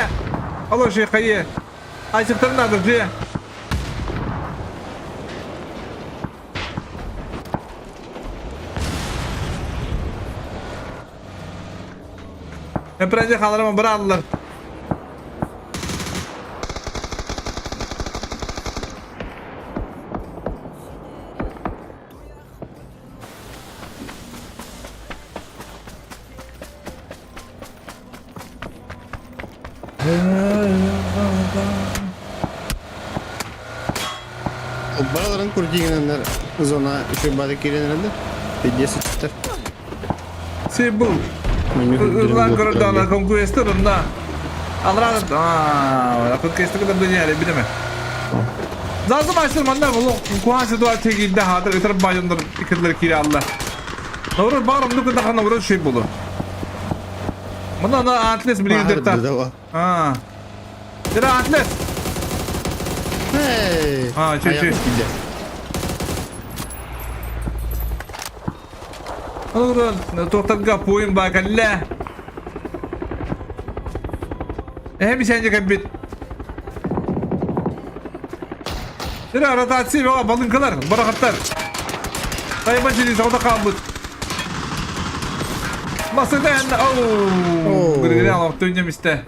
Allah şey hayır. Açıktan da diye. Hebranya kalırım bırak alırlar. O baraların kurucu girenler zona şu balık girenler de videosu çıktı. Sibu. Lan korda conquista runda. Allora, la conquista che devo dire, bileme. Lazım açtırmanlar bu kuansı doğa tekilde hadır ötürü bayındır ikirler kiri Allah. Doğru bağırım ne kadar kana vuruş şey bulu. Bunda da atles bile gidiyor ta. Ha. Dira atles. Hey. Ha, çek. Olur, tortak kapıyım bakalle. Bir sence kapit. Dira arada açsın baba balın kılar, bırakırlar. Kaybacı savda kabut. Masada yanında. Ooo. Biri alıp döneceğim işte.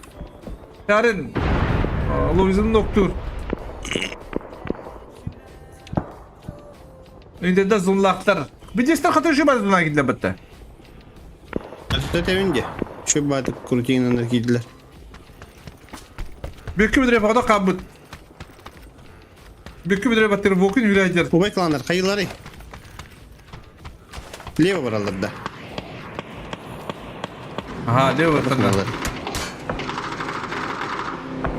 Yarın. Louis'un doktor. Önde de zonlaklar. Bir cestar katır şu bazından gidiler bitti. Açıkta tevince. Şu balık kurucu girenler gidiler. Büyük bir defa kabut. Büyük bir defa telefon yüreğidir. Bu beklanlar kayıları. Leva var da. Aha ne var sana?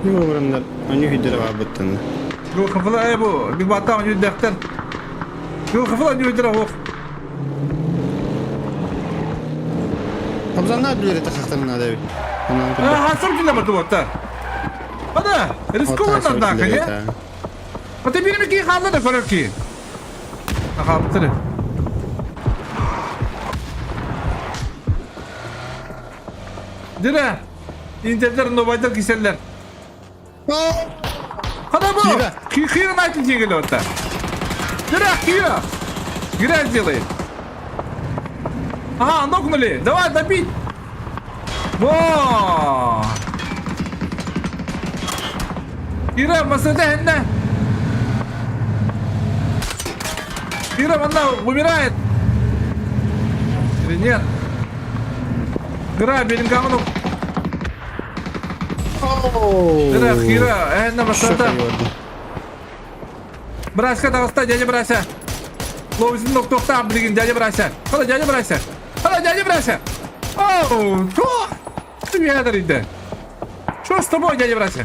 Leva varanlar. Önü hüdere var bıttığında. Bu kafalar bu. Bir batam yüz defter. Bu kafalar yüz lira hok. Abzan ne yapıyor takaklarının adı evi? Hasım dinle bu vakta. Hadi. Risk olanlar da kaya. Hadi benim iki kaldı da falan ki. Aha bitir. Dire. İnterler nobaylar kiseller. Hadi bu. Kira nayti çekili orta. Dire kira. Gire сделай. Ага, нокнули. Давай добить. Во. Кира, масада хенна. Кира, она умирает. Или нет? Кира, Белингамну. Кира, Кира, хенна масада. Браска, давай, дядя Брася. Louis'un doktorta bilgin dядя Брася. Hadi dядя Брася. Hadi dядя Брася. Оу, что? Ты меня дарит. Что с тобой, дядя Брася?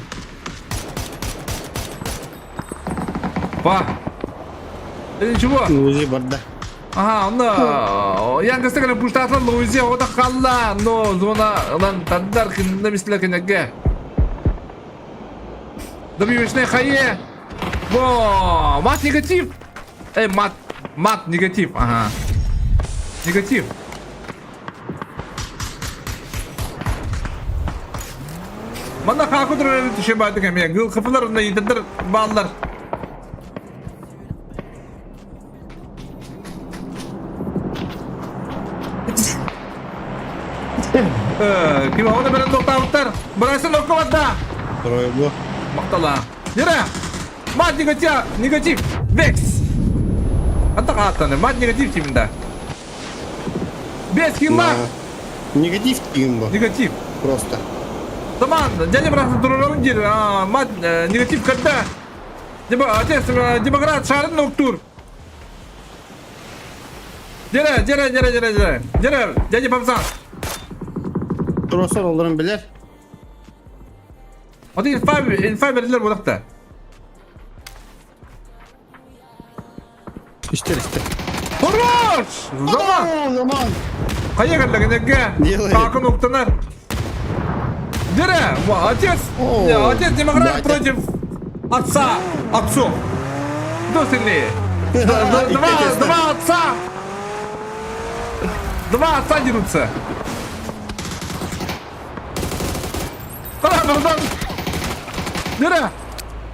Ба. Ты ничего? Uzi barda. Ага, ну, я гостя когда пуштатла Луизе, вот халла, но зона, лан таддар кинда мисля кинага. Добивочная хае. Во, мат негатив. Мат. Mat negatif. Aha. Negatif. Mana kalkı durur düşe baydık hem ya. Gıl kapılarında yitirdir bağlılar. Kim havada beren doktor. Berhasil lokomatta. Troy bu. Maktala. Yere. Mat negatif. Negatif. Vex. Hatta kağıtlanır. Mat negatif kiminde. 5 kim var? Negatif diyeyim bu. Negatif. Просто. Tamam. Jadi berasa turun jir. Mat negatif kada. Coba ates demokrat şarın doktor. Jere. Jadi pamsan. Trosan olurum bilir. Hadi info verirler bu dakta. İşte. Hoş! Zaman! Zaman. Kaya geldi gene. Yılı. Kalkın noktalar. Jere. Ates. Oo. Ates demokrat Zaten. proje. Atsa. Atso. Dosinli. Два отца! Два отца дерутся! Пардон! Дыра!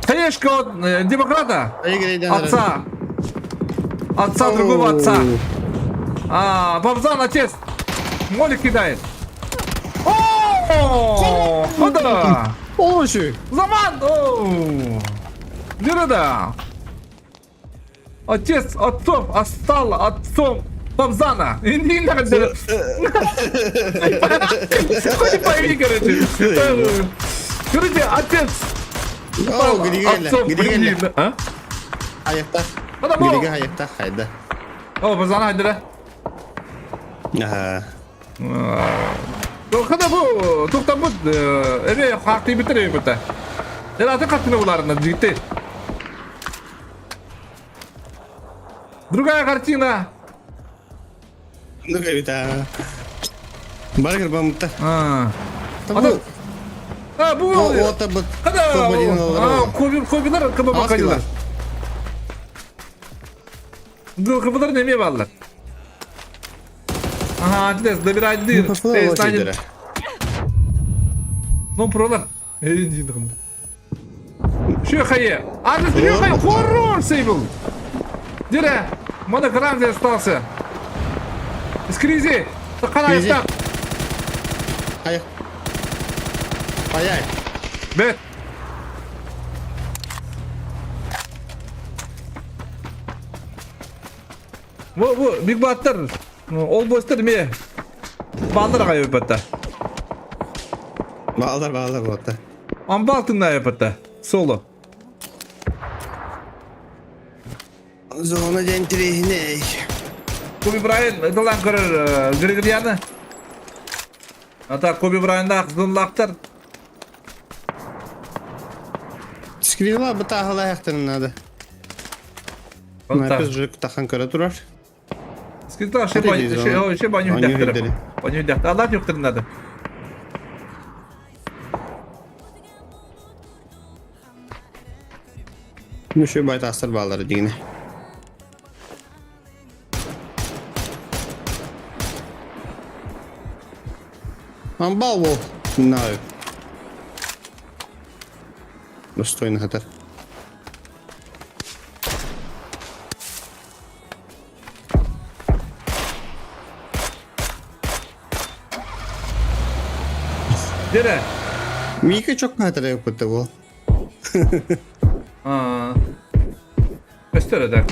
Конечно, от демократа! Отца! Отца другого отца! Павзан отец! Молик кидает! О! Куда? Oluşu. Zaman! Дыра! Отец отцов остал отцом Павзана. Не надо. Хоть пойми, короче. Короче, отец Oo, gidi отцом geldi. А? Ayakta. Adam o. Gidi ayakta. Haydi. О, Павзана haydi. Aha. Kada bu to'xtab bu eve haqli bitirib bitta. Elati qatini ularni gitti. Другая картина. Ну-ка, это... Баргер бамта. Adam. Bu. O tabi. Kada. Kobiler kaba bakıyorlar. Bu kabalar neye bağlılar? Aha, gides da bir ay değil. Non prolar. Eğlenceli takım. Şu hayır. Artık şu hayır. Horror сейбл. Dire. Mana гранде остался. Скризи. Такана Скризи. так. Ayak. Ayak. Bet. Bu Big Bat'tar. All Boys'tar mi? Bağlar kayıyor yapıtta. Bağlar bu hatta. Amba altında yapıtta. Solo. Zona gentry ne? Kobe Bryant dolan kırır Gregorian'ı. Hatta Kobe Bryant'da kızınlaktır. Skrilla bu tahala ayaklarının adı. Merkez jök takan kara durar. Скрипта şey banyo hüddəktdir. Banyo hüddəktdir. Allah yoktur adı. Müşü bayt asır bağları diyine. Амбал во. No. Достойно хатар. Dere. Мика çok хатар yapıttı bu. Göster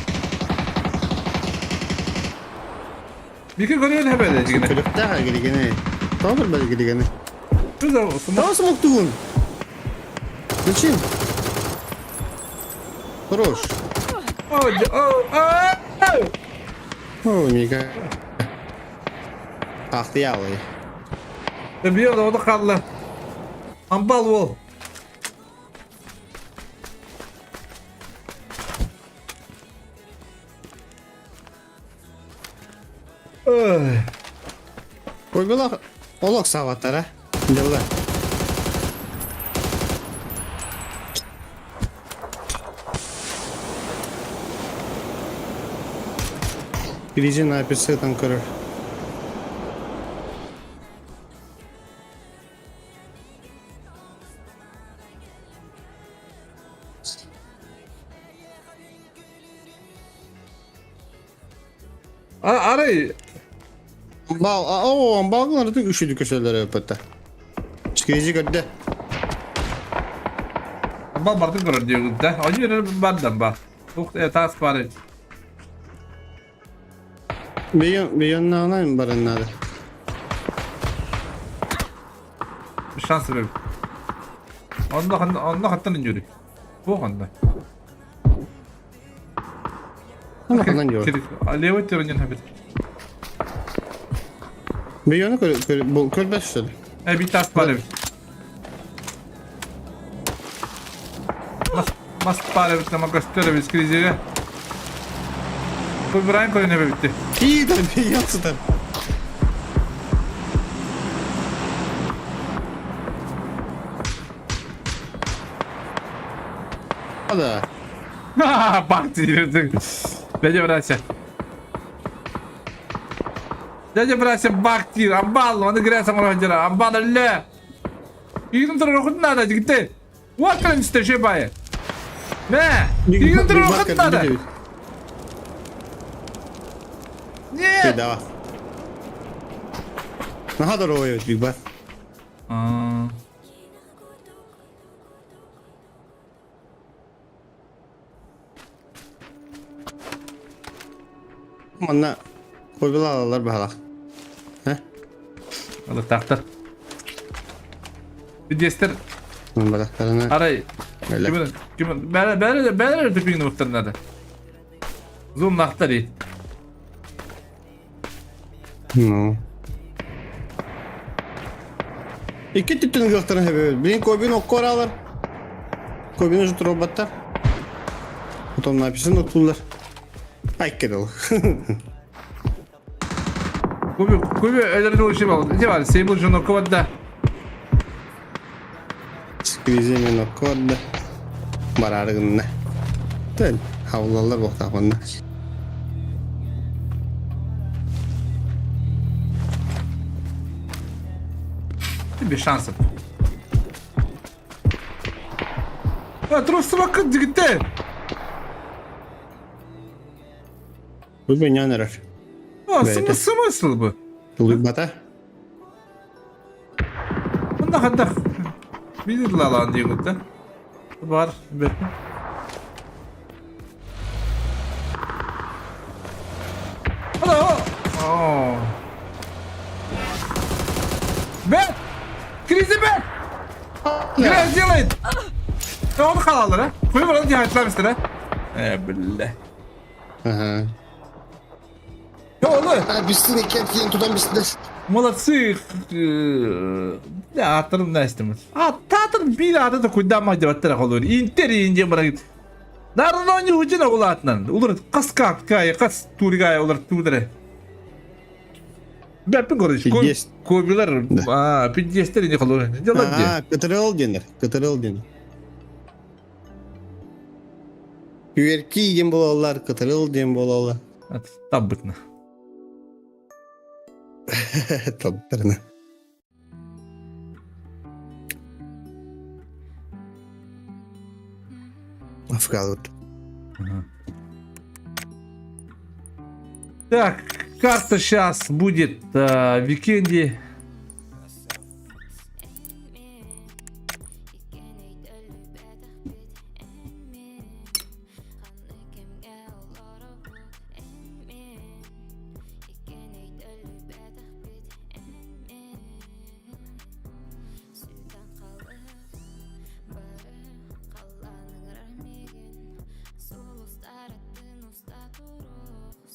Bir gün görüyor ne böyle yine. Kulüpte ha gene. Tamam böyle gene. Güzel. Tamam смоктун. Зачем? Хорош. О, Мика. Tahtı yağlı. Bir yerde o da kaldı. Ambal ol. Koy bila olak savatlara. Dilla. Birinci sniper sığdan kırır. Arayı. Bağlanır da üşüdü köşelere öpete. Çıkıcı gördü. Bal bardım görür diyor da. Acı verir bardan bak. Çok tas bari. Bir yanına alayım barınları. Bir şans ver. Onda hatta injuri. Bu anda. Ama kandan gör. Alevet yoruncan habit. Bir yanına kör başladı. Bir tas bari. Mas bari bitme göstere biz kriziyle. Bu Brian koyun hep bitti. İyi de bir yansıdan. Hadi. Bak diyorsun. Bence bırakacağım. Bence bırakacağım bak diyor. Ambal onu girersen ona hacıra. Ambal öyle. Yürüdüm sonra okudun nerede gitti. What can işte şey bayi. Ne? Yürüdüm sonra okudun nerede. Niye? Bedava. Ne kadar o evet bir bak. Mana koyula alırlar bahala. He? Allah taktır. Bir dester Bunun balaklarına. arayı. Öyle. Kimin? Ben tepini muhtar nerede? Zoom naktar iyi. No. İki tütün gösteren hep. Birin koybin okkor alır. Koybin ucut robotlar. Potom ne yapıyorsun okullar. Ay kedol. Kubi öyle bir şey var. Ne var? Seybul şunu kovada. Skrizimin okkor da. Bararığında. Tel. Havlalar bokta bunda. Bir şansım. Ya trostu bakın gitti. Bu ben yanar. Sımı sımı bu. Dulu bata. Bunda kadar. Bilir lan diyor gutta. Var. Bir. Hello. Oh. Ben. Krizi ben. Krizi yılın. Ne oldu kanallara? Koyu bana cihatlar mısın ha? Billah. Aha. Ne oldu? Ha bistin iken film tutan bistin. Молодцы. Ya hatırım ne istemez. Hatırım bir adı da kuydan acaba olur. İnteri ince bırak. Narın önce ucuna ulatnan. Olur kas kalk gaya kas turi gaya olur tudere. Ben konuş. Pidges. Koybiler. Pidgesler ince kalır. Jalan diye. Ha kıtırıl denir. Kıtırıl denir. Güverki yiyen bolalar. Kıtırıl diyen bolalar. Tabbıtna. Tabii. Афгаут. Так, карта сейчас будет в викенде.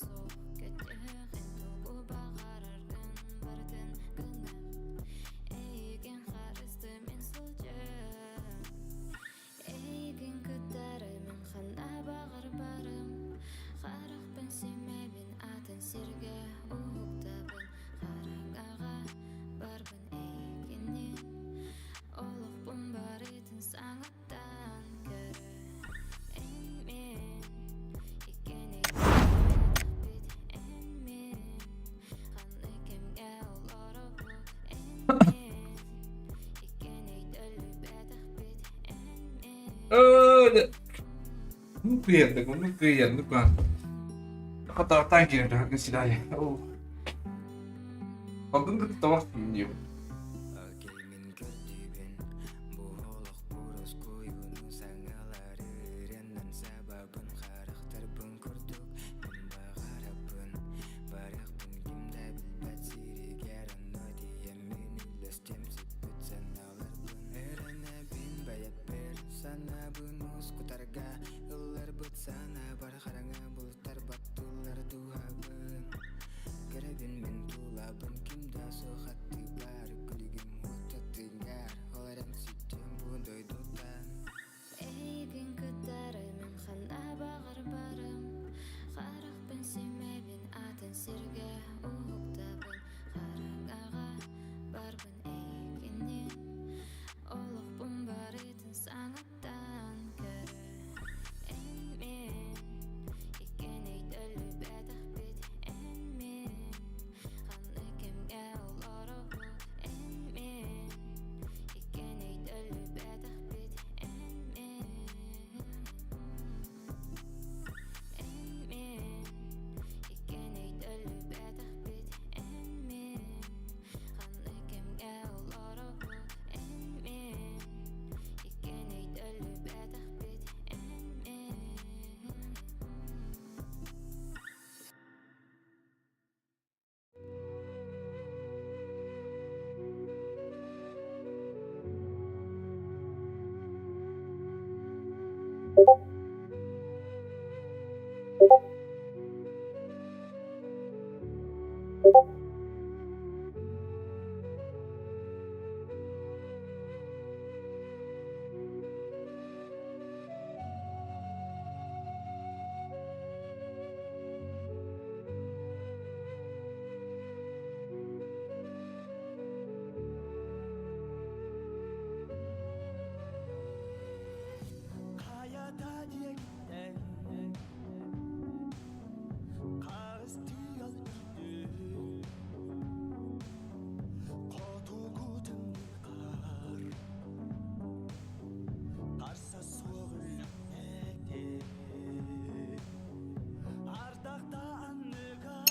Soğuk gece, en tuğu bağırırken, bardın böyle bunu kıyırdık lan. O taraftan girdi hakikaten silahı. Oh. Aldın da tavak diyor. Агеймин көтүбүн буолук бурус куюну саңалар ыреннен сабабын карактарбын көрдүк мен багарапын баракпын кимде билбет сиригерин өдием мен илестем сиппит саналарбын эренебин баяп бер санабын ускутарга ыллар быт сана бар караңа булуттар баттылар дуабын Görevin men tulabın kimda sohatti var Gülügüm hutattıngar Olarım sütüm bu doydudan Eygin kıtarının xana bağır barım Xaraq ben semebin atın sirge uğuktabın Xaraq ağa barbın eyginin Oluq bun baritin sanattan körü En men iken eydölü bedaq bit En men xanlı kemge oları bu En men iken eydölü bedaq bit En men iken eydölü bedaq bit En men xanlı kemge oları bu En men iken eydölü bedaq bit En men Kayada diyekten Kağız tiyal üstü Kotuğudun kar Karsa soğulneti Ardakta anlıgar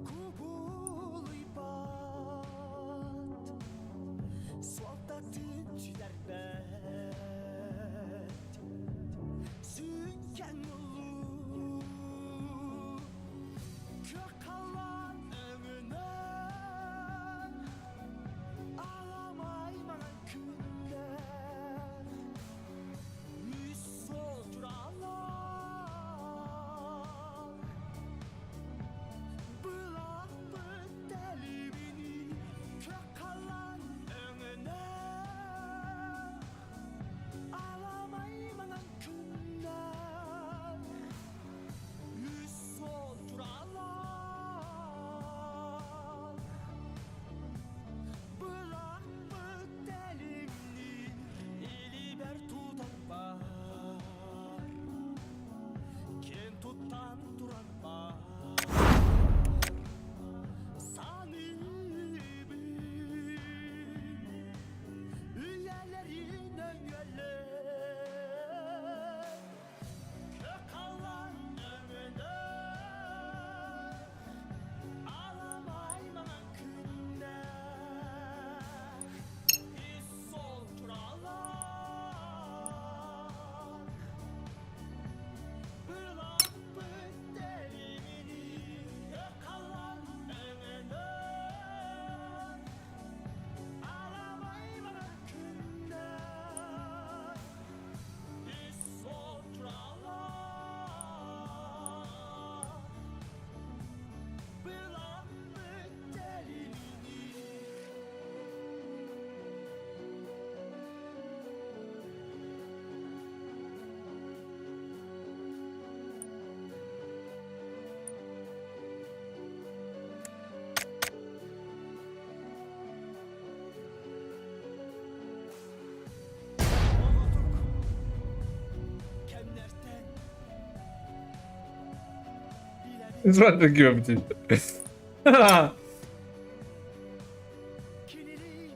Kubuluy bat Solda tüncüler bet Sünken ulu Kök kalan ömünden Alamay bana küller Yüz solcuralar Bırak bıt delibini Kök kalan ömünden Alamay bana küller Yüz solcuralar Bırak bıt delibini İliber tutan var Kim tutan duran var Sanibim Üyelerin öngörler Kökallan ömründen Alamay bana künder Biz solcuralar Bırak bıt delimini Kökallan ömründen Alamay bana künder Biz solcuralar Bırak bıt delimini Kenlerden İsmail döküyor bütün. Kinirin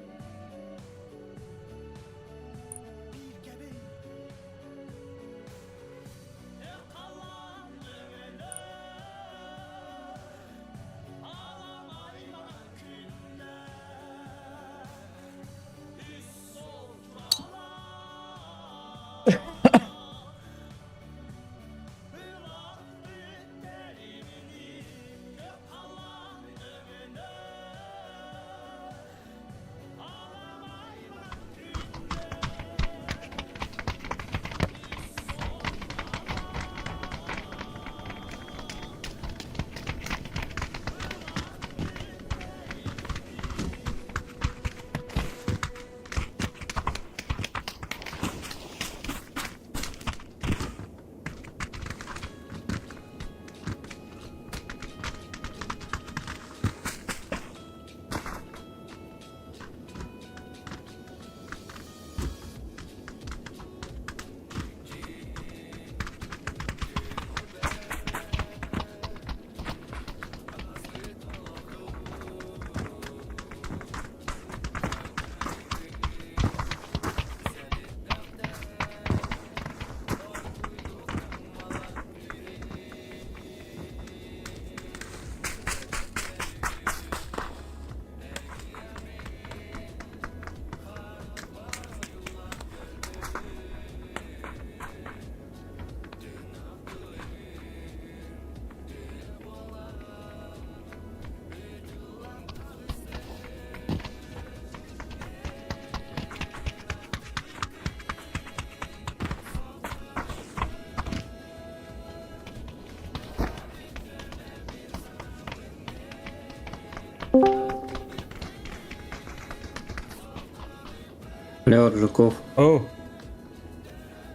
Леор Жуков. Oh.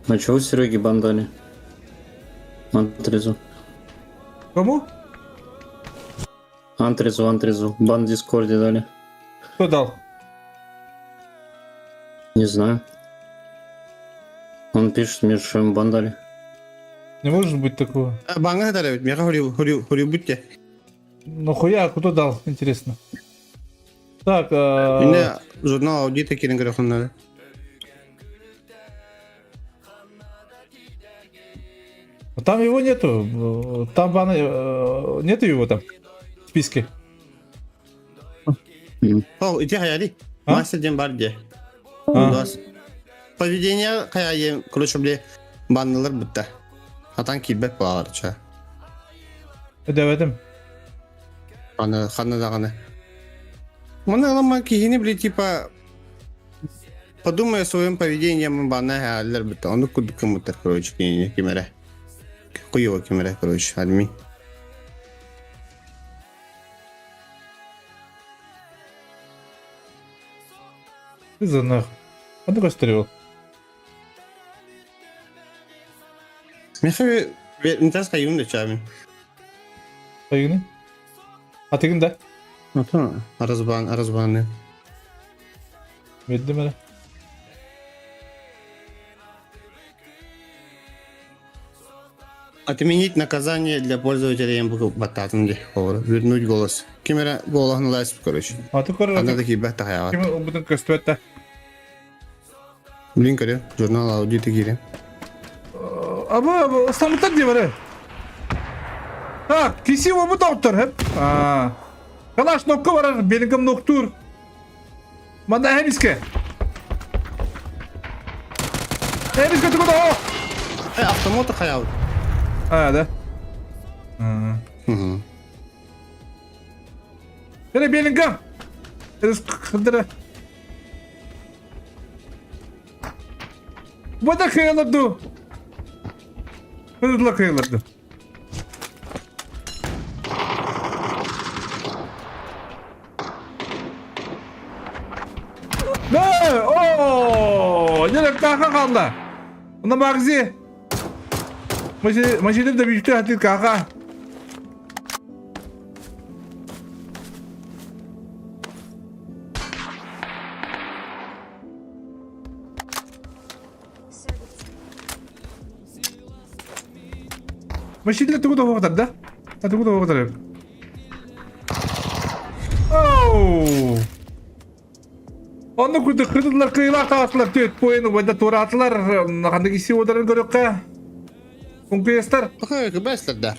А чего Сереги бандали? Антрезу. Кому? Антрезу. Бан в Дискорде дали. Кто дал? Не знаю. Он пишет мне, что ему бандали. Не может быть такого. Банга дали, меня хури будьте. Ну хуя, кто дал? Интересно. Так, Мне журнал аудита кирин грехнали. там его нету. Там нету его там в списке. О, иди хаяли. А? Мастер дем барде. А. Поведение хаяли, короче, бля, баннылар бітті. Атан килбек bağır ça. Ödemedim. Ханна дағаны. Мына лама кихини, бля, типа, подумай о своем поведении, банна хаялар бітті. Оны күдік кімітер, короче, кемере. Кuyuva kemere, короче, адми. Kızı nahı. Hadi gösteriyor. Мехави, интерес кайым да чамин. Saygını. Atekin de. Ата, аразбаны. Verdim hele. Отменить наказание для пользователя МБК бататын де. Вернуть голос. Кемера голахны лайсып, короче. Atık var Анда atık. да кибет тахая. Kimi bütün gösterdi. Блин, коре, журнал аудита кире. Ama İstanbul'da diye var he. Ha, kisi o bu doktor hep. Ha. Kalaş nokku var, benim doktor. Manda hemiske. Hemiske tuku da o. Автомата хаял. Ha da. Ha. Hele benim gam. Kıdırı. Bu da kıyılırdı. Hızla kıyılırdı. Ne? Ooo! Nereye kaka kaldı? Ona magzi. Maşidir de büyüktü hadi kaka. Maşidir tuğda hoğdar da. Ha tuğda hoğdar yok. Ooo! Onu kırdılar kıyılar tağıttılar tüyt boyunu boyda tuğra attılar. Nakanda kisi odarın görük ka. Kunkuyestar. Ха, кыбайсыздар да.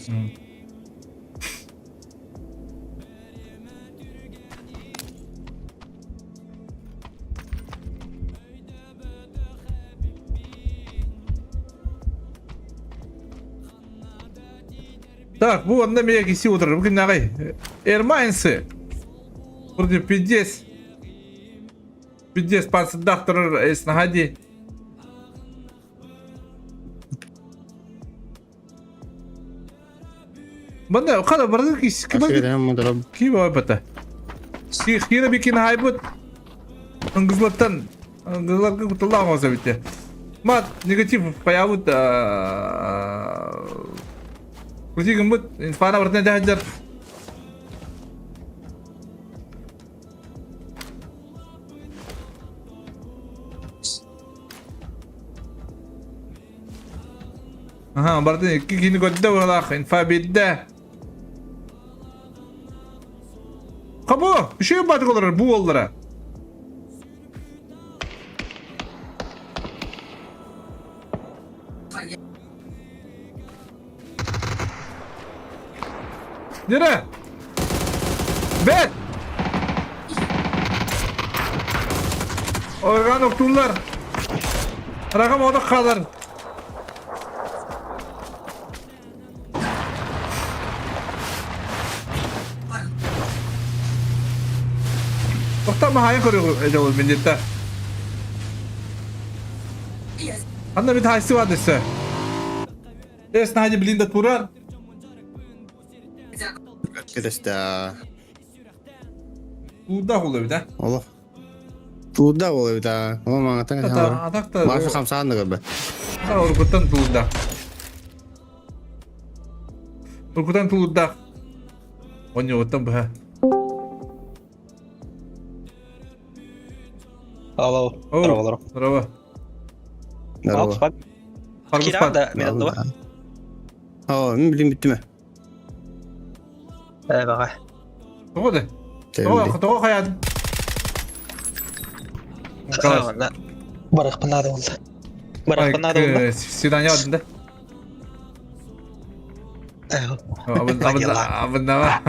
Так, bu anda meye kisi oturur. Bugün ne gay? Ermayınsı. Burada pidjes. Pidjes pansı doktorur esna hadi. Bana o kadar vardı ki Ахирем мудраб. kim o bata? Kira bikin haybut. Kızlardan kızlar kurtulamazsa bitti. Mat negatif payavut. Kuzi gembut infana bertanya dahajar. Aha berarti kini kodda wala infa bidda. Kamu bir şey mi batık olur bu oğullara? Nere? Bet! Organ doktorlar. Rakam oda kalır. Doktor mu hayır koruyor acaba millette? Anda bir tahsisi vardı ise. Esna hadi bilinde turar. Arkadaş da. Bu da oluyor bir de. Allah. Tuğda oluyor da. O manatan Ata kaçan. atak da Başı kamsağın da galiba. Urkut'tan tuğda. Urkut'tan tuğda. Onu yoktan bu ha. Alo. Oh, Merhabalar. Merhaba. Merhaba. Bak. Kira da meyanda var. Aa, ne bileyim bitti mi? Bak. Toğa da. Sevindi. Toğa hayatım. Kalas. Valla. Barak bana da oldu. Barak bana da oldu. Sidan yadında. Abın da var.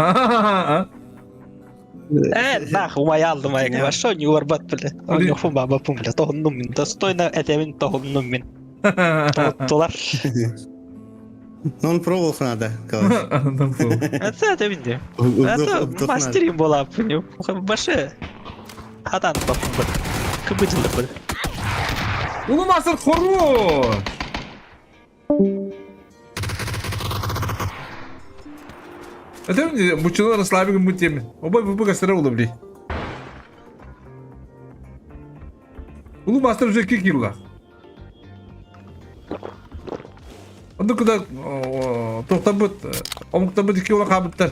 Nah, umay aldım ayakı var. Son yuvar bat bile. Onu yapım baba pum bile. Tohundum min. Dostoyna etemin tohundum min. Tohuttular. Non pro olsun hadi. Kalas. Anladım bu. Zaten bildim. Master'im bol yapınıyor. Başı. Hadan bakım bak. Kıbıcılık bak. Ulu Master koru. Efendim bu çılgın ıslabı gün mutlu yemin. O bu gösteri olabilir. Ulu Master уже 2 kilo. Onda kadar toxtabıt, omuktabıt 2 olan kabıtlar.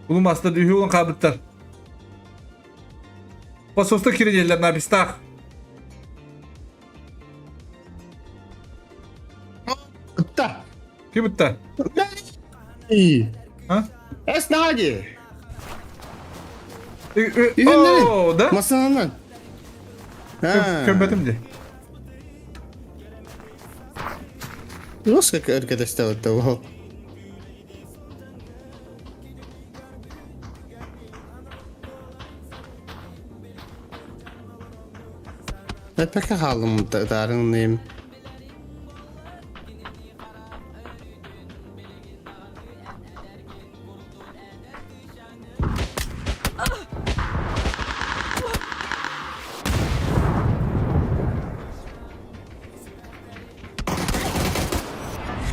Ulu Master 2 olan kabıtlar. Pasosta kireyeller nabistah. Bitti. Kim bitti? İyi. Ha? Esna hadi. Oo da? Masanın. Ha. Kömbetimdi. Nasıl arkadaş da o? Ben pek halım darınlıyım.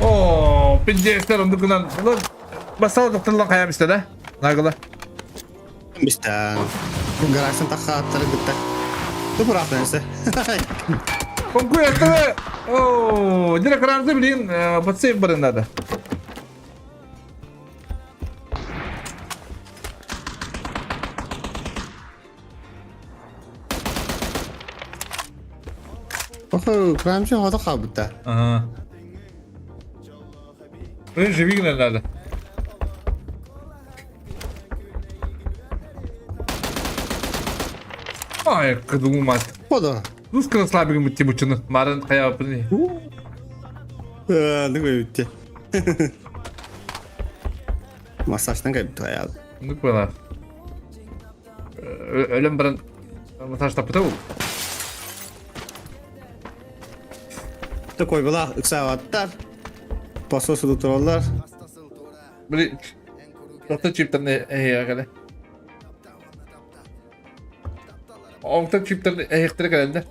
Oo, pinjekler onu kunan. Ulan basal doktorlar kayam istedi. Nagıla. Bistan. Garajın takatları bitti. Bu bırak neyse. Konku yaktı. Oo, direkt kararınızı bilin. Patsayım barında da. Oho, kramcı hada kabutta. Aha. Buraya живи nerede? Ay, kıdımı mat. O da. Rus kırıslabı gün bitti buçunu. Marın kaya yapını. Ne kadar bitti. Masajdan kaybetti hayal. Ne kadar? Ölüm barın. Masaj tapıta bu. Da koy bala ıksavatlar. Pasosu tuturlar. Böyle tahta çipten ya gale. Tahta çipten ehektere geldi.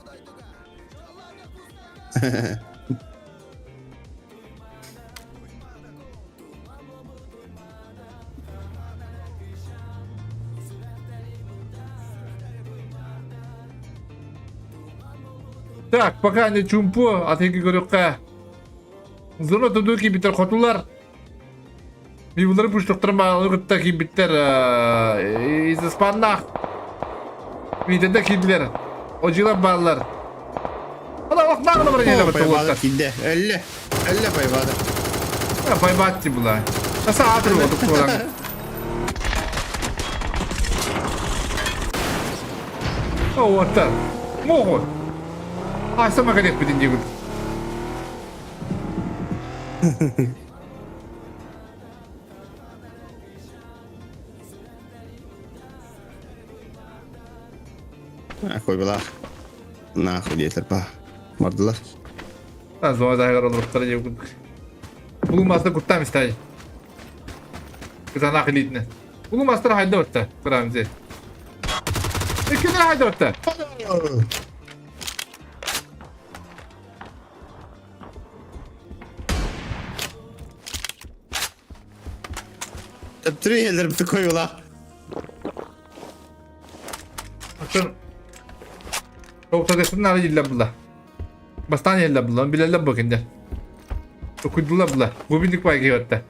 Так, пока не чумпу, атеки горюкка. Зурна туду ки битер хотулар. Bir bunları puştukturma alırıkta ki bitter iz İspanya'da. Videoda kediler. Ocular bağlar. Ola bak ne kadar yine Pay batı bada oldu. kinde. 50 pay bada. Ya pay battı bunlar. Nasıl hatır oldu falan. Oh what the? Moğol. Ay sama kadar bitince gün. Koy bala. Nahul yeter pa. Mardılar. Ben sonra da hayal olup tarayacağım gün. Bulunmazda kurttam istayı. Kızan akılitine. Bulunmazda hayda orta. Kıramızı. İkide hayda orta. Teptiri yerler bitti koy bala. Bakın. Soğukta desin nara yilla bulla. Bastan yilla bulla. Bileller bakın de. Okuydular bulla. Bu bindik var ki hatta.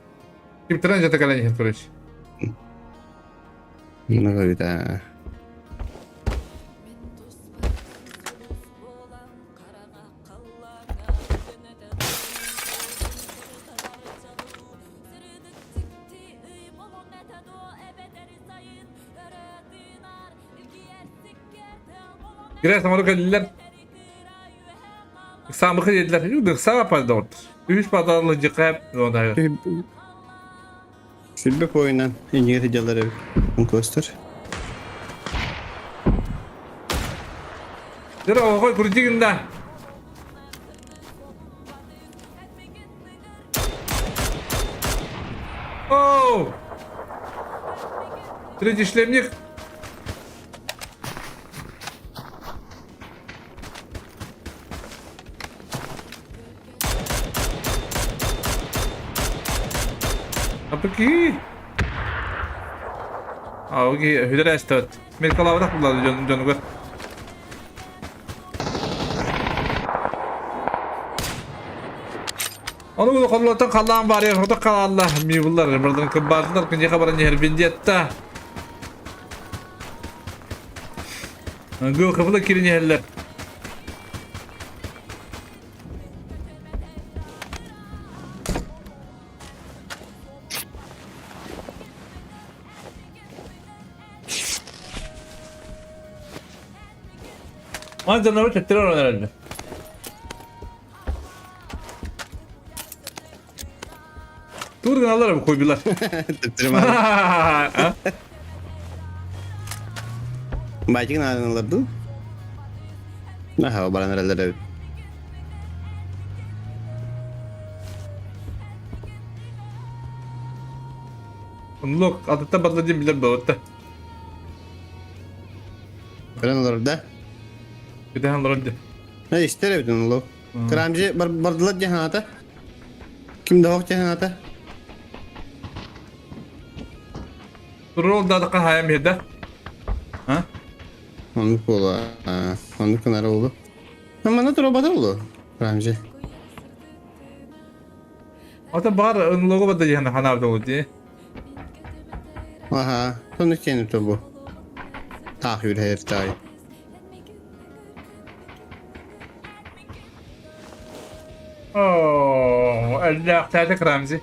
Kim tren jata kalan yer kuruş. Ne kadar bir daha. Girer samaru kaliller. Samıkı yediler. Yuduk sağa pazda orta. Üç pazarlı cıkayıp onda yok. Şülbek oyundan İngiliz hediyeleri göster. Zira o koy kurucu günde. Oh! Tırıcı işlemlik. Apa ki? Oke, hüdere estet. Mereka lawak kullandı canı gör. Onu bu kollatan kallan var ya, orada kalanlar mi bunlar, buradan kıbazlar, kinci kabaran yer bindiyetta. Gö kıfıla kirin yerler. Ama canavar çektiler herhalde. Dur alırım koydular. Tıttırım abi. Ha? Bacık nereden alırdı? Ne hava bana nerelere? Look, atıta batılacağım bilir bu atıta. Ben alırdı. Bir daha alırım. Ne ister evden lo? Kramcı bardılar cehanata. Kim davak cehanata? Dur oldu da hayam yerde. Ha? Onu kola. Onu kenara oldu. Ama ne turu bada oldu? Kramcı. Ata bar logo batacağım hanavda oldu. Aha. Sonra kendi tobu. Tahvil her tay. Oh, Allah aktardık Ramzi.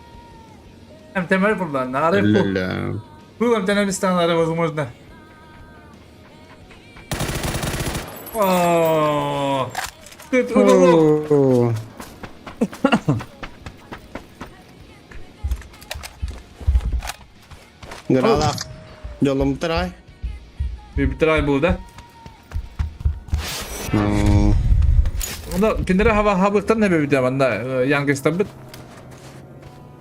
Hem temel kullandı. Arif bu. Lala. Bu hem temel istanları bozulmuşlar. Oh. Kıt ulan. Oh. Geralak. Jolum teray. Bir tray buldu. Hmm. Onda kendine hava bıktan ne bir zaman da yan İstanbul.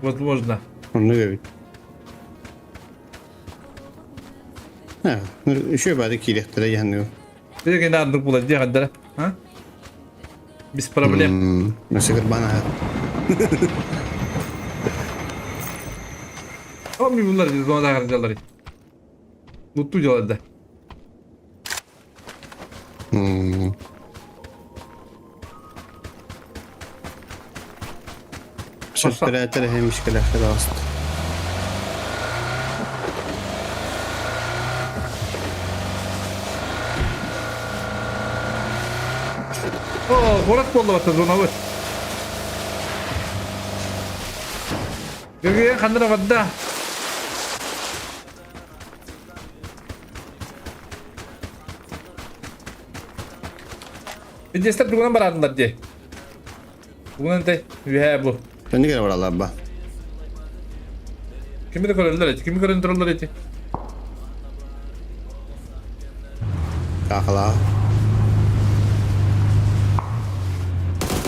Возможно. Onu gördüm. Ha, şu bade kiletlere yanıyor. Bir gün andık bulacak kadar. Ha? Biz problem. Mesela bana. O mi bunlar zona da harcaları. Mutlu yolda. Şöptereter hem işkele xilast. Oh, borak boldu batı zona var. Gege kandira vadda. Register dugungan baranlar diye. Dugungan teh, bu. Ben de gene var Allah abba. Kimi de kontroller et, kimi kontroller et. Kakala.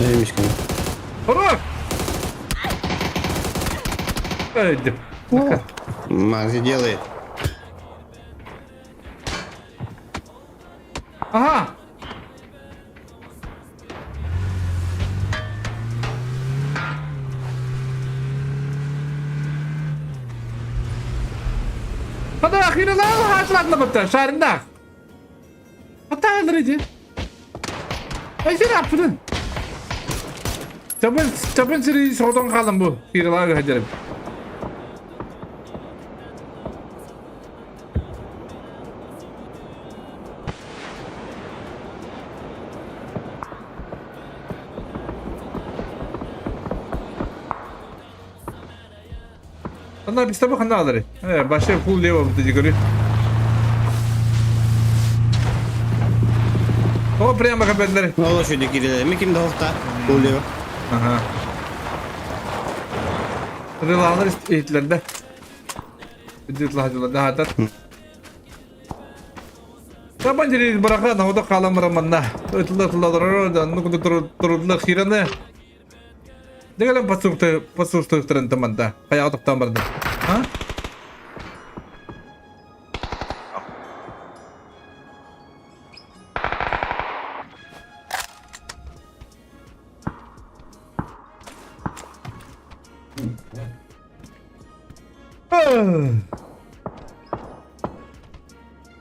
Neymiş ki? Borak! Öldüm. Магзи делает. Aha! Hadi akhirnya lah hasilnya betul, sarında. Hata alır idi. Ay sen yaptın. Çapın siri soğudan kalın bu. Kiralar götürüp. Onlar biz tabi kanı alırız. Başka full diye bakıp da görüyor. O prema kapatları. Ne olur şöyle girelim. Kim de hokta. Oluyor. Aha. Rılanlar ihtilerinde. Ücretli hacılarda hatar. Tabancayı bırakan o da kalamıramanda. Ötüldü duruldu hiranı. Ne kadar pasurtukturun temanda. Kayağı toptan vardı. Ha?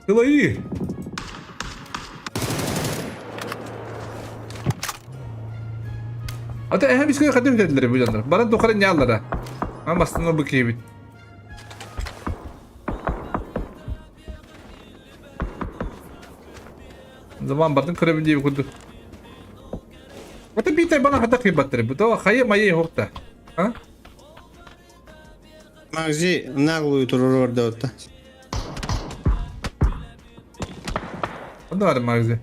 Kıla iyi. Hatta hem hiç kadar dediler bu canlar. Bana dokarın yağlara. Ama aslında bu keyif. Zaman batın kırabildiği kudu. Hatta bir tane bana hatta kıybatları. Bu da hayır mayı yok da. Ha? Magzi naglıyı durur orada orada. O da var mağaza.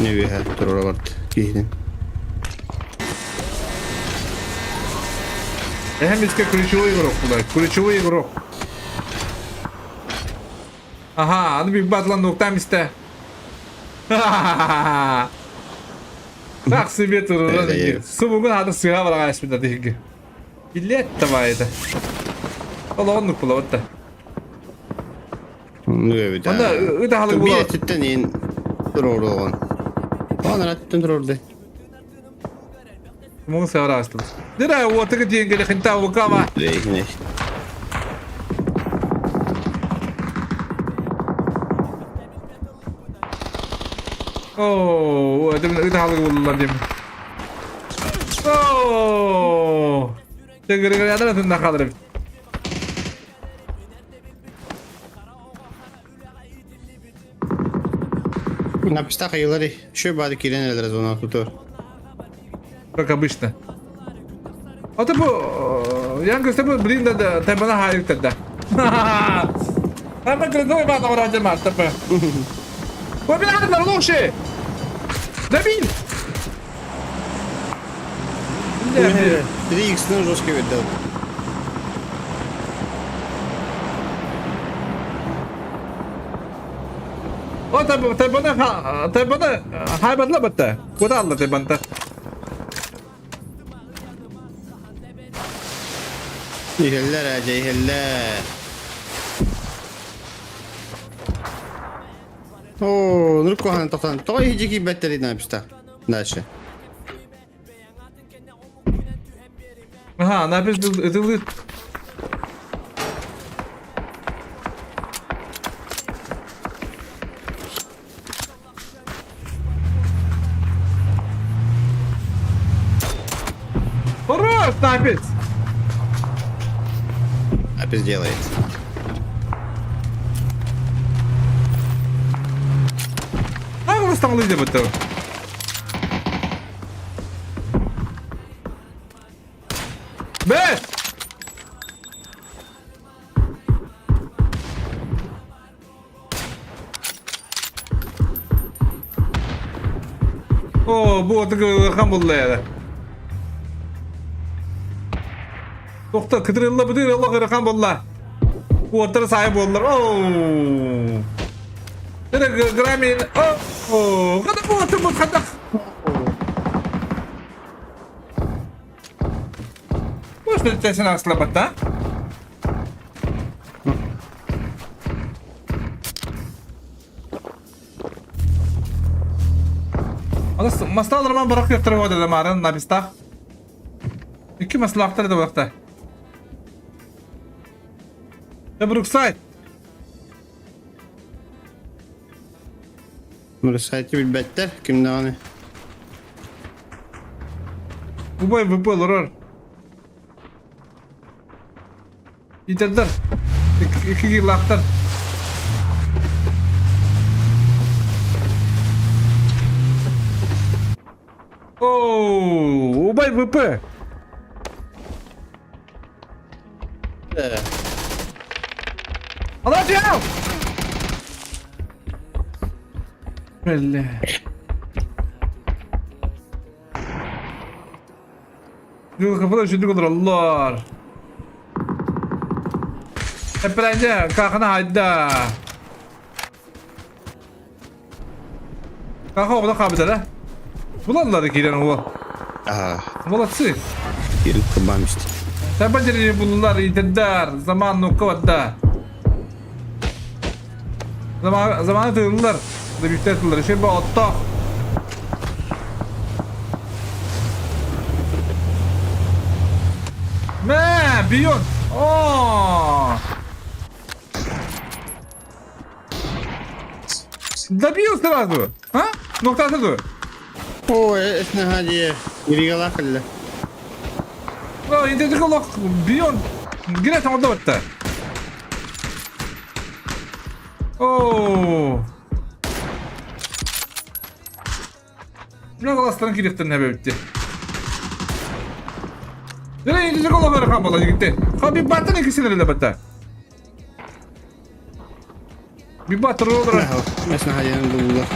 Ne bir her durur orada. Giydin. Hem iske ключевой игрок bunlar. Ключевой игрок. Aha, onu bir batlan noktam iste. Bak себе durur. Su bugün adı sığa var aslında değil. Bilet tabaydı. Allah onu kullandı. Ne bir daha. Onda ıda halı bu. Bir etitten in durur oğlan. Bana rahatın durur orada. Mung sığa var aslında. Dira o tıkı diyen gele xinta bu kava. Reyne. Oo, ıda halı kullandı. Oo. Tegere adana tında kalır. Написта hayırları. Şu bari kiren elere zona tutur. Как обычно. А ты я говорю, с тобой, блин, надо, ты бы нахай тогда. А мы говорим, ну и ладно, вроде мат, типа. Ой, блин, лучше! Забил! Бля, 3x'nin жесткий verdi. o tabi bana hayvanla battı. Bu da Allah tabi bana. Ceyheller ha ceyheller. Oo, Nurko han tohtan. Toy hiciki betteri napista. Дальше. Ага, она опять это Хорош, напец! Опять делает. А вы стал лидер этого. Бэс! О, bu tıkı buldu ya. Doktor kıdırılla bıdır Allah kırıkan buldu. Bu ortada sahip oldular. Oo. Direkt gramin. Oo. Kadar bu ortada bu kadar. Boş ver tesin asla batta. Alas maslalarımı bırakıp duruyor da maran nabista. İki maslakları da bıraktı. Ya Brookside. Burası sayti bilbetler. Kimde hani? Ubay VP olur. Yitirdiler. İki yıllardır. Oo, Ubay VP. Alacağım. Belli. Yok kapıda şimdi olur Allah. Hep bence kalkana hayda. Kalka o da kabide la. Bulanlar giren o. Aha. Молодцы. Yerim kıbamıştı. Sen bence bunlar interdar. Zaman nokta. Zamanı tığırlar. Da büyüklerdiler. Şey bu altta. Me, biyon. Oo. Da biyon sırası. Ha? Noktası da. Oo esne hadiye. Biri galak kıllı. Ya interdik Allah biyon. Gire tamam da battı. Oo. Ne kalasların kiriktin ne bitti. Nereye interdik Allah var kan bala gitti. Ha bir battın ikisini de battı. Bir battır olur. Esne hadiyenin buldular.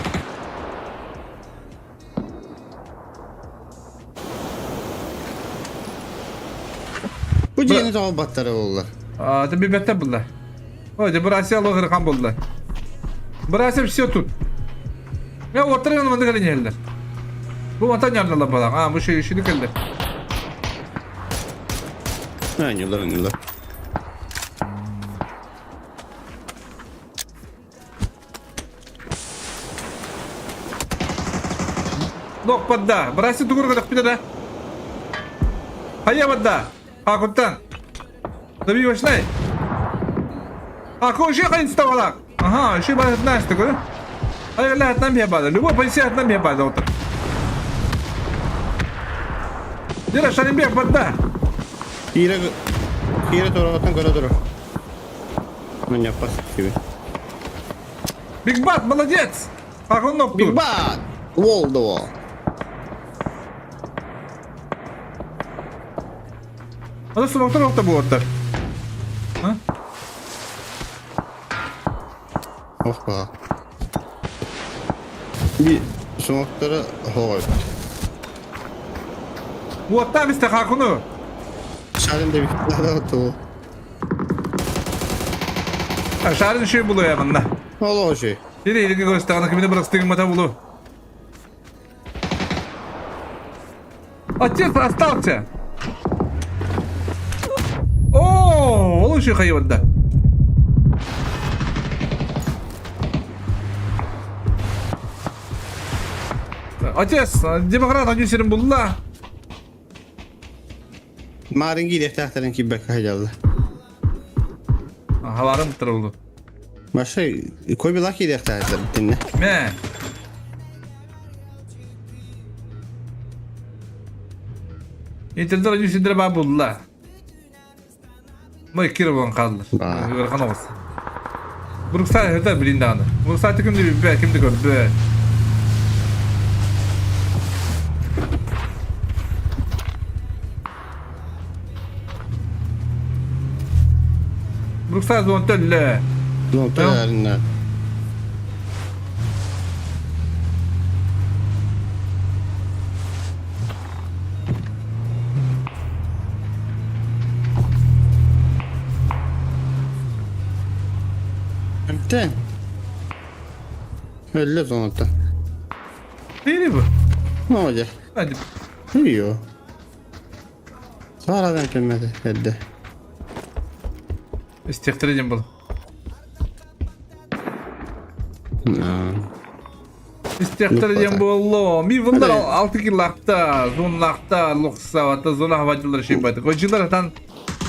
Bu yeni tava batları oldular. Aa da bir battı bunlar. Hadi burası Allah kan buldular. Burası bir şey tut. Ya ortaya yanımda gelin yerler. Bu vatan yardılar bana. Ha bu şey işini geldi. Oynuyorlar. Nok badda. Burası tukur kadar bir de. Hayya badda. Hakuntan. Tabii başlay. Hakun şey kayın stavalak. Aha şey bana ne işte göre. Hayır Allah hattan bir yapar. Lubu polisi hattan bir yapar otur. Dira şanin bir yapar da. Kire toratan kara duru. Ben yapmaz gibi. Big Bat молодец. Hakun noktu. Big Bad. Wall the wall. Ada nokta bu orta. Ha? Oh be. Bir smoke'ları hava. Bu orta biz de Hakun'u. Şahin de bir tane atı. Aşağıdan şey buluyor ya bunda. Ola o şey. Yine ilgi gösterdi kimini bıraktığın mata bulu. Отец остался. О, лучше hayvanda. Отец, демократ acısırım bulla. Marin gidiyor tahtların ki beka hayallı. Havarım tırıldı. Başka koy bir lak gidiyor tahtların dinle. Me. İnternet acısırım bana bulla. Bu kirvan kaldı. Yorkan olsun. Buruk saat hırda bilindi anı. Buruk saati kimdi bir be, kimdi gördü be. Buruk saat zon tölle. Noktalarından. Bitti. Öyle sonunda. Neydi bu? Ne olacak? Hadi. Ne diyor? Sonradan gelmedi. Geldi. İstektireceğim bunu. İstektireceğim bu Allah. Bir bunlar 6 yıllıkta, zonlakta, loksavatda, zona havacıları şey baydı. Acılar atan,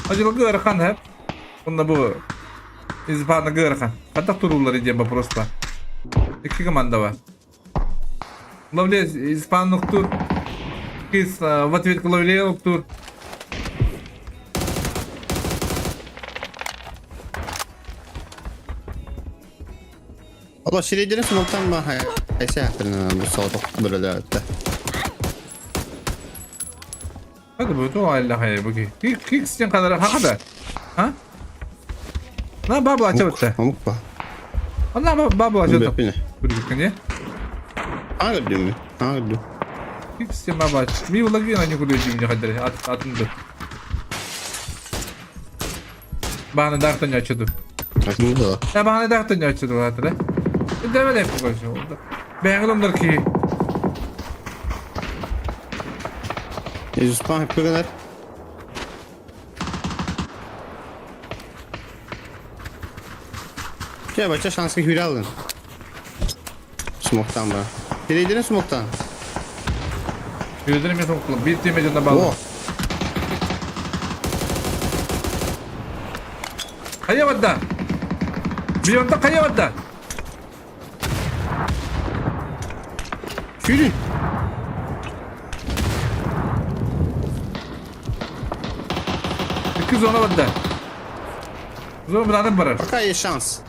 acılar gırkan hep. Bunda bu. İzbanı gırkan. Hatta turullar diyeceğim bu prosta. İki komanda var. Lavle İspanlıktır. Kız vatvet kılavle yoktur. Allah şireydinin smoke'tan mı? Hayse yaptırın bu soğuduk böyle hatta. Hadi bu da Allah hayır bu ki. Kız için kadar ha kadar. Ha? Na babu açabatta. Pamuk ba. Allah babu açabatta. Bepine. Kırık ne? Hangi düğümü? Hangi düğümü? Kız için babu aç. Bir yola gidiyor hani kuruyor cimri kadar. Atındı. Bana dağıtınca açıldı. Bakın bu da. Ya bana dağıtınca açıldı hatıra. Devam edip bu koşu oldu. Beğenilmdir ki. Yusuf'tan hep bu kadar. Gel başa şanslı hüre aldın. Smoke'tan bana. Şireydinin smoke'tan. Gözlerim yatım kullan. Bir tim mecanda bağlı. Oh. Kaya vadda. Bir yanda kaya vadda. Şirin. İki zona vadda. Zona bırakın barar. Bakaya şans.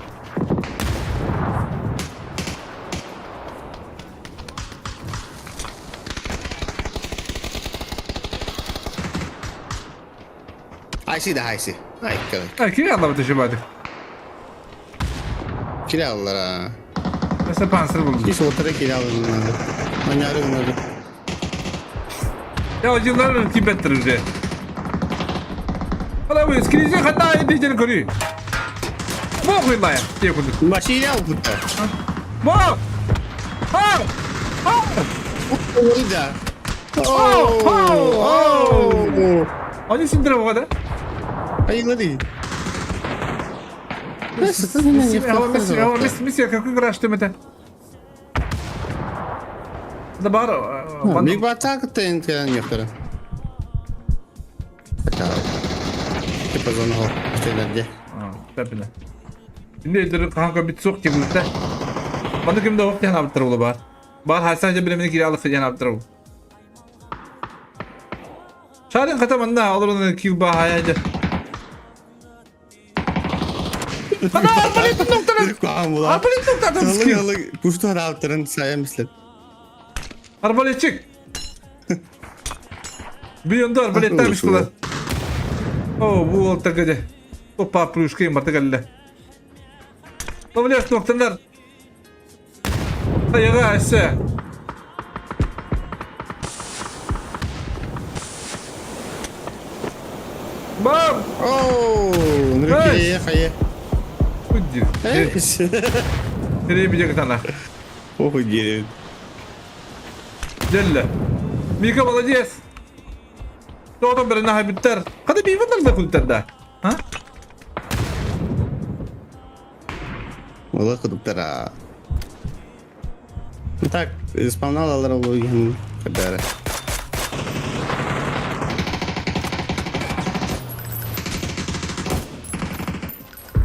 I see the high see. Ay kadar. Ha kimi anlamadı şu hadi. Kire aldılar ha. Mesela panser buldu. Hiç ortada kire aldılar. Manyarı bunları. Ya o yıllar kim ettirir diye. Valla bu eskilici hatta edeceğini koruyor. Bu okuyla ya. Diye kurduk. Başı ile aldı burada. Bu! Ha! Ha! Oldu da. Oh! Oh! Hadi sindir bu kadar. Hayırlı değil. Messi какой играешь ты это? Да бар. Big Bata kıtayın falan yaparım. Tipa zonu o. Şeylerde. Tabii. Şimdi edir kanka bir çok ki burada. Bana kimde o yan yaptır oğlu bar. Bar her sadece bilemini kiralık yan yaptır oğlu. Çağırın katamanda olur onun ki bahaydı. Ana arbalet noktadan. Kuağım ulan. Arbalet noktadan Yalı skill. yalı kuştu adaptırın sayemizler. Arbalet çık. Bir yanda arbaletlermiş bunlar. Oh bu olta gede. O papruşkayım artık elle. Lavlyas noktalar. Ayağa aşağı. Bam! Ooo. Nurkiye kaya. Hıcı. Nereye bilecek sana? Oh gelin. Delle. Mika balacağız. Doğru bir nahi biter. Hadi bir vadal da kulter da. Ha? Valla kuduklara. Tak, spamna alalar oluyor yani kadar.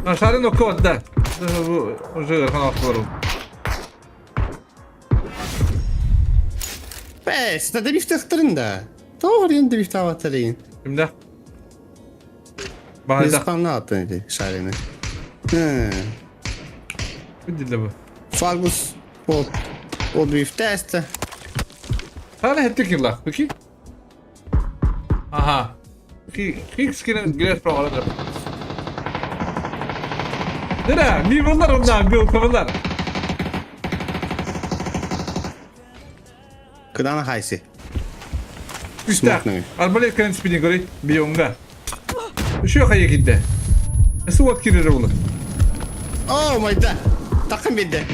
Aşağıda nokta var da. Bu şey kan atlarım. Be, size de bifte kıtırın da. Doğru yende bifte avatarıyın. Şimdi. Bahane Spamna attın idi şarene. Hı. bir dille bu. Falgus. O bifte este. Sana heptik yıllar. Peki. Aha. Hiç skinin güneş programıdır. Nere? Mimarlar ondan bir okumalar. Kıdana haysi. İşte. Smoke ne? Arbalet kan spini göre bir yonga. Şu yok ayı gitti. Nasıl vat kirir oğlum? Oh my god. Takım bildi.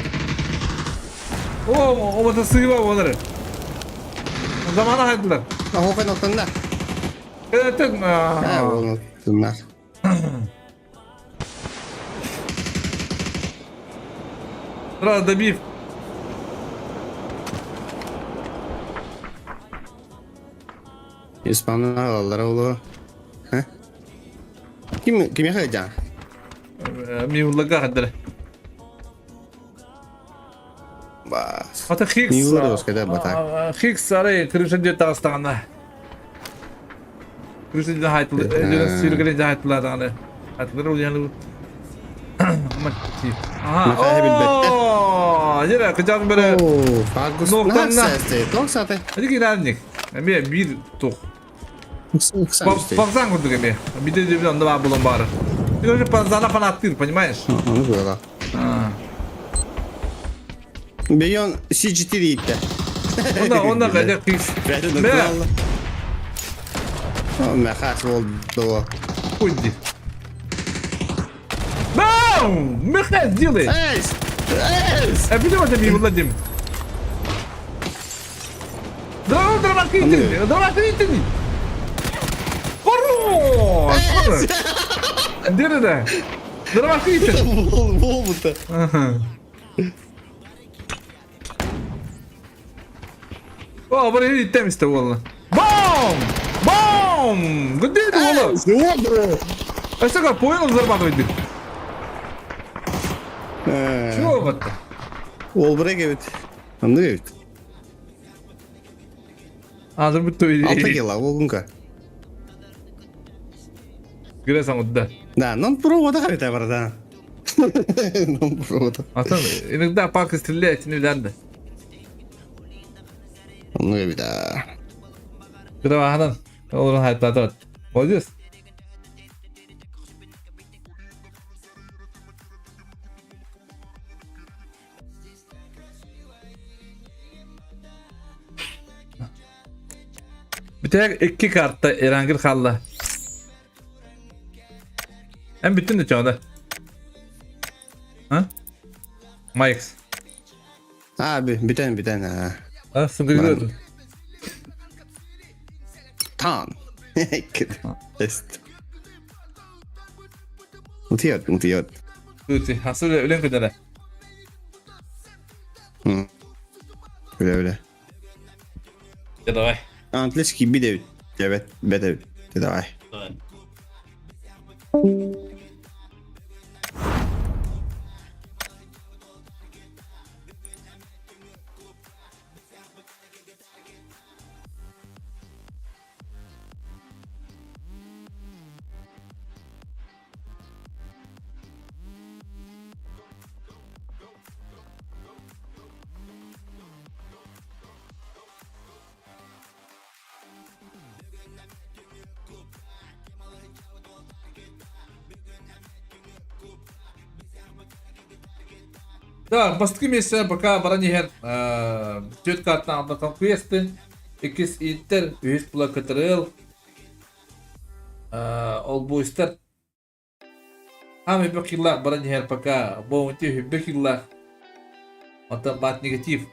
O vata sığıva onları. Zamana haydılar. Hokan noktanında. Evet. Ha onu bunlar. Sırada bir. İspanyol alalar oluyor. He? Kim yakacaksın? Mimarlar kadar. Bas. Ata Higgs. Niye oldu kadar batak? Higgs arayı kırışın diye Dağıstan'da. Kırışın diye hayatlı. Sürgülen diye hayatlılar dağını. Hayatlılar o yani. Aha. Metahe bilbette. Ooo. Yine kıcağın böyle. Oo, Ferguson Noktanla. ne sesti? Tok zaten. Hadi girelim. Bir tok. Kısa işte. Baksan kurduk emi. Bir de bir anda var bulun bari. Bir de panzana falan attır, понимаешь? Onu böyle. Ha. Beyon CGT değil de. Onda kadar Higgs. Verin Ne? Allah. O mekas oldu o. Хуйди. Бам! Меха сделай! Eys! Eys! А видимо, это мне Владим. Драма критини! Драма критини! Хорош! Дерде! Драма критини! Bol bu da. О, buraya gittim işte valla. Bam! Bam! Gidiydi valla. Ne oldu? Ese kadar poyun zarbatıydı. Şu olmadı. Olbrek evet. Anladın evet. Hazır bitti. Altta gel abi o günka. Güresan odda. Da, non provo da harita var da. Non provo da. Aslında inekten park stili içini bilerdi. Onu bir daha. Güre vahadan. Olur hayatlarda var. Oluyoruz. Bir tek iki kartta Erangil kalla. Hem bütün de çoğunda. Ha? Mike. Abi bir tane ha. Ha, sıkı gidiyordu. Tan. Est. Mutiyot. Tuti. Hasıl ölen kadar. Hı. Öyle. Ya da vay. Antlışki bir de evet bede de vay. Да, бастки месяца пока баранихер тет картан андатан квесты. Икис интер, үз була кытырыл. Ол буйстар. Хам хиббекиллах баранихер пока боунти хиббекиллах. Ата бат негатив.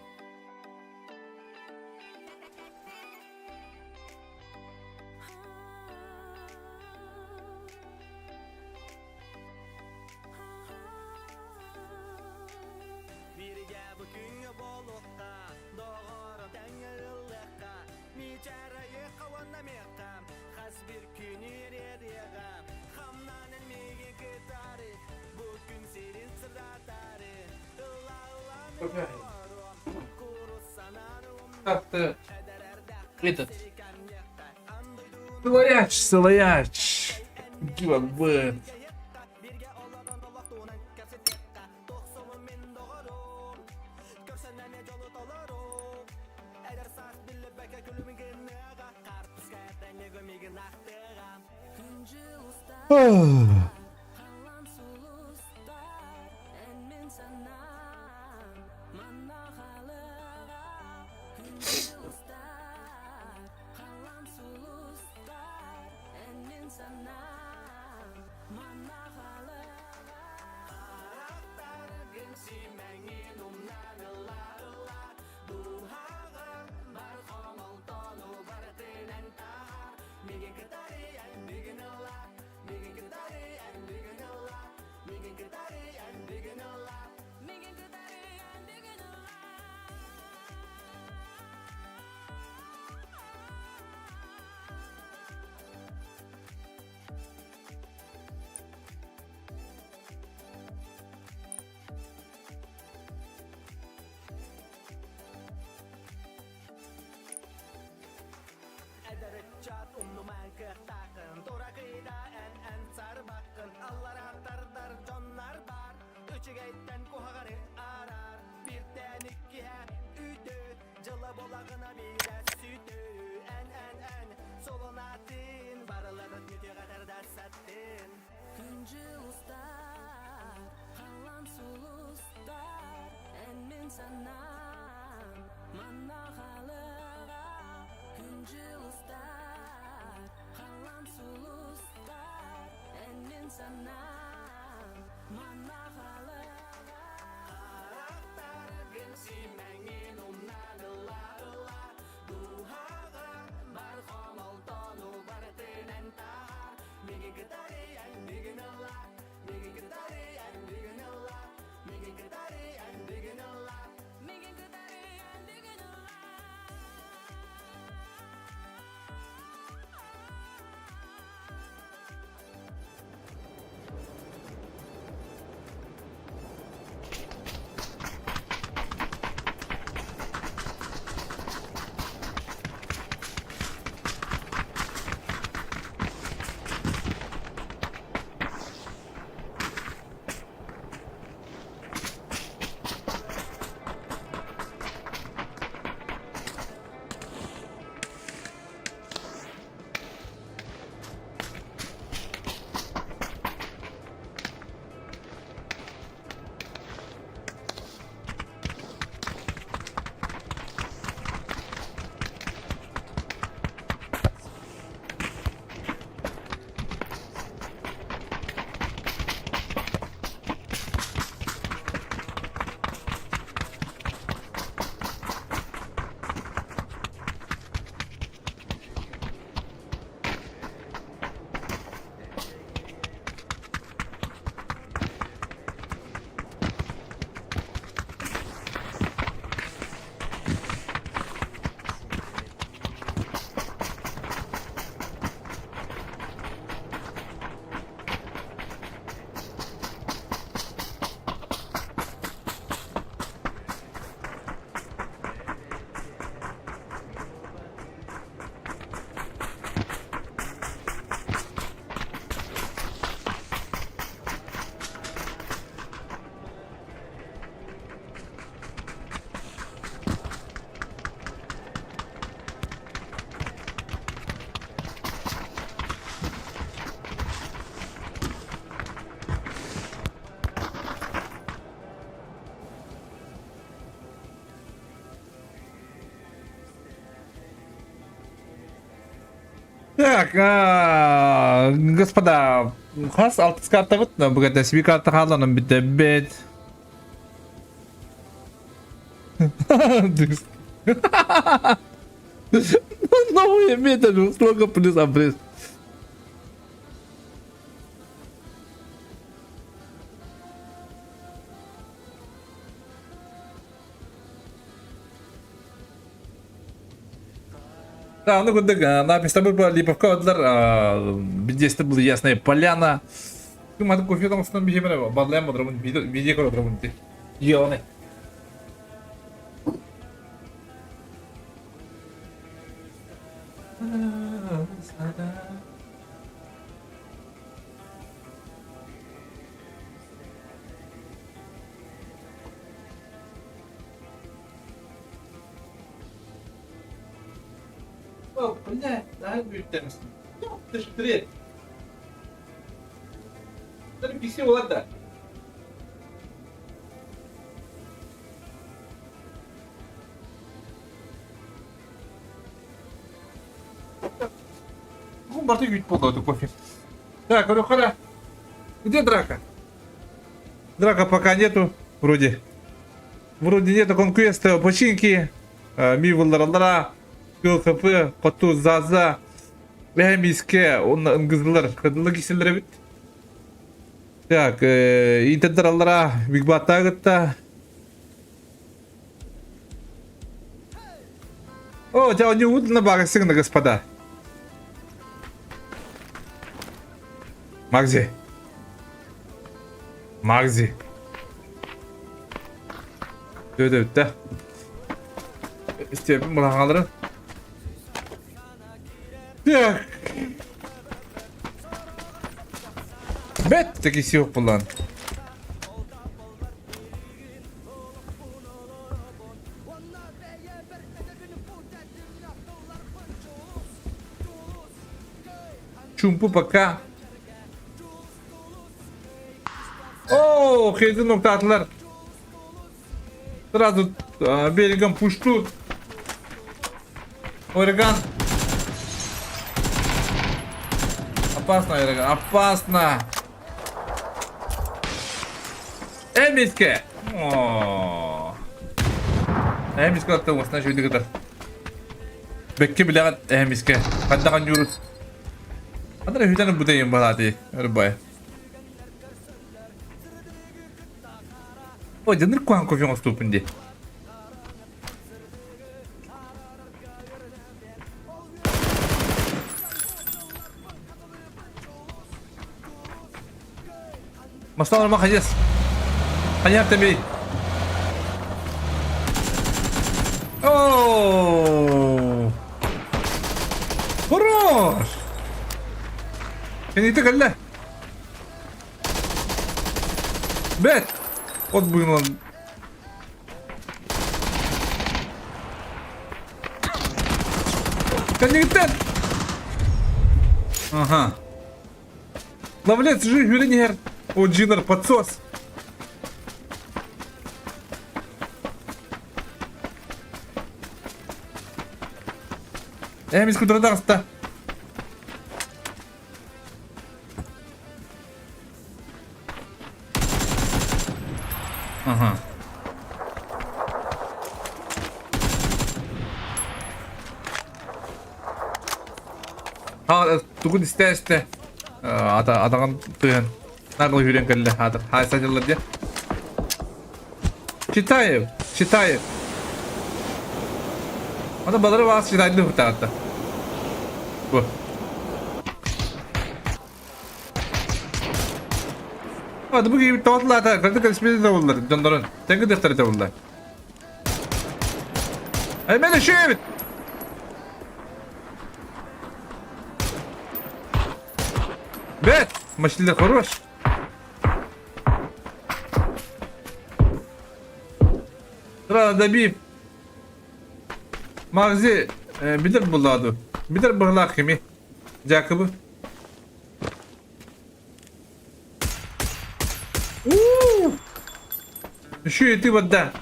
Birge bugünge bolukka Doğru dengellekka Miçarayı kavanda mektam Has bir günü rediyegam Hamnanen megi gitarı Bugün serin sırdatari Kuru sanarım Как-то этот Силаяч. Гибабы. Birge oladan dolaktuğunan kasetekka Toksumum min doğarum Körsenene jolu tolarım Eder sas bille beke külümigin nega Karpus kayatan yegumigin ahtığam Kalan sulustar en min sana Manna halıra Hüncülustar Kalan sulustar en min sana Manna halıra Karakter gensi mengin umnanılarlar Duhaga barkom altonu bartinen tahar Migin ketari ay migin Allah Migin ketari ay kıhtakın Tora kıyda en sar bakın Allar atardar jonlar bar Üçü geytten kuhagarı arar Birden ikiye üdü Cılı bolağına bir de sütü En Solunatin Barıların gücü kadar da sattin Küncü ustar, halan sulustar, en min sanam, manna halıra. Küncü ustar, halan sulustar, en min sanam, manna halıra. Karakter gengsi mengin umnadıla Duhaga barkom oltonu bartenen tar Migi gitari and digging a lot Migi gitari and digging a lot Migi gitari and digging a lot Mingin kudari en digin Так, господа, хас алтыс карта бутна, bu kadar bir karta kalanın bir de bet. Новые методы, сколько плюс обрез. Да, ну куда на место было либо кадлер, здесь была ясная поляна. Кем это кофе там что нибудь было? Бадлем, драмон, видео кого драмон ты. Ёны. О, блядь, да, büyüklerimiz. Teşekkür et. Tabii bir şey olur da. Ну, борты ведь полгода кофе. Так, Рухара. Где драка? Драка пока нету. Вроде нету конквеста починки. Мивылдарлара. КХП, Коту, Заза. Лемиске, ыңгызлар. Кыдылы киселер бит. Так, интердраллара Бигбата гытта. О, тебя не удно багасыңды, господа. Магзи. Магзи. Öyle bitti. İsteyeyim bırakalım. Так. Bet tekisi yok bulan. Çumpu paka. Oo, hezin nokta attılar. Сразу берегом пушту. Ореган. Опасно, Ореган, опасно. Эмиске. Эмиске атты осына жүйді кітір. Бекке білеғат эмиске. Қандаған юрус. Қандara hüdanı budayım baladi. Örbay. O canır kuan kofiyon stupindi. Masal olmak hacız. Hanyar tabi. Ooo. Хорош. Seni ite kalle. Bet. От быйын lan. Kendine git lan. Ага. Ловлец жив, юринер. О, Джиннер, подсос. Мисс кудрадагыста. Ага. Тугун истесте. Атаган тыгын. Нагыл жүрен келе хатыр. Хайсанылар де. Читаев. Ана балары вас читайды хутагатта. Бу. Hadi bu gibi tavuklar da kaldı kalışmıyor da oldular. Canların. Tenge defteri de oldular. Hemen de şey evet. Bet. Maşilde хорош. Sırada bir mağazi bilir buladı. Bilir bıhlak kimi. Jakob'u. Şu eti badda.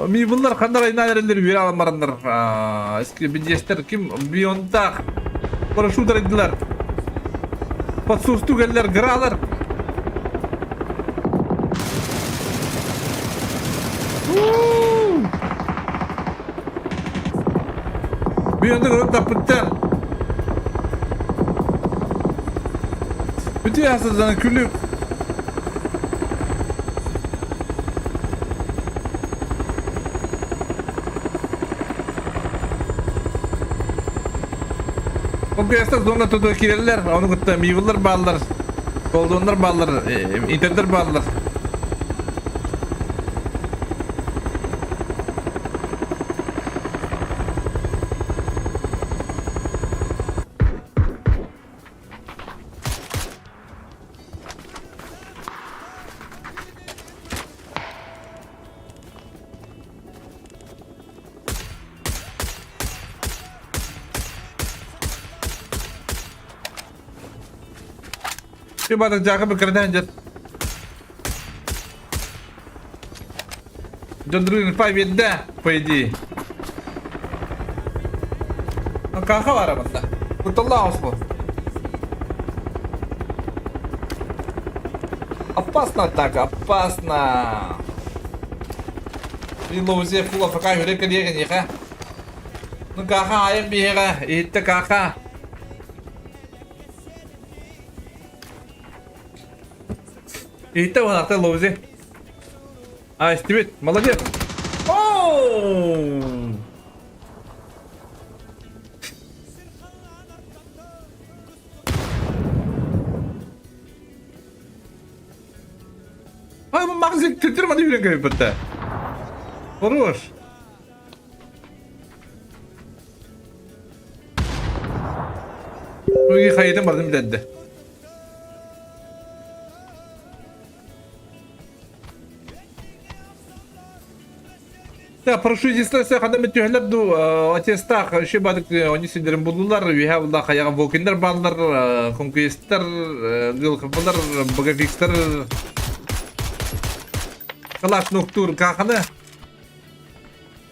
Mi bunlar kanlar ayna nereleri bir alamaranlar. Eski bilgiçler kim bir ontak. Paraşütler ettiler. Patsustu geller gıralar. Bir anda gırıp tapıtlar. Bütün yasızların küllü. O kıyasda zorla tutuyor kireller. Onu kutta meyveler bağlılar. Kolduğunlar bağlılar. İnterler bağlılar. Bir balık Jakob'u kırdan jet. Döndürün победа, по идее. Kaha var aramızda. Kurtullah bu. Опасно так, опасно. Bir loziye full afaka yürek geliyor ya. Nu kaha ayım bir yere. İyitte kaha. İyitte bu nakta lozi. Ай, Стивет, молодец. Оу! Ай, bu magazin tütürmedi yürek gibi bitti. Хорош. Bugün kayıtım vardı bir dedi. Ya paraşütistler ise kadar mütühler du atesta şey badık onu sindirim buldular. We have da kayağa Walkinder bağlar, Conquist'ler, Gılkıpılar, Bugafix'ler. Kalat noktur kakını.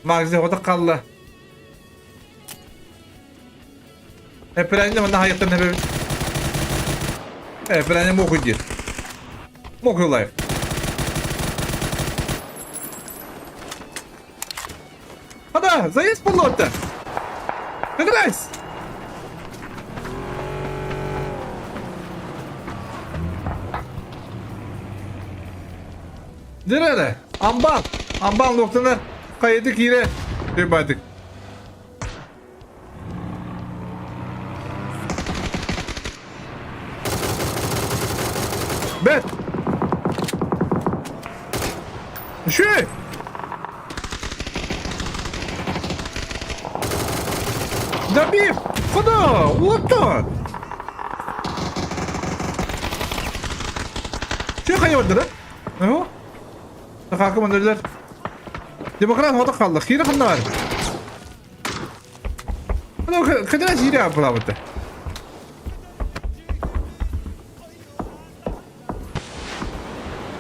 Mağaza oda kallı. Efendim bana hayattan hep. Efendim okuyucu. Okuyorlar. Hadi, заезд полота. Награйся. Nerede? Amban. Amban noktasına kaydık yine. Döbadık. Bet. Şu. Добив! Куда? Вот так! Şey kayıyordu lan? Ne o? Takakı mandırlar. Demokrat hoda kaldı. Hira kanda var. Hadi kadar hira yapıla burada.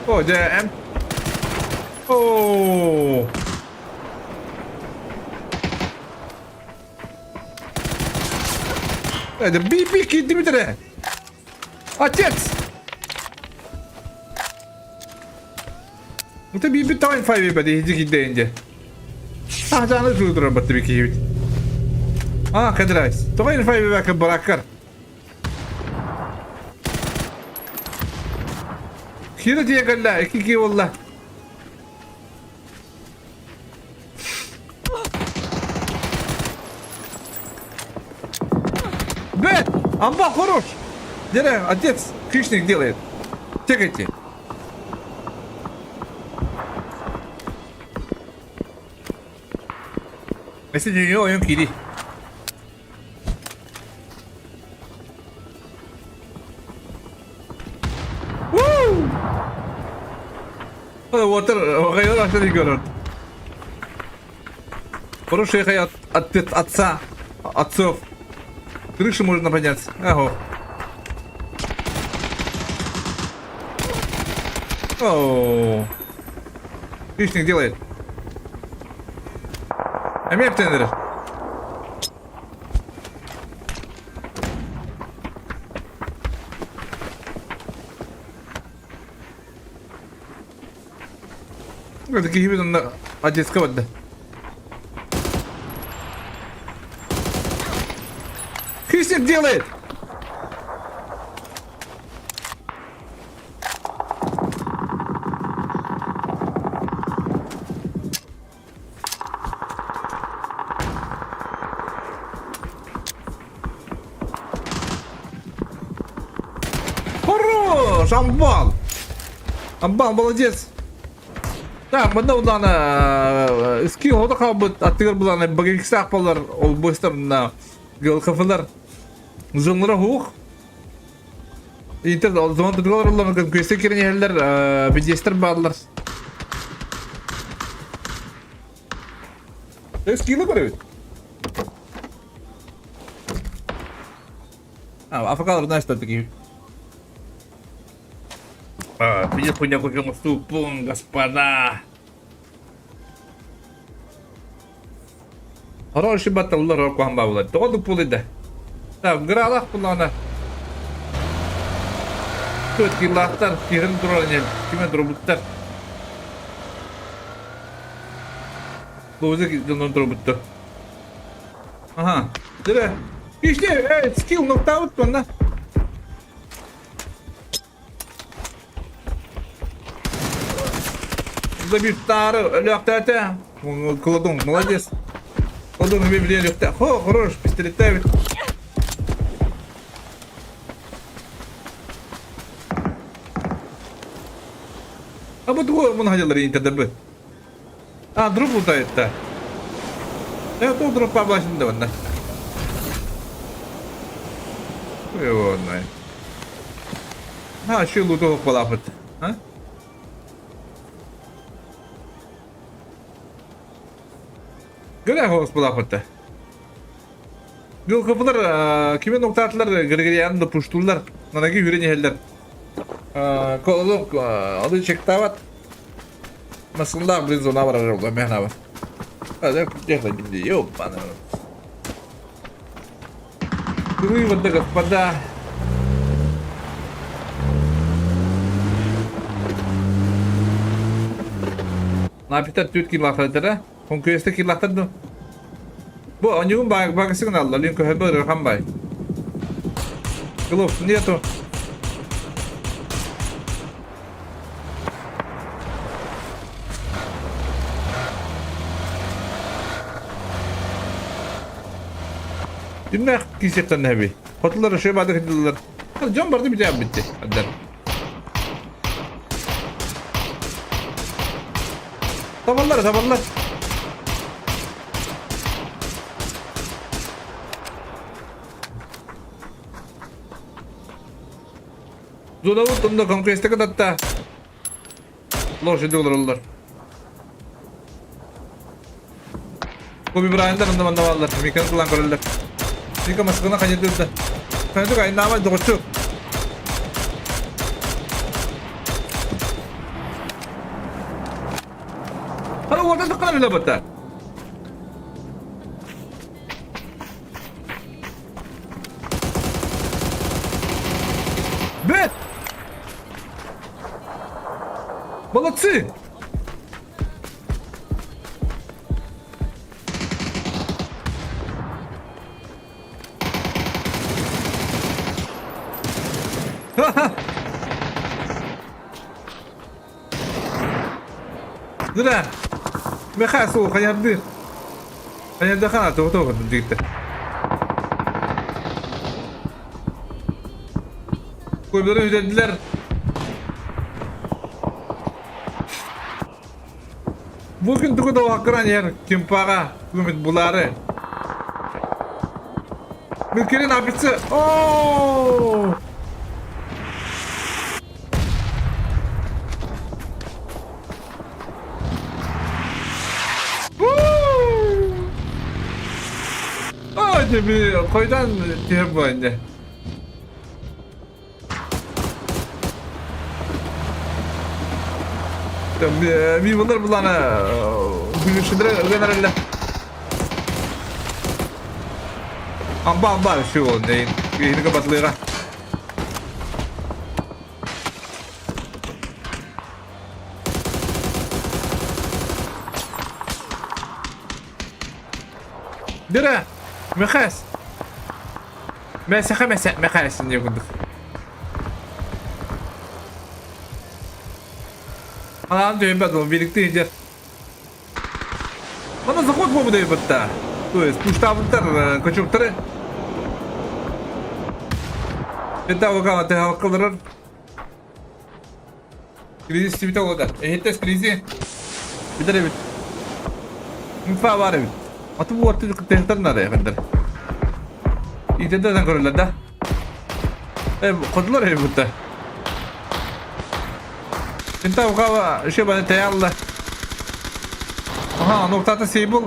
Oh, DM. Oh. Это бипики Дмитрий! Отец! Это биби тайн файви бади иди гиденде. Сахжаны жудура бат бики хибит. Кадрайс. Тайн файви бака баракар. Хира диye гalla iki wallah. Бет! Амба хорош! Дядя, отец, хищник делает. Чекайте. Если не oyun kiri. Woo! Water, غير عشان يقولون. Хороший хаят отца, отцов. Крышу можно поднять. Ого. Ооо. Хищник делает. А меня птенеры. Вот такие видно на одесского да. Хищник делает! Хорош! Амбал! Амбал, молодец! Так, бunda ulan skill hoda kabut atıyor bulan bagik sakpalar ol boşlarına gol kafalar zonlara hook internet o zaman tutuyorlar onların köşe kiren yerler bejester bağlar skill'ı var apa kalau nice tadi Меня punya купил ступун, господа. Хороший баталлар окуан баулар. Тоду пулида. Так, гралах пулана. Тут киллахтар, кирин дуранел, киме дробуттар. Лозы кидон дробутта. Ага. Дыра. İşte skill knockout bana. Забив старую, лёгкая. Кладун, молодец. Кладун выбили лёгкая. О, хорош, пистолет ставит. А вот его он хотел рейнка добыть. Дроп лутает-то. Я тут дроп поблажен давно. Yok ne. Ha şu lutu hopalapıt. Ha? Göre hoş bulapıttı. Yol kapılar kime nokta attılar gırgırıyanı da puşturlar. Nanaki yürüyen yeller. Kololuk adı çektavat. Masında bir zona var arada mehna var. Hadi kutacakla gidiyor. Yok bana. Kuri pada kepada. Napitat tüt kilahlara. Konkueste kilahlar. Bu anyum bagasi kenal lalu ke heber rekam bay. Kalau dia tu. Dimna kisahkan nabi. Hoteller şey badı gidiyorlar. Cam vardı bir cevap bitti. Addan. Taballar. Zodavut onda konkueste kadatta. Lor şey diyorlar. Kobe Bryant'dan onda mandavallar. Mikan kullan koreller. Mika masakına kanyedildi. Kanyedildi kayın nama dokçu. Halo orada tıkkana bile batta. Bet! Молодцы! Ха-ха! Зря! Мехасу, хаярды! Хаярды хана, то дикте. Koyları ödediler. Bugün tuğda vakıran yer kimpağa ümit buları. Mülkerin abisi. Ooo. Hadi bir koydan diye bu önce. Bir bunlar bulana gülüşündüre öğrenirler. Amba şu neyin yeni kapatılıyor. Dira mekas. Mekas diye kunduk. Anam diyorum ben birlikte yiyeceğiz. Bana zakot mu diyor batta? То есть пуштавтар кочуктары. Это угала ты халкалар. Кризис типа вот это. Это кризис. Бедре бит. Мфа var bit. Atı bu ortada tehtar nerede kadar? İdeden görürler de. Kodular bu da. Inta ukawa şey bana teyalla. Aha noktata seybul.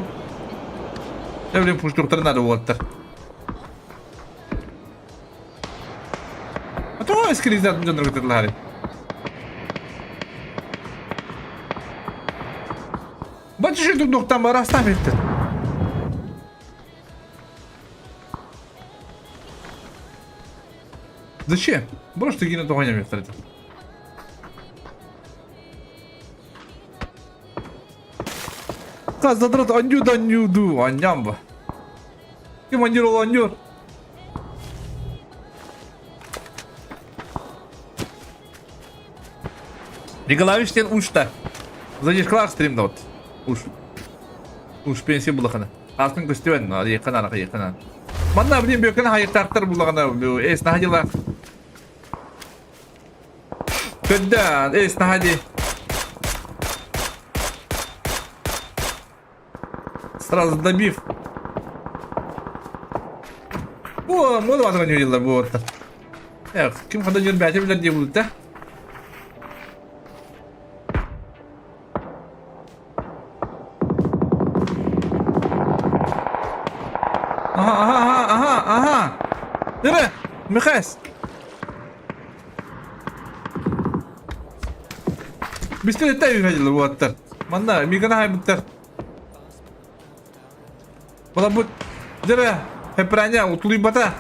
Ne bileyim puştukları nerede bu atlar. Hatta o eski rizat mı canları getirdiler hari. Bacı şey noktan bari hasta mı ettin? Зачем? Больше ты гинет огонь мне встретил. Казадрат анюду, анямба. Kim anyor. Николаевичтен ушта. Задешклар стримда вот. Уш пенсия булахана. Алтын көстебен, якана. Манна билем бөкөн хайыртактар булагана эс нахадила. Көддан эс нахади. Сразу добив. О, моду атка не видела вот. Yok, kim kadar yön bäte bilen diye bulduk da. Aha. Nere? Mikas. Bisiklet de yürüyecekler bu atlar. Manda, mikana haybıtlar. Bana bu... Nere? Hep ranya, utuluyu bata.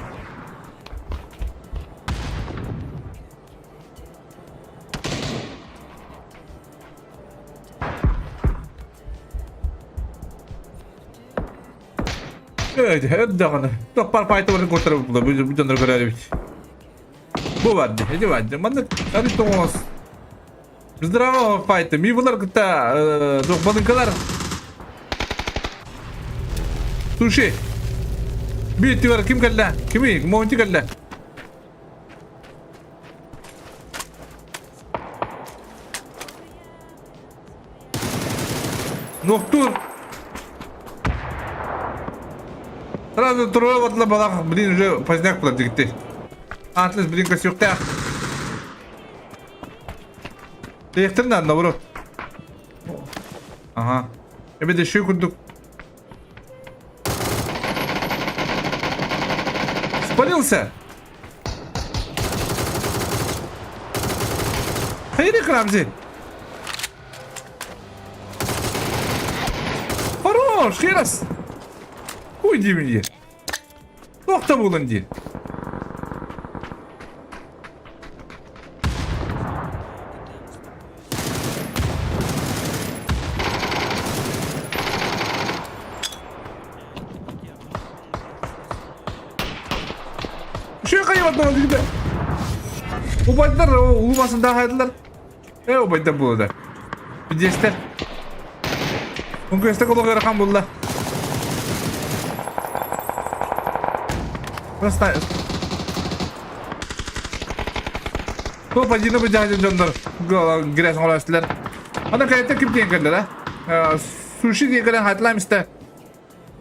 Evet, ödağını. Topar fayda varın kurtarıp buldu. Bu canları görelim. Bu vardı. Hadi vardı. Bana karıştı olmaz. Zdravo fayda. Mi bunlar kıta. Dokmadın kadar. Sushi. Bir tivar kim geldi? Kimi? Monti geldi. Noktur. Сразу трое вот на балах, блин, уже поздняк платит ты. Атлас, блин, косюк так. Ты их надо, наоборот. Ага. Я бы еще кундук. Спалился? Хайри Крамзи. Хорош, херас. Uy diye. Nokta bulun diye. Şu kayıvatlar oldu gibi. O baydılar uyumasın daha hayırlılar. O baydılar bu da. Bir deste. Çünkü este kolok yarakam buldular. Просто... Топ один бы дядя Джондор грязь оластылар. Ана кайта ким деген келдер, а? Суши деген хатлаймысты.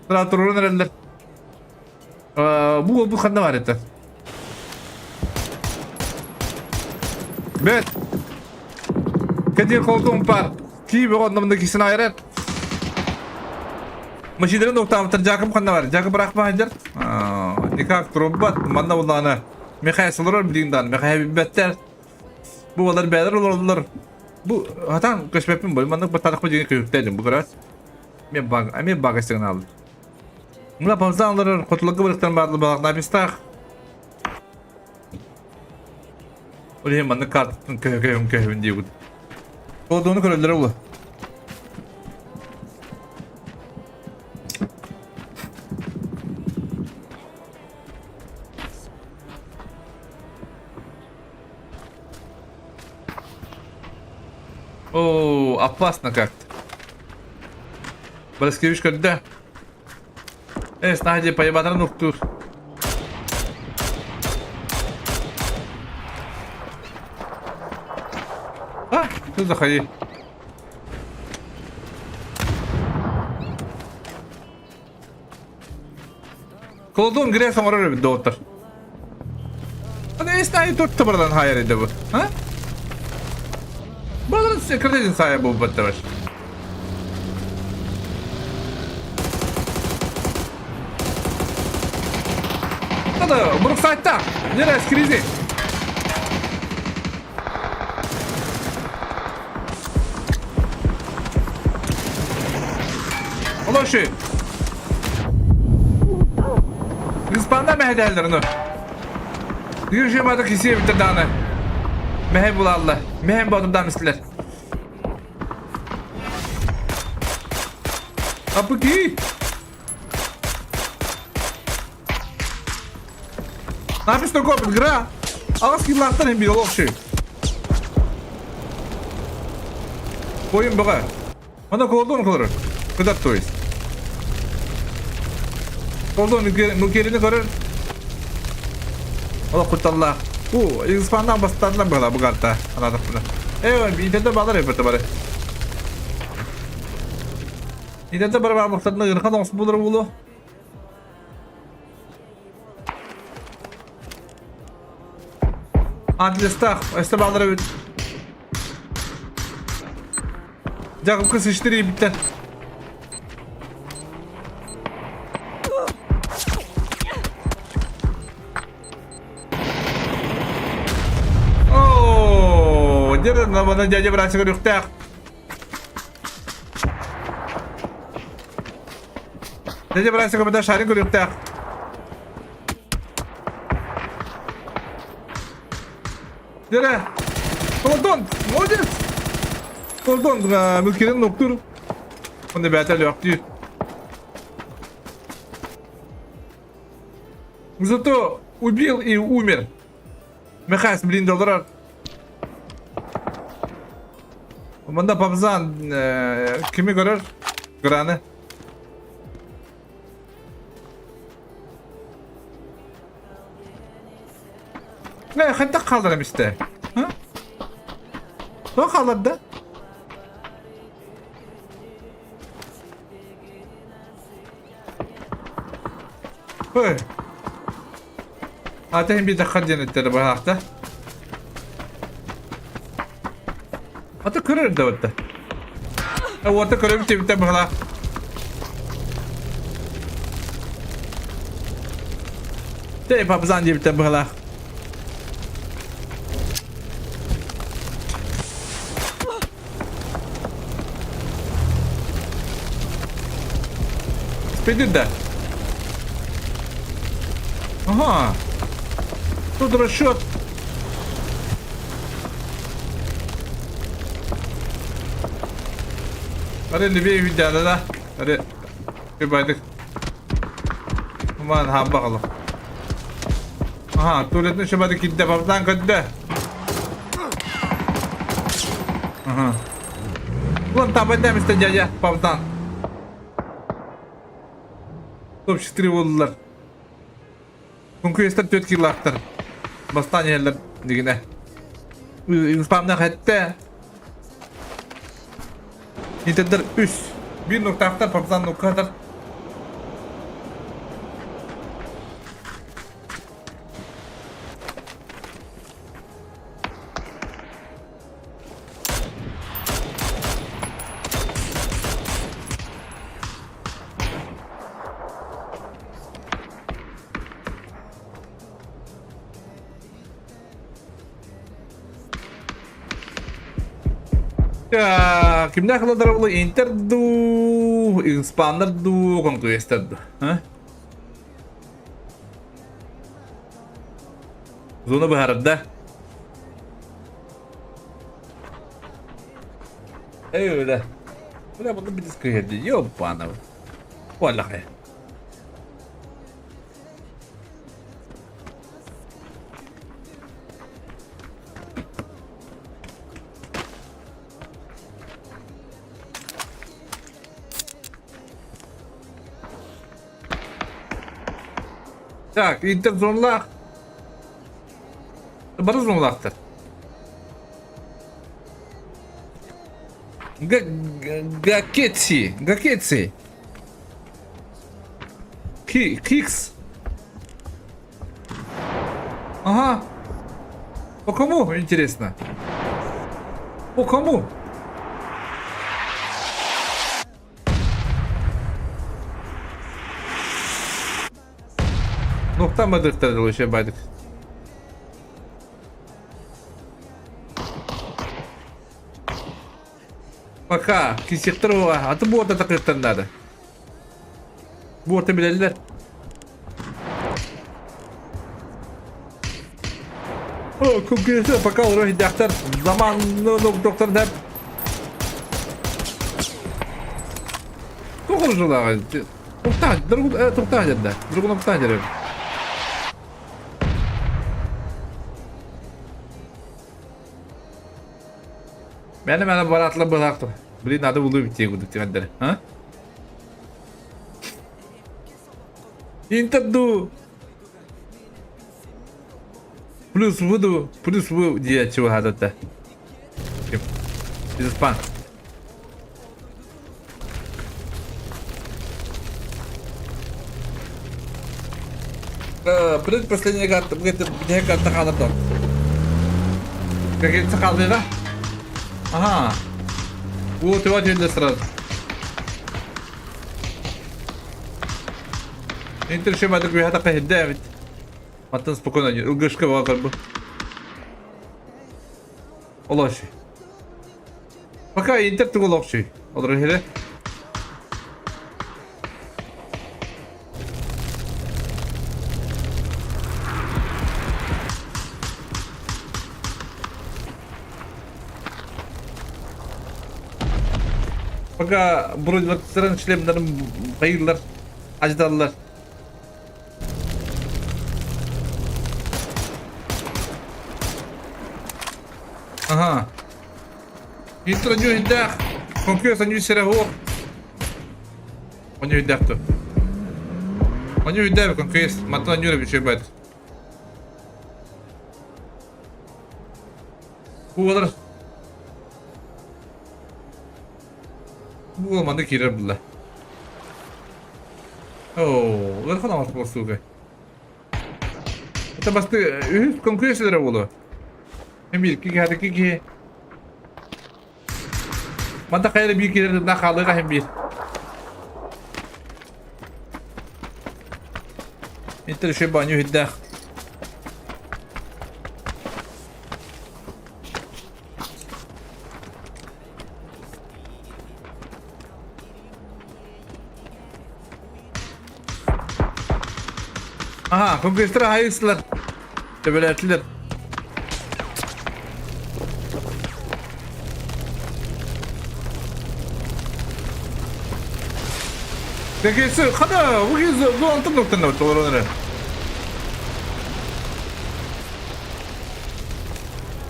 Тура турун эрелдер. Bu kanda var etti. Bet. Kadir koltuğum par. Ki bu anlamda kisini ayırar. Maşinlerin noktamıdır. Jakım kanda var. Jakı bırakma hacer. Nikak trobat. Manda bulana. Mekaya sılırır bildiğinden. Mekaya bibetter. Bu olar beyler olurlar. Bu hatan köşmepim böyle. Manda batarık mı kıyıktaydım bu kadar. Men bak isteğini aldım. Muna pauza alırır. Kutulukı bıraktan bağlı bağlı. Nabistak. Oraya manda kartın köyün diye. Olduğunu körüldür oğlu. О, опасно как-то. Браскевич когда? Снайди поебадар нуктур. Ты заходи. Kolduğum gire sonra bir doğutur. Hadi esnayı tuttu buradan hayal edin bu. Ha? Buradan sekreterin sahibi bu battı var. Hadi buruk saatte. Neresi krizi? Allah şu. Kızpanda mehdellerini. Yürüyüşe batık hisseye bitir dağını. Mehem bul Allah. Mehem bu adımdan misliler. Kapı ki. Ne yapıyorsun kopil gra? Ağız gibi laktan hem bir yol okşu. Koyun bağa. Ona kolduğunu kılır. Kıdat toyuz. Kolduğunu nukerini kırır. Allah kurtallah. İspandan basıtlarından bağlar bu kartta. Anladık bunu. Evet, internette bağlar yapırdı bari. İnternette bari baktıklarında ırkan olsun bulur bulu. Antilestak, estabalara öt. Jakub kız işleri bitten. Oh, jangan namanya jaja berhasil keduktak. Jaja berhasil kepada Sharin keduktak. Jere, Kolton, молодец. Kolton, mülkinin noktur. Onda beter yok diyor. Зато убил и умер. Мехас, блин, $1. Bunda papazan kimi görür? Granı. Ne, hatta kaldırım işte. Ha? Ne kaldırdı? Hey. Atayım bir dakika cennetleri bu hafta. Ata kırır da orada. Orada kırır bir tepite bıhala. Dey papazan diye bir tepite bıhala. Спиди да. Ага. Тут расчет. Hadi leveye videoda da. Hadi. Bir baydık. Aman ha bakalım. Aha tuvaletin şabada gitti. Babdan gitti. Aha. Ulan tabi demişti caca. Babdan. Top şıktırı oldular. Konkurslar 4 yıl aktır. Bastan yerler digine. İnspamdan hatta. Nitedir üst. Bir nokta aktar papazan nokta aktar. Ya, kimden kadar oldu? Inter du, Expander du, Conquester du. Ha? Zona baharda. Öyle. Ulan bunu bir disk yedi. Yok bana. Vallahi. Так, Inter zonlak. Barı zonlaktır. Gaketsi. Kicks. Ага. По кому, интересно? По кому? Nokta mı dırtırdı şey baydık. Пока, кисекторова, atı bu orta takırttan nerede? Bu orta bilirler. Oh, konkursu, пока olur hidaktar. Zamanlı doktor der. Konkursular. Tokta hacında. Durgun nokta hacında. Benim baratla bıraktım. Блин, надо было идти куда-то, а? Интерду. Плюс буду делать чего надо-то. Без спан. Предпоследняя карта, где карта Ханатон. Gel kaldı da. Aha. Bu tuvalet önünde sırada. Inter ще має другий атака 9. Матан спокійно, угишка вакар bu. Олоши. Пока Интер тугу локши. Олар хере. Пока бурулдарын шлемдерин байырлар, аждалар. Ага. Интер ню индах. Конкурс ню серого. Он ню индах то. Он ню индах конкурс. Матан ню рабочий бат. Булар. Bu olmadı ki Rebla. Oo, ne kadar az boşluğu. Hatta bastı üst konkurslere oldu. Hem bir iki hadi iki. Manda kaydı bir kere daha kaldı hem bir. Inter şey banyo hiddah. Aha, konkurslara hayırsılar. Tebeletliler. Peki, kada, bugün bu altın noktanı doğruları.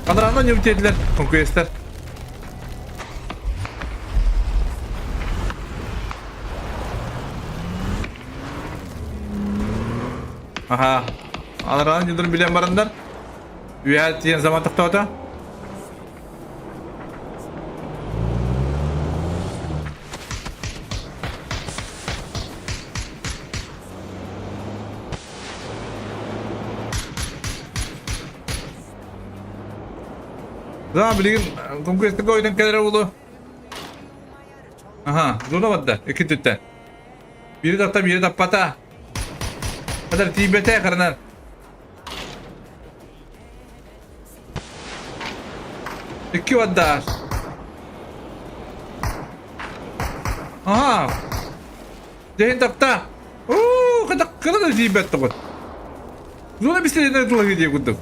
Kadarından yürütediler konkurslar. Aha. Alaran yıldırım bilen barınlar. Üyet yeni zaman tıkta ota. Zaman bilgin konkurstik oyunun kadar oldu. Aha. Zona vadda. İki tütten. Biri tapta biri tappata. Kadar tibete karnar. İki vadda. Aha. Dehin tapta. Oo, kadar tibet takut. Zona bir sene tulah gidiyor kuduk.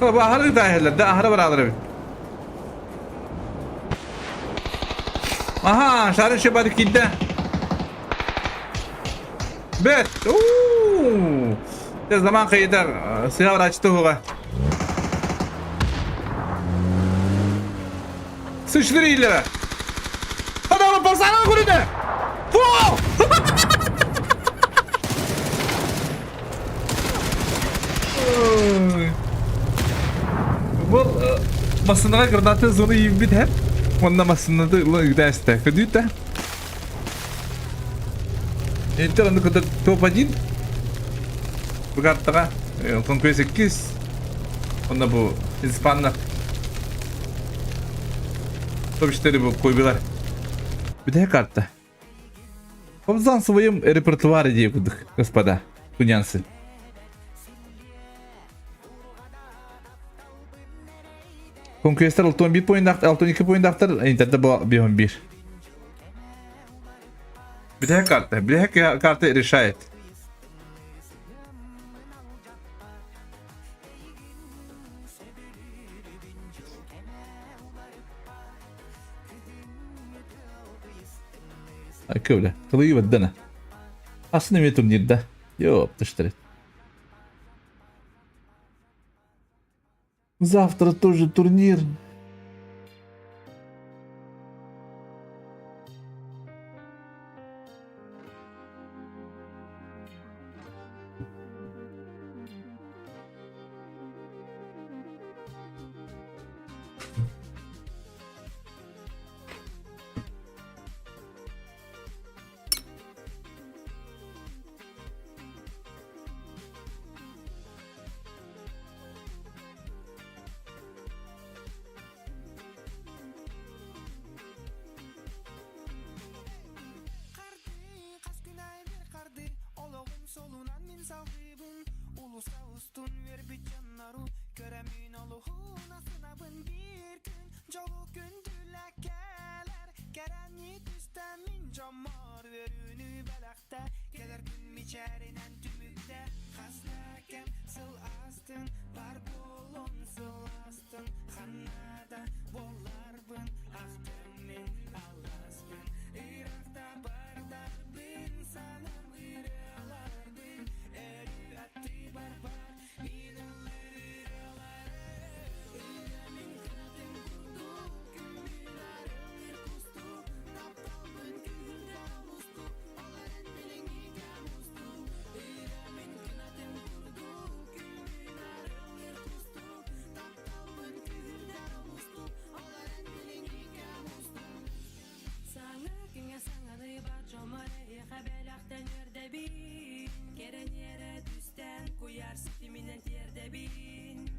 Tabi ahırı dahiller de ahırı var alırım. Aha, şarın şebadı kidde. Bet. Ooo. Tez zaman kıyıda silah açtı hoga. Sıçtır iyilere. Hadi oğlum baksana kuride. Fuuu. Bu masınlara granatı zonu iyi bir hep. Onda masında da giderse kadar da. Inter anda kadar top один. Bu kartlara konkursu 8. Onda bu İspanya. Top işleri bu koyuyorlar. Bir de kartta. Помзан своим репертуаре дегудых, господа, тунянцы. Конкурстар 61 point 62 point aktar Inter'de bu bir 11. Bir de kartta, bir de kartta решает. Öyle. Kılıyı verdene. Aslında bir turnirde. Yok, dışarı. Завтра тоже турнир. içerinen tümükte Hasnakem sıl astın Bar bolun sıl astın Xannada bollarbın Ahtemmin allaspın Irakta bardar bin Sanam iralardın Eri atti barbar Minin Sana kine sana dıybar çomare Xabelaktan yerde bin Keren yere düsten Kuyar sitiminen yerde bin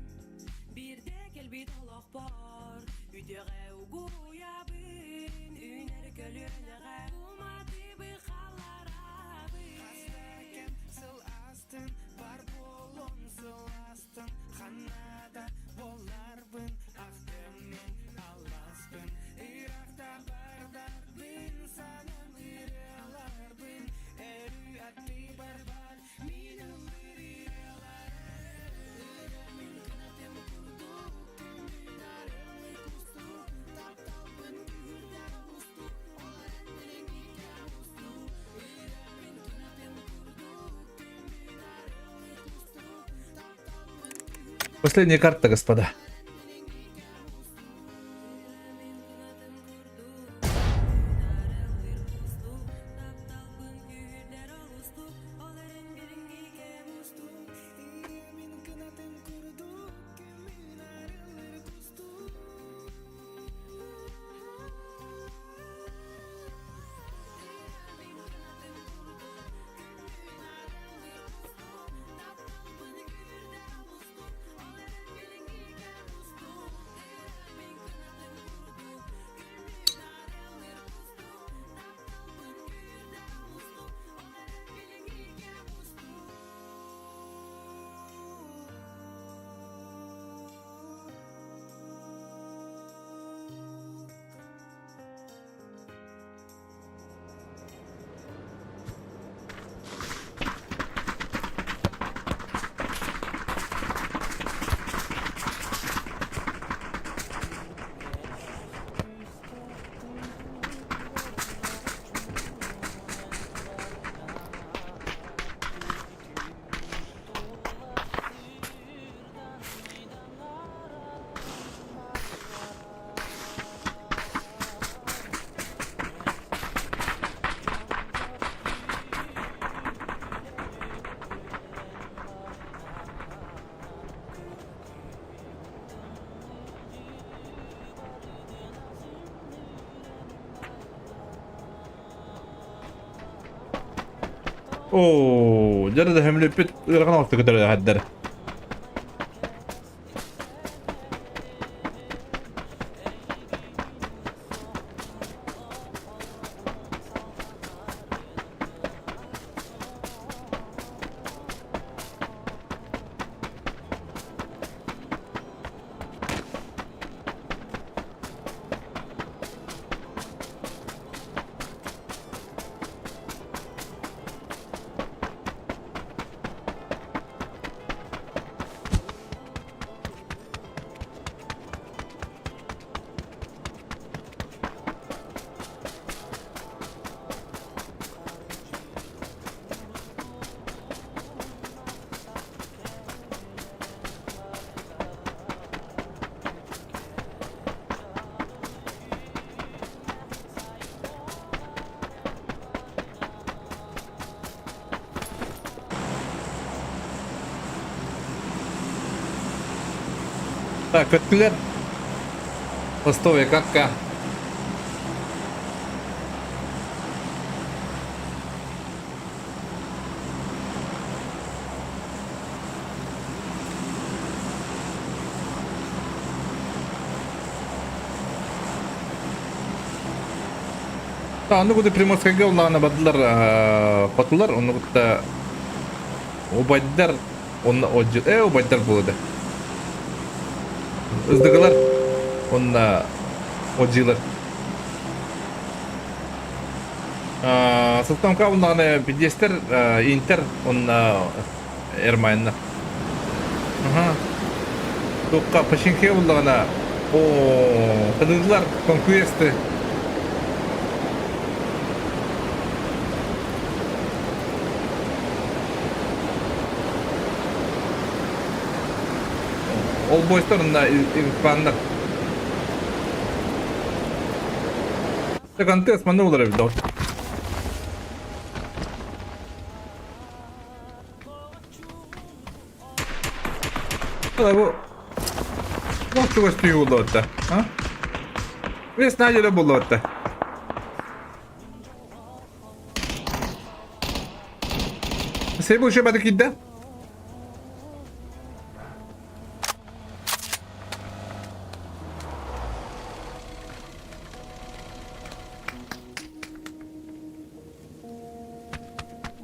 Bir de kelbi dolak bar Üdere uguya bin Üner kölüne Umati bi xallara bin Hasnakem sıl astın Bar bolun sıl astın Xannada bollarbın Ahtemmin allaspın Irakta bardar bin Sanam iralardın Eri atti barbar Minin Последняя карта, господа. Oo, jarada hemle pit ırgana wagty götürdi haddar. Так, kötüler. Постовая какка. Аны куды Приморскайга уллагана бадылар патулар, оны кутта обайдар, онна оджи, обайдар болды. Издыгылар, онна оджилар. Sultan Kavundan Pidester Inter on Ermayna. Aha. Tukka Pashinke buldana. O Kadınlar Conquest'ı. All Boys'tan da İlkanlar. Sıkıntı esmanlar olur evde. Hadi bu. Bak şu üstü yolda hatta. Ha? Ve snajere buldu hatta. Sen bu işe batık giddi.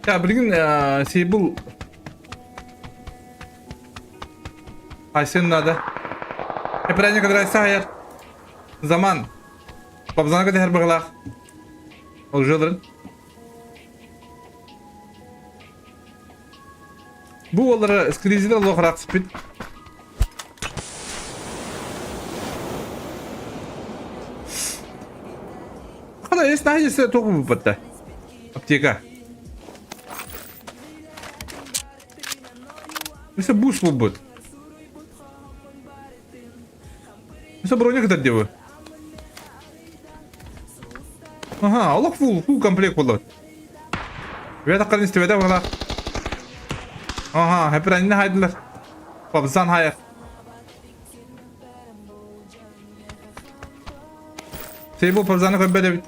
Ya bir gün şey bu Ayşe'nin adı hep aynı kadar Ayşe hayır zaman babzana kadar her bağlak oluşuyorlar bu onlara skriziler olarak spit kadar esnafı toku bu patta apteka Mesela bu свобод. Mesela bro ne kadar diyor? Aha, Allah full komplekt oldu. Ve de kalın istivede var. Aha, hep rengine haydiler. Babzan hayır. Şey bu babzanı koy böyle.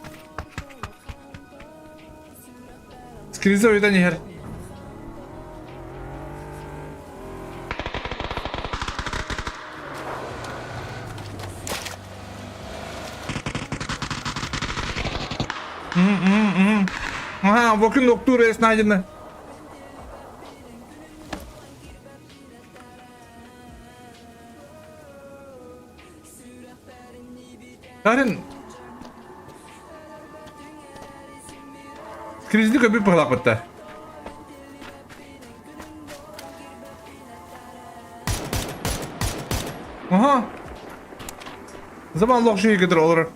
Skrizi o yüzden yer. Aha, bakın doktor esnacını. Karen. Krizli köpü pıhlapatta. Aha. Zaman lokşu yıkıdır olur.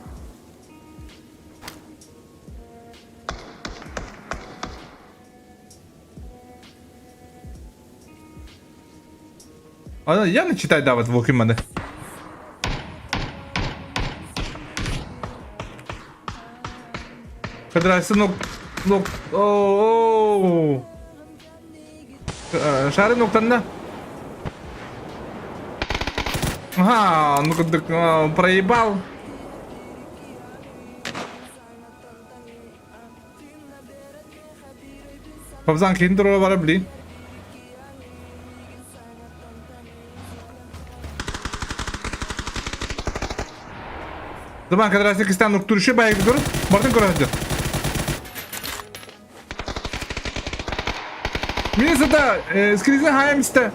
Ana я читай давать вокиманы. Кадрайсы нок о шары ноктанда. Ага, ну когда проебал. Побзан киндро var bli. Zaman kadar aslında kistan nokturuşu bayağı gidiyor. Bartın koradı. Minnesota skrizin hayam iste.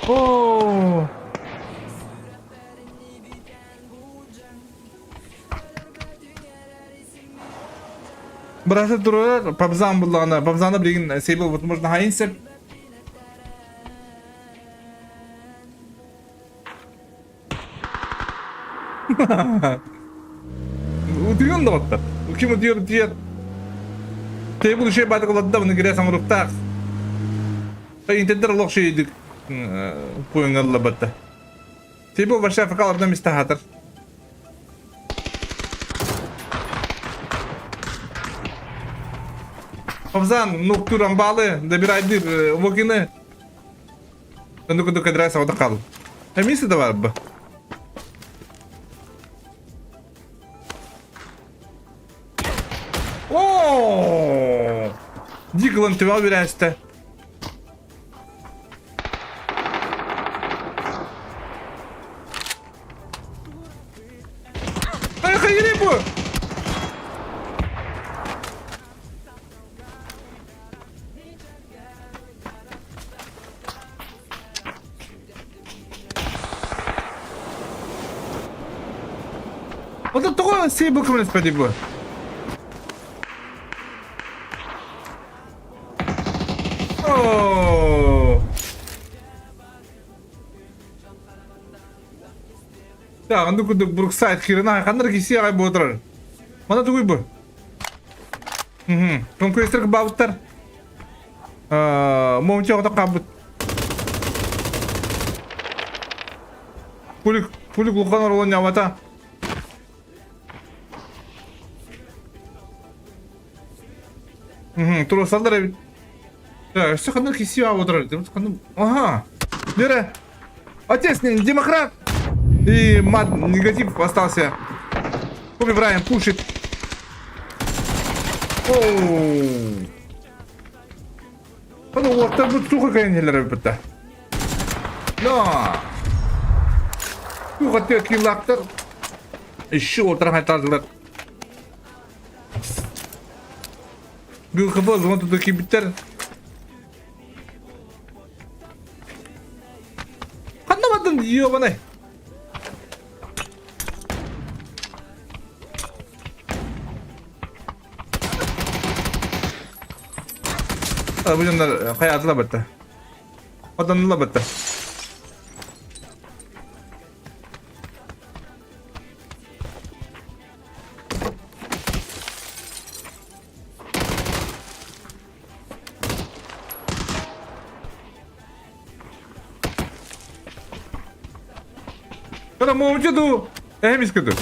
Oo. Burası duruyor. Pabzan bullağına. Pabzan'da bir gün seybil vurtmuş. Hain sep. Uduyon da baktı. Bu kim diyor diyor. Table şey batık oladı da bunu giresen rufta. İntender Allah şeydik. Puyun Allah battı. Table başa fakalardan mistahatır. Pabzan nokturan bağlı da bir aydır vakini. Önde kadraysa o da kal. Hemisi de var bu. Ooo! Diklan tüva bir este. Hayır bu. O da toka şey bakımını spedi bu. Ya andı kuduk buruk sayt kirina aykanlar kisi ay boğdurar. Mana tuguy bu. Conquester ke babuttar. Momcha otak kabut. Pulik lukan orang nyawata. Terus sadar ya. Ya, sekarang kisi ay boğdurar. Sekarang, aha. Nere? Отечественный демократ и негатив остался. Коби Брайан пушит. Оу. Ну вот так вот сухо кайнелер битта. Да. Сухо тетки лактар. Еще орта хайтардылар. Гыл хабал зон тут кибиттер. Anlamadım diyor bana. Bu canlar hayatına battı. Vatanına battı. Pero momento tu miskatu.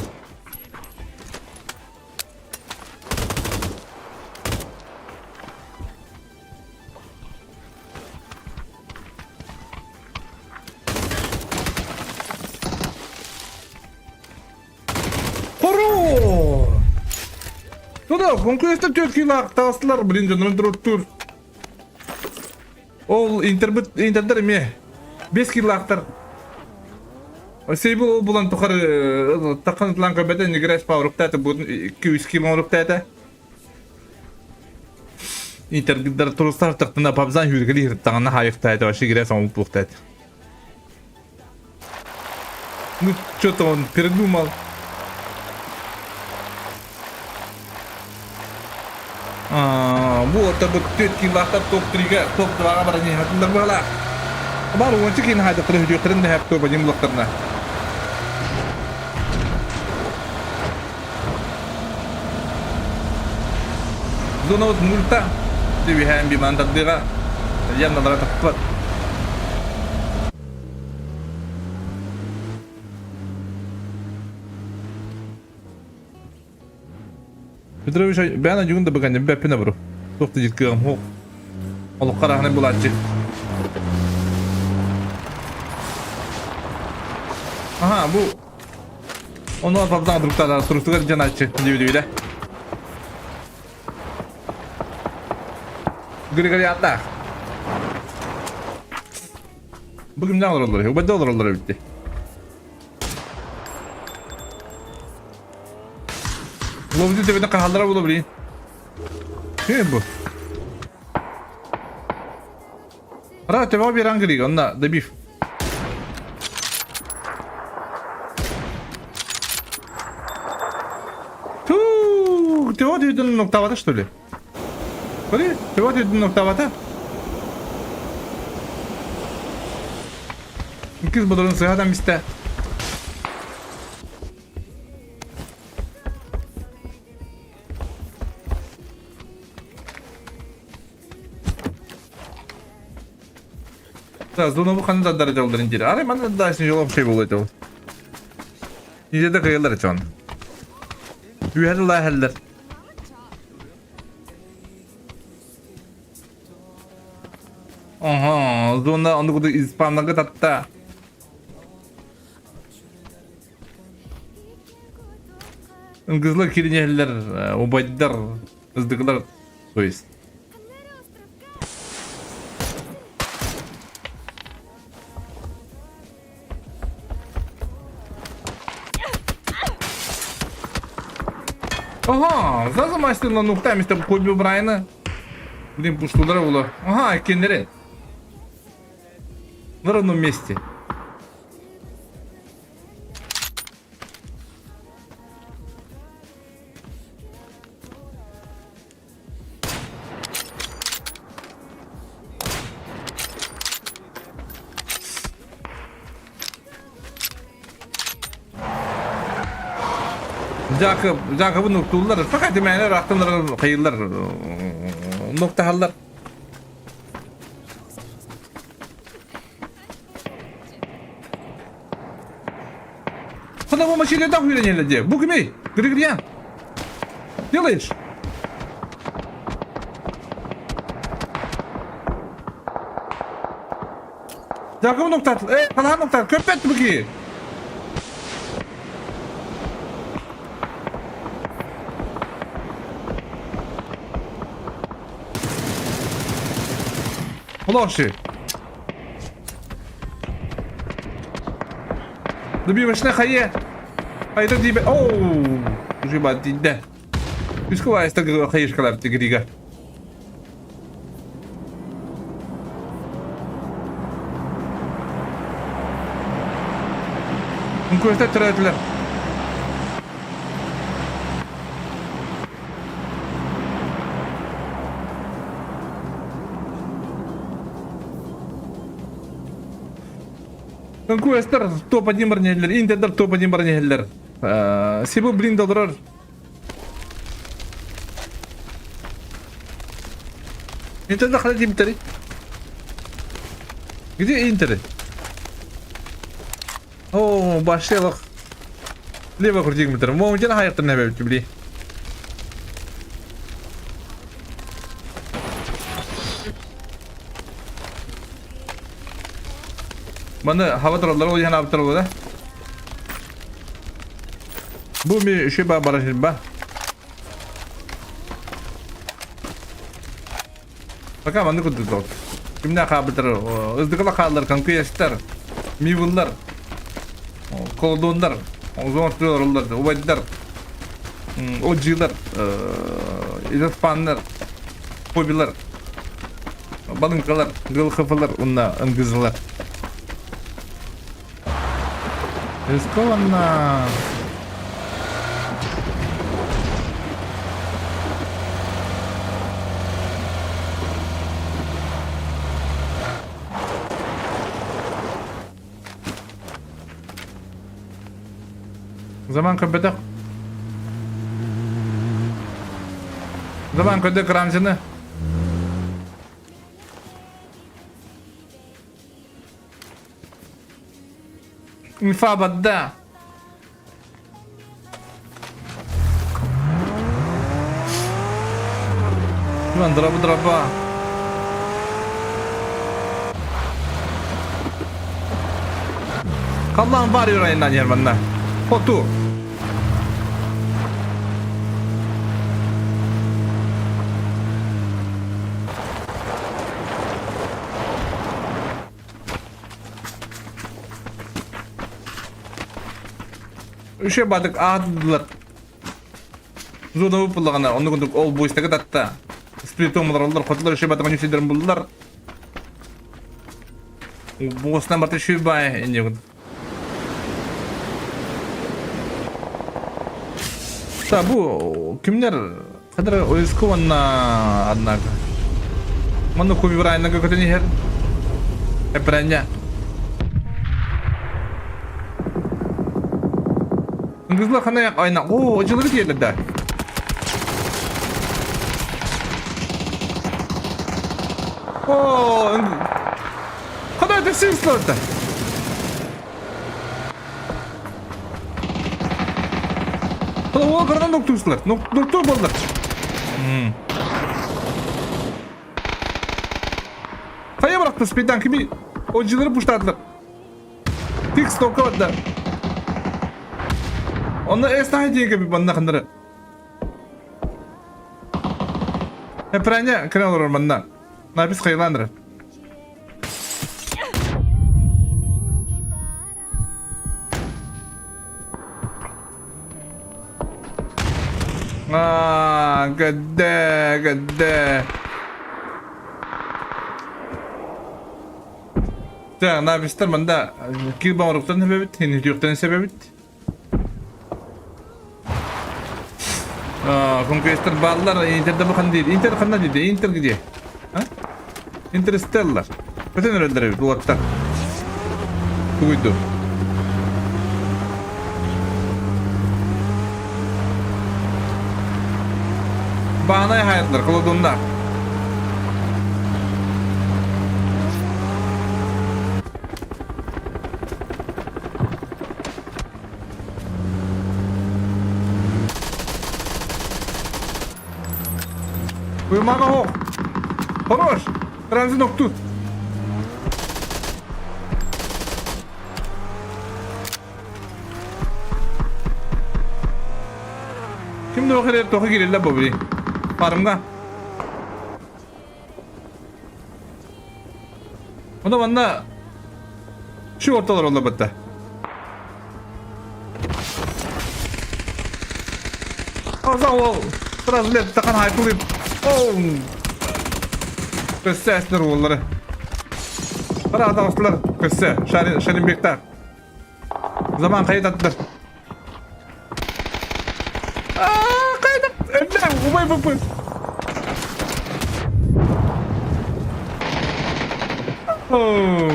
Horo! Toda Conquester 4 kilo taslar birinci tur. Ol interder mi? 5 kilo aktar. Сейбу булан тухар такан тланка бетен ниграш павруктата бу 200 км руктата. Интергидер турстар тактына пабзан хүргели тагына хайыктайда башы гирес амуп буктат. Ну что-то он передумал. Вот это 4 километр топ-3-га, топ-2-га барыны хатындар бала. Бар он чекин хайда кыры жүктөрүн да хапты бадим лактарына. Зона вот мульта. Тебе хэм би мандадыга. Янна дара таппат. Петрович, бәна жүгүндө бакан бәппине буру. Токты житкем хок. Ол караганы булачы. Aha bu onu alfabdan duruktalar suruktular canatçı diyor. Gri atla. Bugün ne olur? Ubada olur bitti. Lovdu tepede kahallara bulabilir. Ne bu? Ara teva bir angri onda da bir. Ты вот идёт ноктавата, что ли? Смотри, ты вот идёт ноктавата. Кыз бодорун сыгадан бисте. Да, зона bu kanı da daraja oldurin jeri. Ara mana da işin yolu şey boluydu. Yerde kayılar çon. Büyüdüler heller. Aha, zona onu kudu İspanya'da tatta. Kızlar kirin heller, obaydılar, ızdıklar, soyuz. Ага, зазамастырла нукта мистер Коби Брайана. Блин, пуштулары было. Ага, кендери. На ровном месте. Jakob'u noktalar. Fakat meni raqtanlar kıyırlar. Noktahallar. Sana bu maşinede huylan yerledi. Bu kimi? Grigoryan. Делаешь? Jakob'u noktat. Kalan noktat. Köpet bu ki. Лоши. Добивочная хае. Хайда дибе. Оу. Уже бадида. Бискова эста хаешкалар тигрига. Ункуэста тратилер. Конкурстар топ-1 барнелер, Интердер топ-1 барнелер. Себу блин доллар. Интердер хала димтери. Где Интер? О, башелок. Лево крутик митер. Моментен хайртын небе били. Bana hava tarafları o yana tarafı da. Bu bir şey barajın ba. Bakalım anı kudu dok. Kimden kabıtır? Izdıkla kalır kanka yaşlar. Mivullar. Koldonlar. Zontuyorlar. Uvaydılar. Ojiler. İzatpanlar. Hobiler. Balınkalar. Gılkıfılar. Onunla ıngızılar. Рискованно. Zaman köpedek. Zaman köpedek ramzını. Мифабадда. Lan draba. Kallan var yorayından yer bana. Foto. Üçe badık ağdılar. Zoda upulağına onu kunduk ol bu isteki datta. Spiritomlar oldular, kotular üçe badık anüsülerin buldular. Bu ostan batı şu bayi indi kunduk. Ta bu kimler kadar oyuskovanna adnaga. Manu kuvirayna gökateni her. Eprenya. Kızlar kana yak ayna. Oo, acıları diyelim de. Oo, kadar da sesli orada. O kadar doktorlar. Doktor bollar. Kaya bıraktı speden kimi acıları puşladılar. Fix doktor orada. Onlar esnaf diye gibi bana kandır. Hep ranya kral olur bana. Nabis kayılandır. Gede. Sen nabisler bana kirban oruktan sebebit, henüz yoktan sebebit. Conquestor ballar Inter'de bu kan değil. Inter kanına dedi. Inter gidiyor. Ha? Interstellar. Bütün öğrendiler bu vakta. Buydu. Bağnaya hayatlar kolodunda. Вымага о! Хорош! Транзинок тут! Kimdi o kadar toka girirler bu biri? Farımga. O da bana şu ortalar oldu batta. Azal ol. Biraz let takan haypuluyum. Oh. Kıssa esner oğulları. Para adamlar kıssa. Şarin Bektar. Zaman kayıt attılar. Kayıt attı. Önler. Ubay babı. Oh.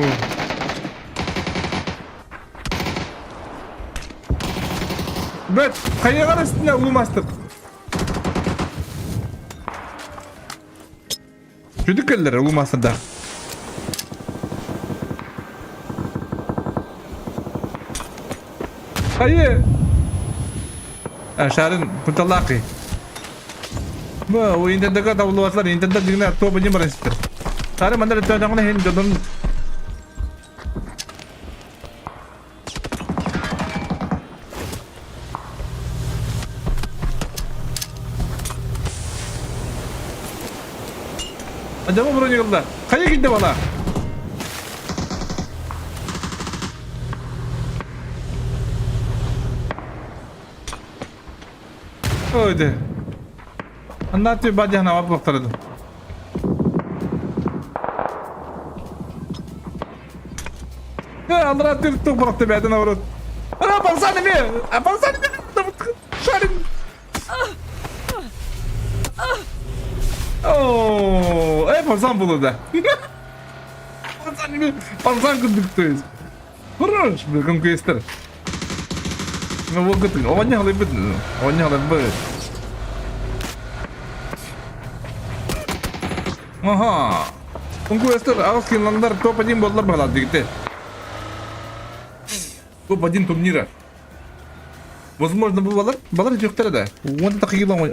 Evet. Kayığa üstüne uyumazdık. Çocuk elleri olmasın da. Hayır. Şarin putalaki. Bu oyunda da kadar uluvatlar internette dinle topu cimri ister. Şarin mandar tönağına hem dönün. Adamı buraya yolda. Kaya gitti bana. Öyle. Anlatıyor bacağına abi baktırdım. Ya Allah atıyor tutup bıraktı bir adına vurur. Ana baksana bir. Baksana bir. Şarin. Oo, parsan bulurdu. Parsan kırdıktayız. Хорош, был конквестер. Ну вот это, он не halibut, он не halibut. Aha, конквестер, ağız kinlanlar top один bollar bağladı gitti. Топ один турнира. Возможно, bu балар жоқтар да. Onda da kıyılan var.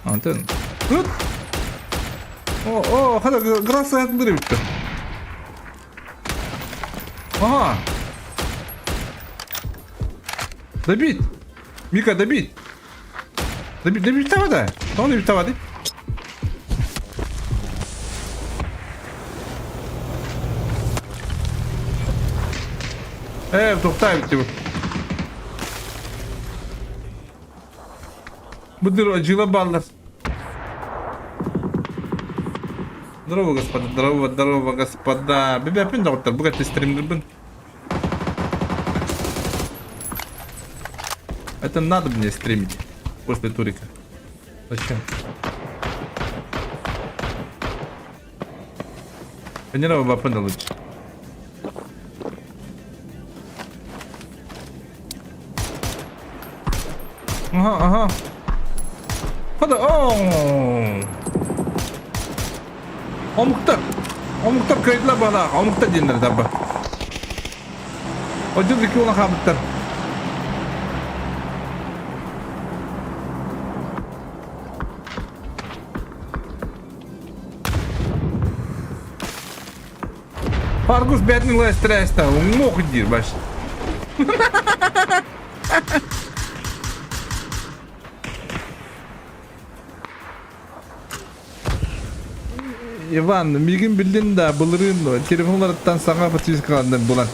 Антон. Тут. О, hadi grasa yapılır bitti. Ага. Добить. Мика, добить. Добить того, да? Он добить того, да? Toktay bitti bu. Budur acıyla ballar. Здорово, господа, здорово, господа. Бебе, опять доктор, богатый стример. Это надо мне стримить после турика. Зачем? Тренировал вапена лучше. Ага. Hadi Omuktar kayıtla bana. Omuktar dinler tabi. Ocun iki olan kabıtlar. Fargus бедный лестрesta. Мог dir baş. Иван, bilgin bildin de bulurun telefonlardan sana fatih kaldım bulan.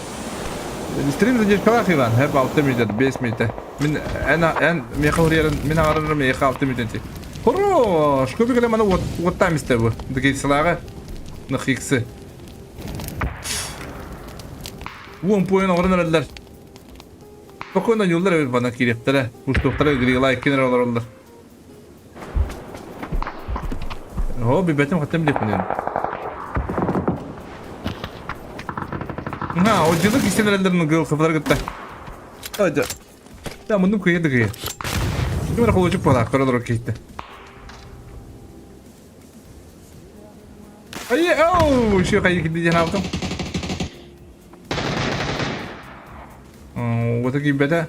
Stream de kalak Ivан, hep 6 minut, 5 minut. Min en mekahuriyerin min ararım 6 minut. Хорош, köpek ele bana what time iste bu. Deki silahı. Nakiksi. Uğun poyun oranlar. Bakın yollar evet bana kiriptere. Bu doktora gri like kenar olurlar. هو بيبقى ختم لي فنان Ha, o cılık isimlerlerinin gıl kafaları gitti. Hadi. Ya bunun kıyırdı kıyır. Kimler kolucuk bana karalar o gitti. Ay, ooo, şu kayı gitti cenabım. O da gibi de.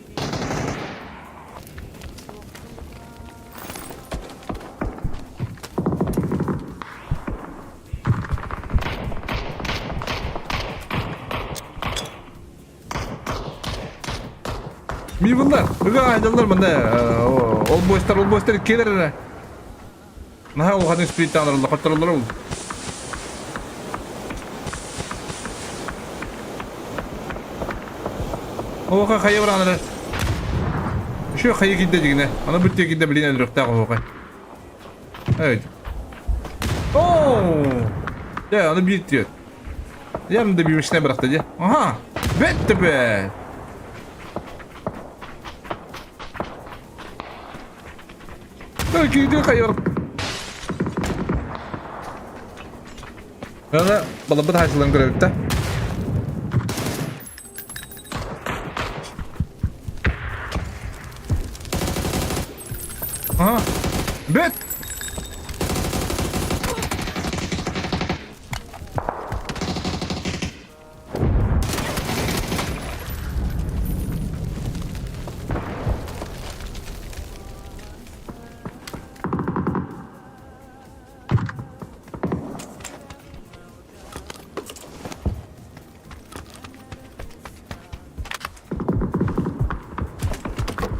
Mi bunlar? Bugün aydınlar bunda. Ol boşlar gelir. Nah, o kadın spirit alırlar, katırlar oldu. O kayı vuranlar. Şu kayı gidecek. Ana bütçe gidde bilin öldürük daha o kay. Evet. Oo! Ya onu bir diyor. Yanında bir işine bıraktı ya. Aha! Bitti be. Gidiyor kayıyor. Bana balıbı da haşılan görevde. Aha. Bet.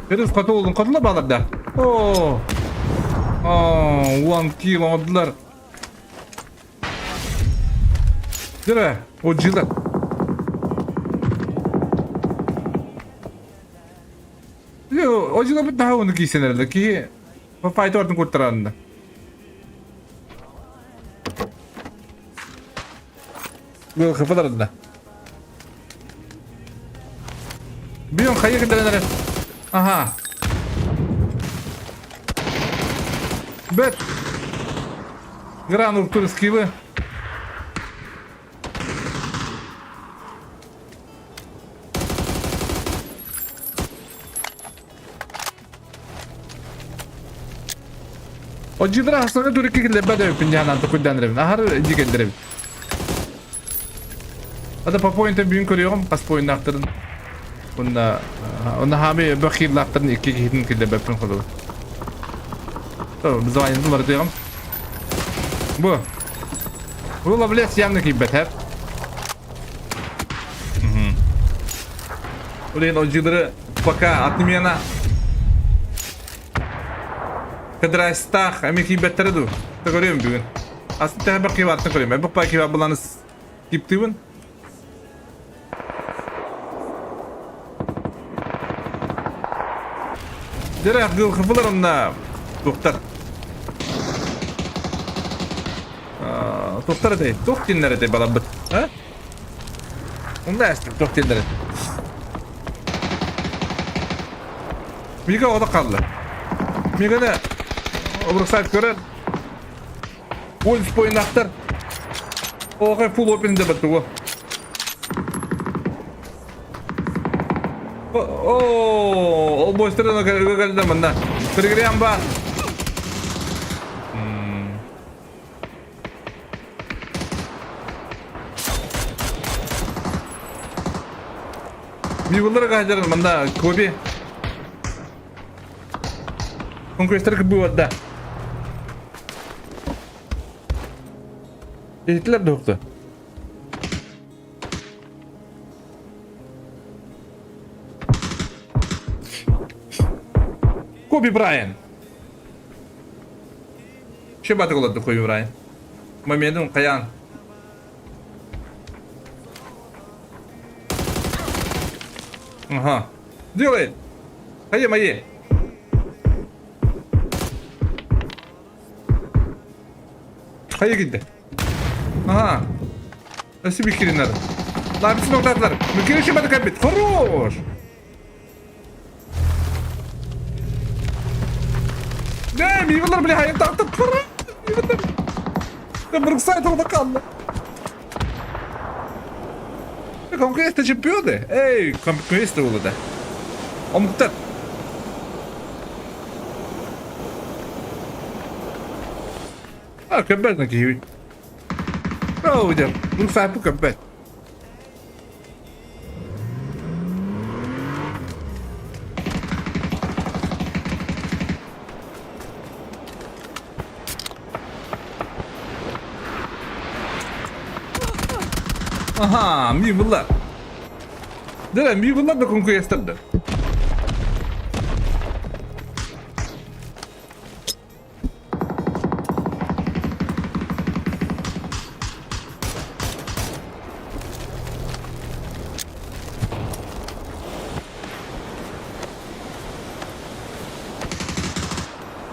Herif katı oldun, katıla bağlar da. Oo. Ulan ki aldılar. Dere, o cılar. Yo, o cılar bir daha onu giysin herhalde ki. O fayda ortadan kurtaranında. Bu kafalarında. Bir on kayı gidenlere. Aha. Bet. Грану турскивы. O cidra hasana duriki gille bada pinjahan to kudanrem. Ahar jigenderem. Ada pa point büyün koruyorum. Pas point aktırın. Onda hami bakir aktırın iki hidin gille bepin kolu. Biz aynı var diyorum. Bu. Bu la bless yanına ki beter. Ulan o cidra baka atmıyana. Kadrastah, emeki beter du. Ta görüyorum bugün. Aslında bakı var ta görüyorum. Bu bakı var bulanız tiptiğin. Direkt gül kıfılarında doktor. Doktor değil, doktorları değil bana bıt. Ha? Onu da açtım, doktorları. Miga o da kaldı. Miga ne? Obruk sayt görer. Wolf boyun aktar. Oğay full open de bıttı o. O boşlarına geldi bana. Kırgırıyan ba. Bir bunlara kaçırın bana Kobe. Konquistler gibi orada. Eğitler de yoktu. Kobe Bryant. Şey batık oladı Kobe Bryant. Mamiyedim kayan. Aha. Делает. Hayır hayır. Hayır gitti. Aha. Nasıl bir kirinler? Lan bir noktalar. Mümkün şey batık kaybet. Хорош. Ne? Meyveler bile hayır taktı. Meyveler. Ben bıraksaydı orada kaldı. Conquista çempione. Ey, Conquista ulu da. O Muhtar. Kömbel sanki hiç. Oh, hocam. Bunu sahibi kömbel. Aha, miyvullar. Değil mi? Miyvullar da Conquista'dı.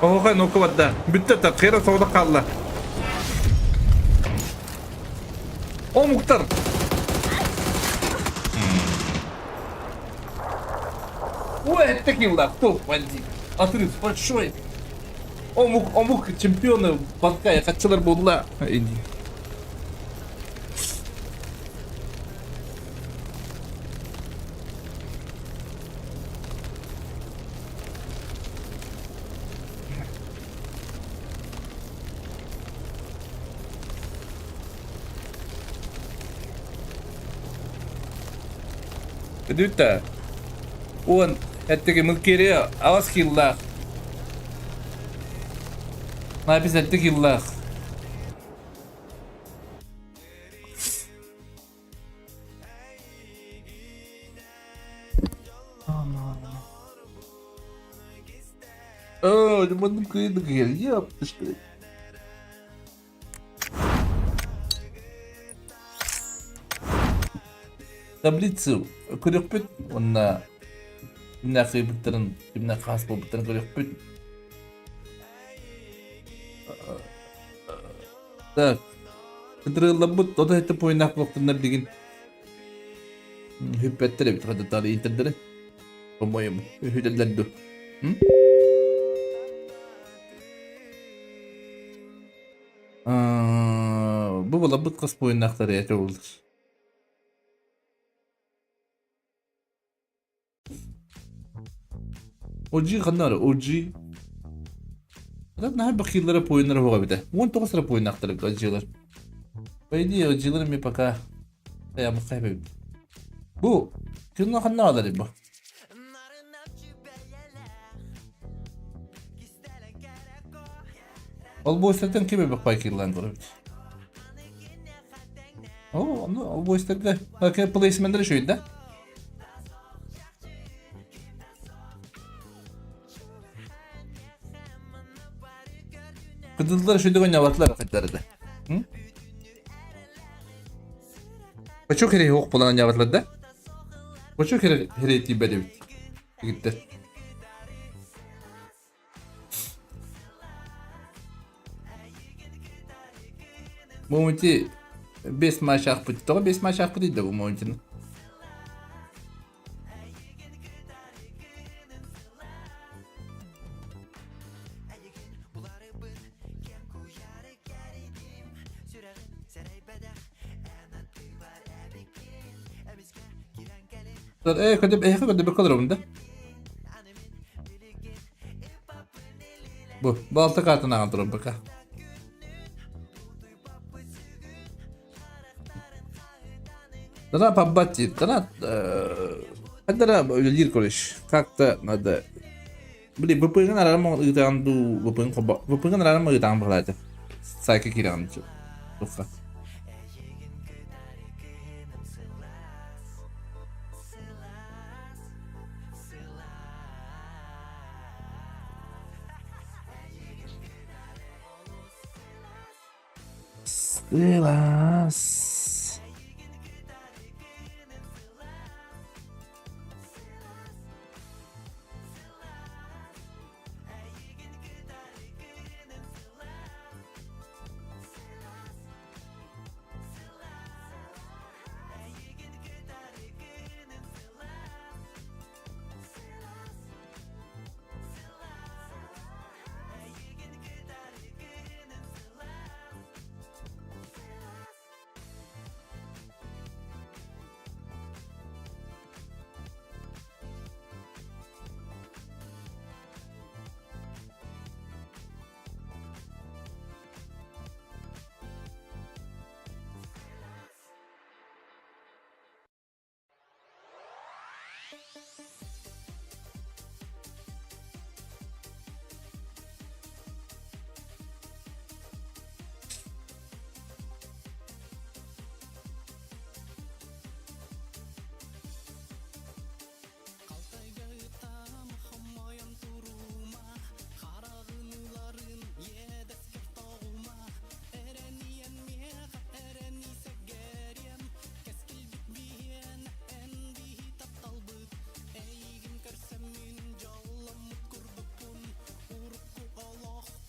Oha, no kuvvetler. Bitti takıra sonra kaldı. O Muhtar. Ой, такие лаптоп, бандит. Отрыв большой. Омук чемпионы банкая катчылар болдула. Инди. Düta. Он etteki mülkeri avaz yıllar. Nabis ettik yıllar. Aa, limanın kıyıdık yer yaptı işte. Таблицу көрөкпүт, онна kimler kıyıbıtların, kimler kas bulbıtların görüp tak kıdırılı but o da hette oynak bloktunda bilgin hüppetleri bir kadar tali interleri komoyum hüdellerdi bu bula but kas oynakları yete olur. OG kanarı OG. Zaten her bakıylara oyunları var bir de. 19 sıra oyun aktarı OG'lar. Baydi OG'ların bir paka. Ya bu kaybı. Bu. Şunun kanarları bu. Ol bu isterden kime bak bakıyla görüyor. Onu bu isterde. Bakın placement'leri şöyle. Kıdıldılar şöyle oynavatlar hakikaten. Hı? Kaçok kere yok bulan oynavatlar da. Kaçok kere hereti böyle gitti. Bu momenti 5 maç akpıttı. 5 maç akpıttı bu momentinin. Kadar bir kadar bunda. Bu altı kartını aldırım baka. Dana pabbatçı, dana kadar öyle lir konuş. Kalktı nada. Beli bepengin arama ıdan du bepengin arama ıdan berlaca. Saya kiran itu. Luka. Silas.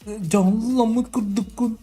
Canlı kurduk kun.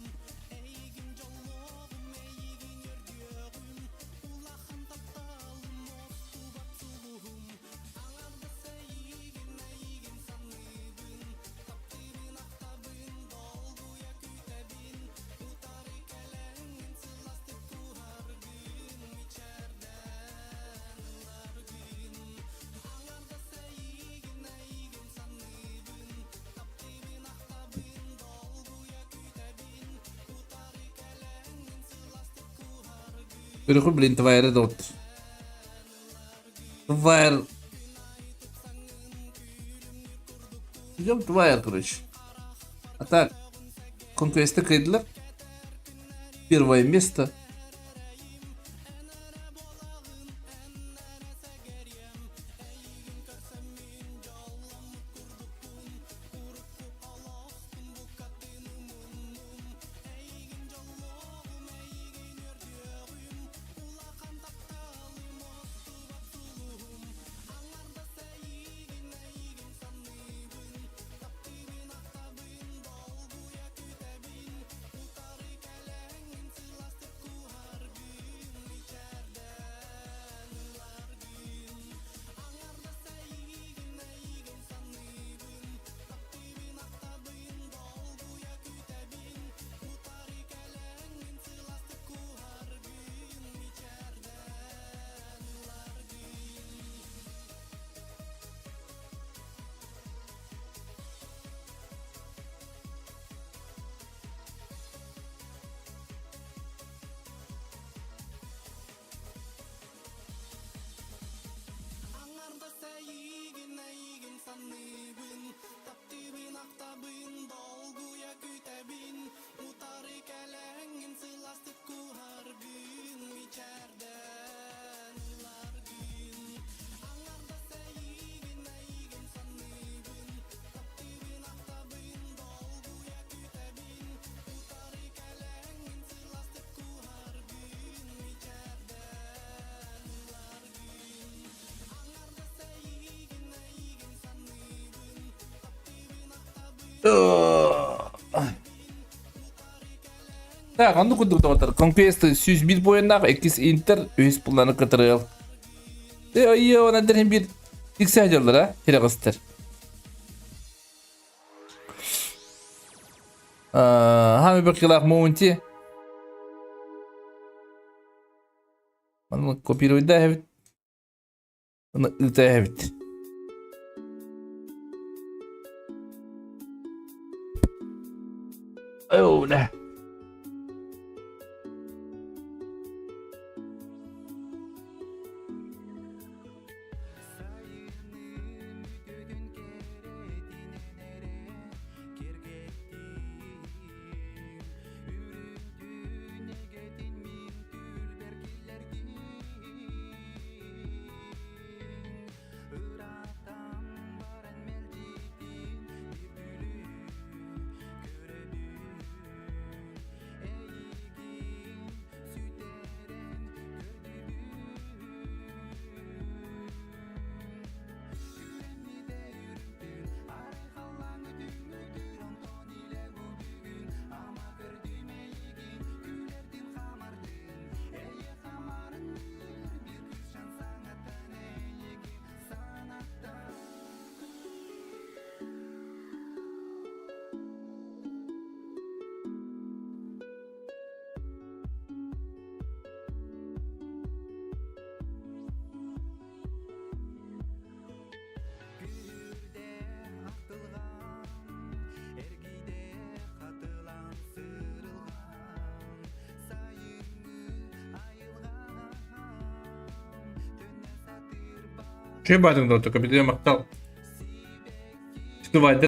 Berikut beli Twire dot. Twire. Jom Twire короче. А так, конквесты кредилер. Первое место. Так, аны кудук доктор. Конквест 101 боюндағы 2 Интер өз пулланы кытырыл. Айо, она дерен бир тиксе жолдор, а? Херегістер. Хами бір қилақ моменти. Аны копируйда әвіт. Аны ұлта әвіт. Айо, да. Şey badın da otur, kapitaya maktal. Çıktı vayda.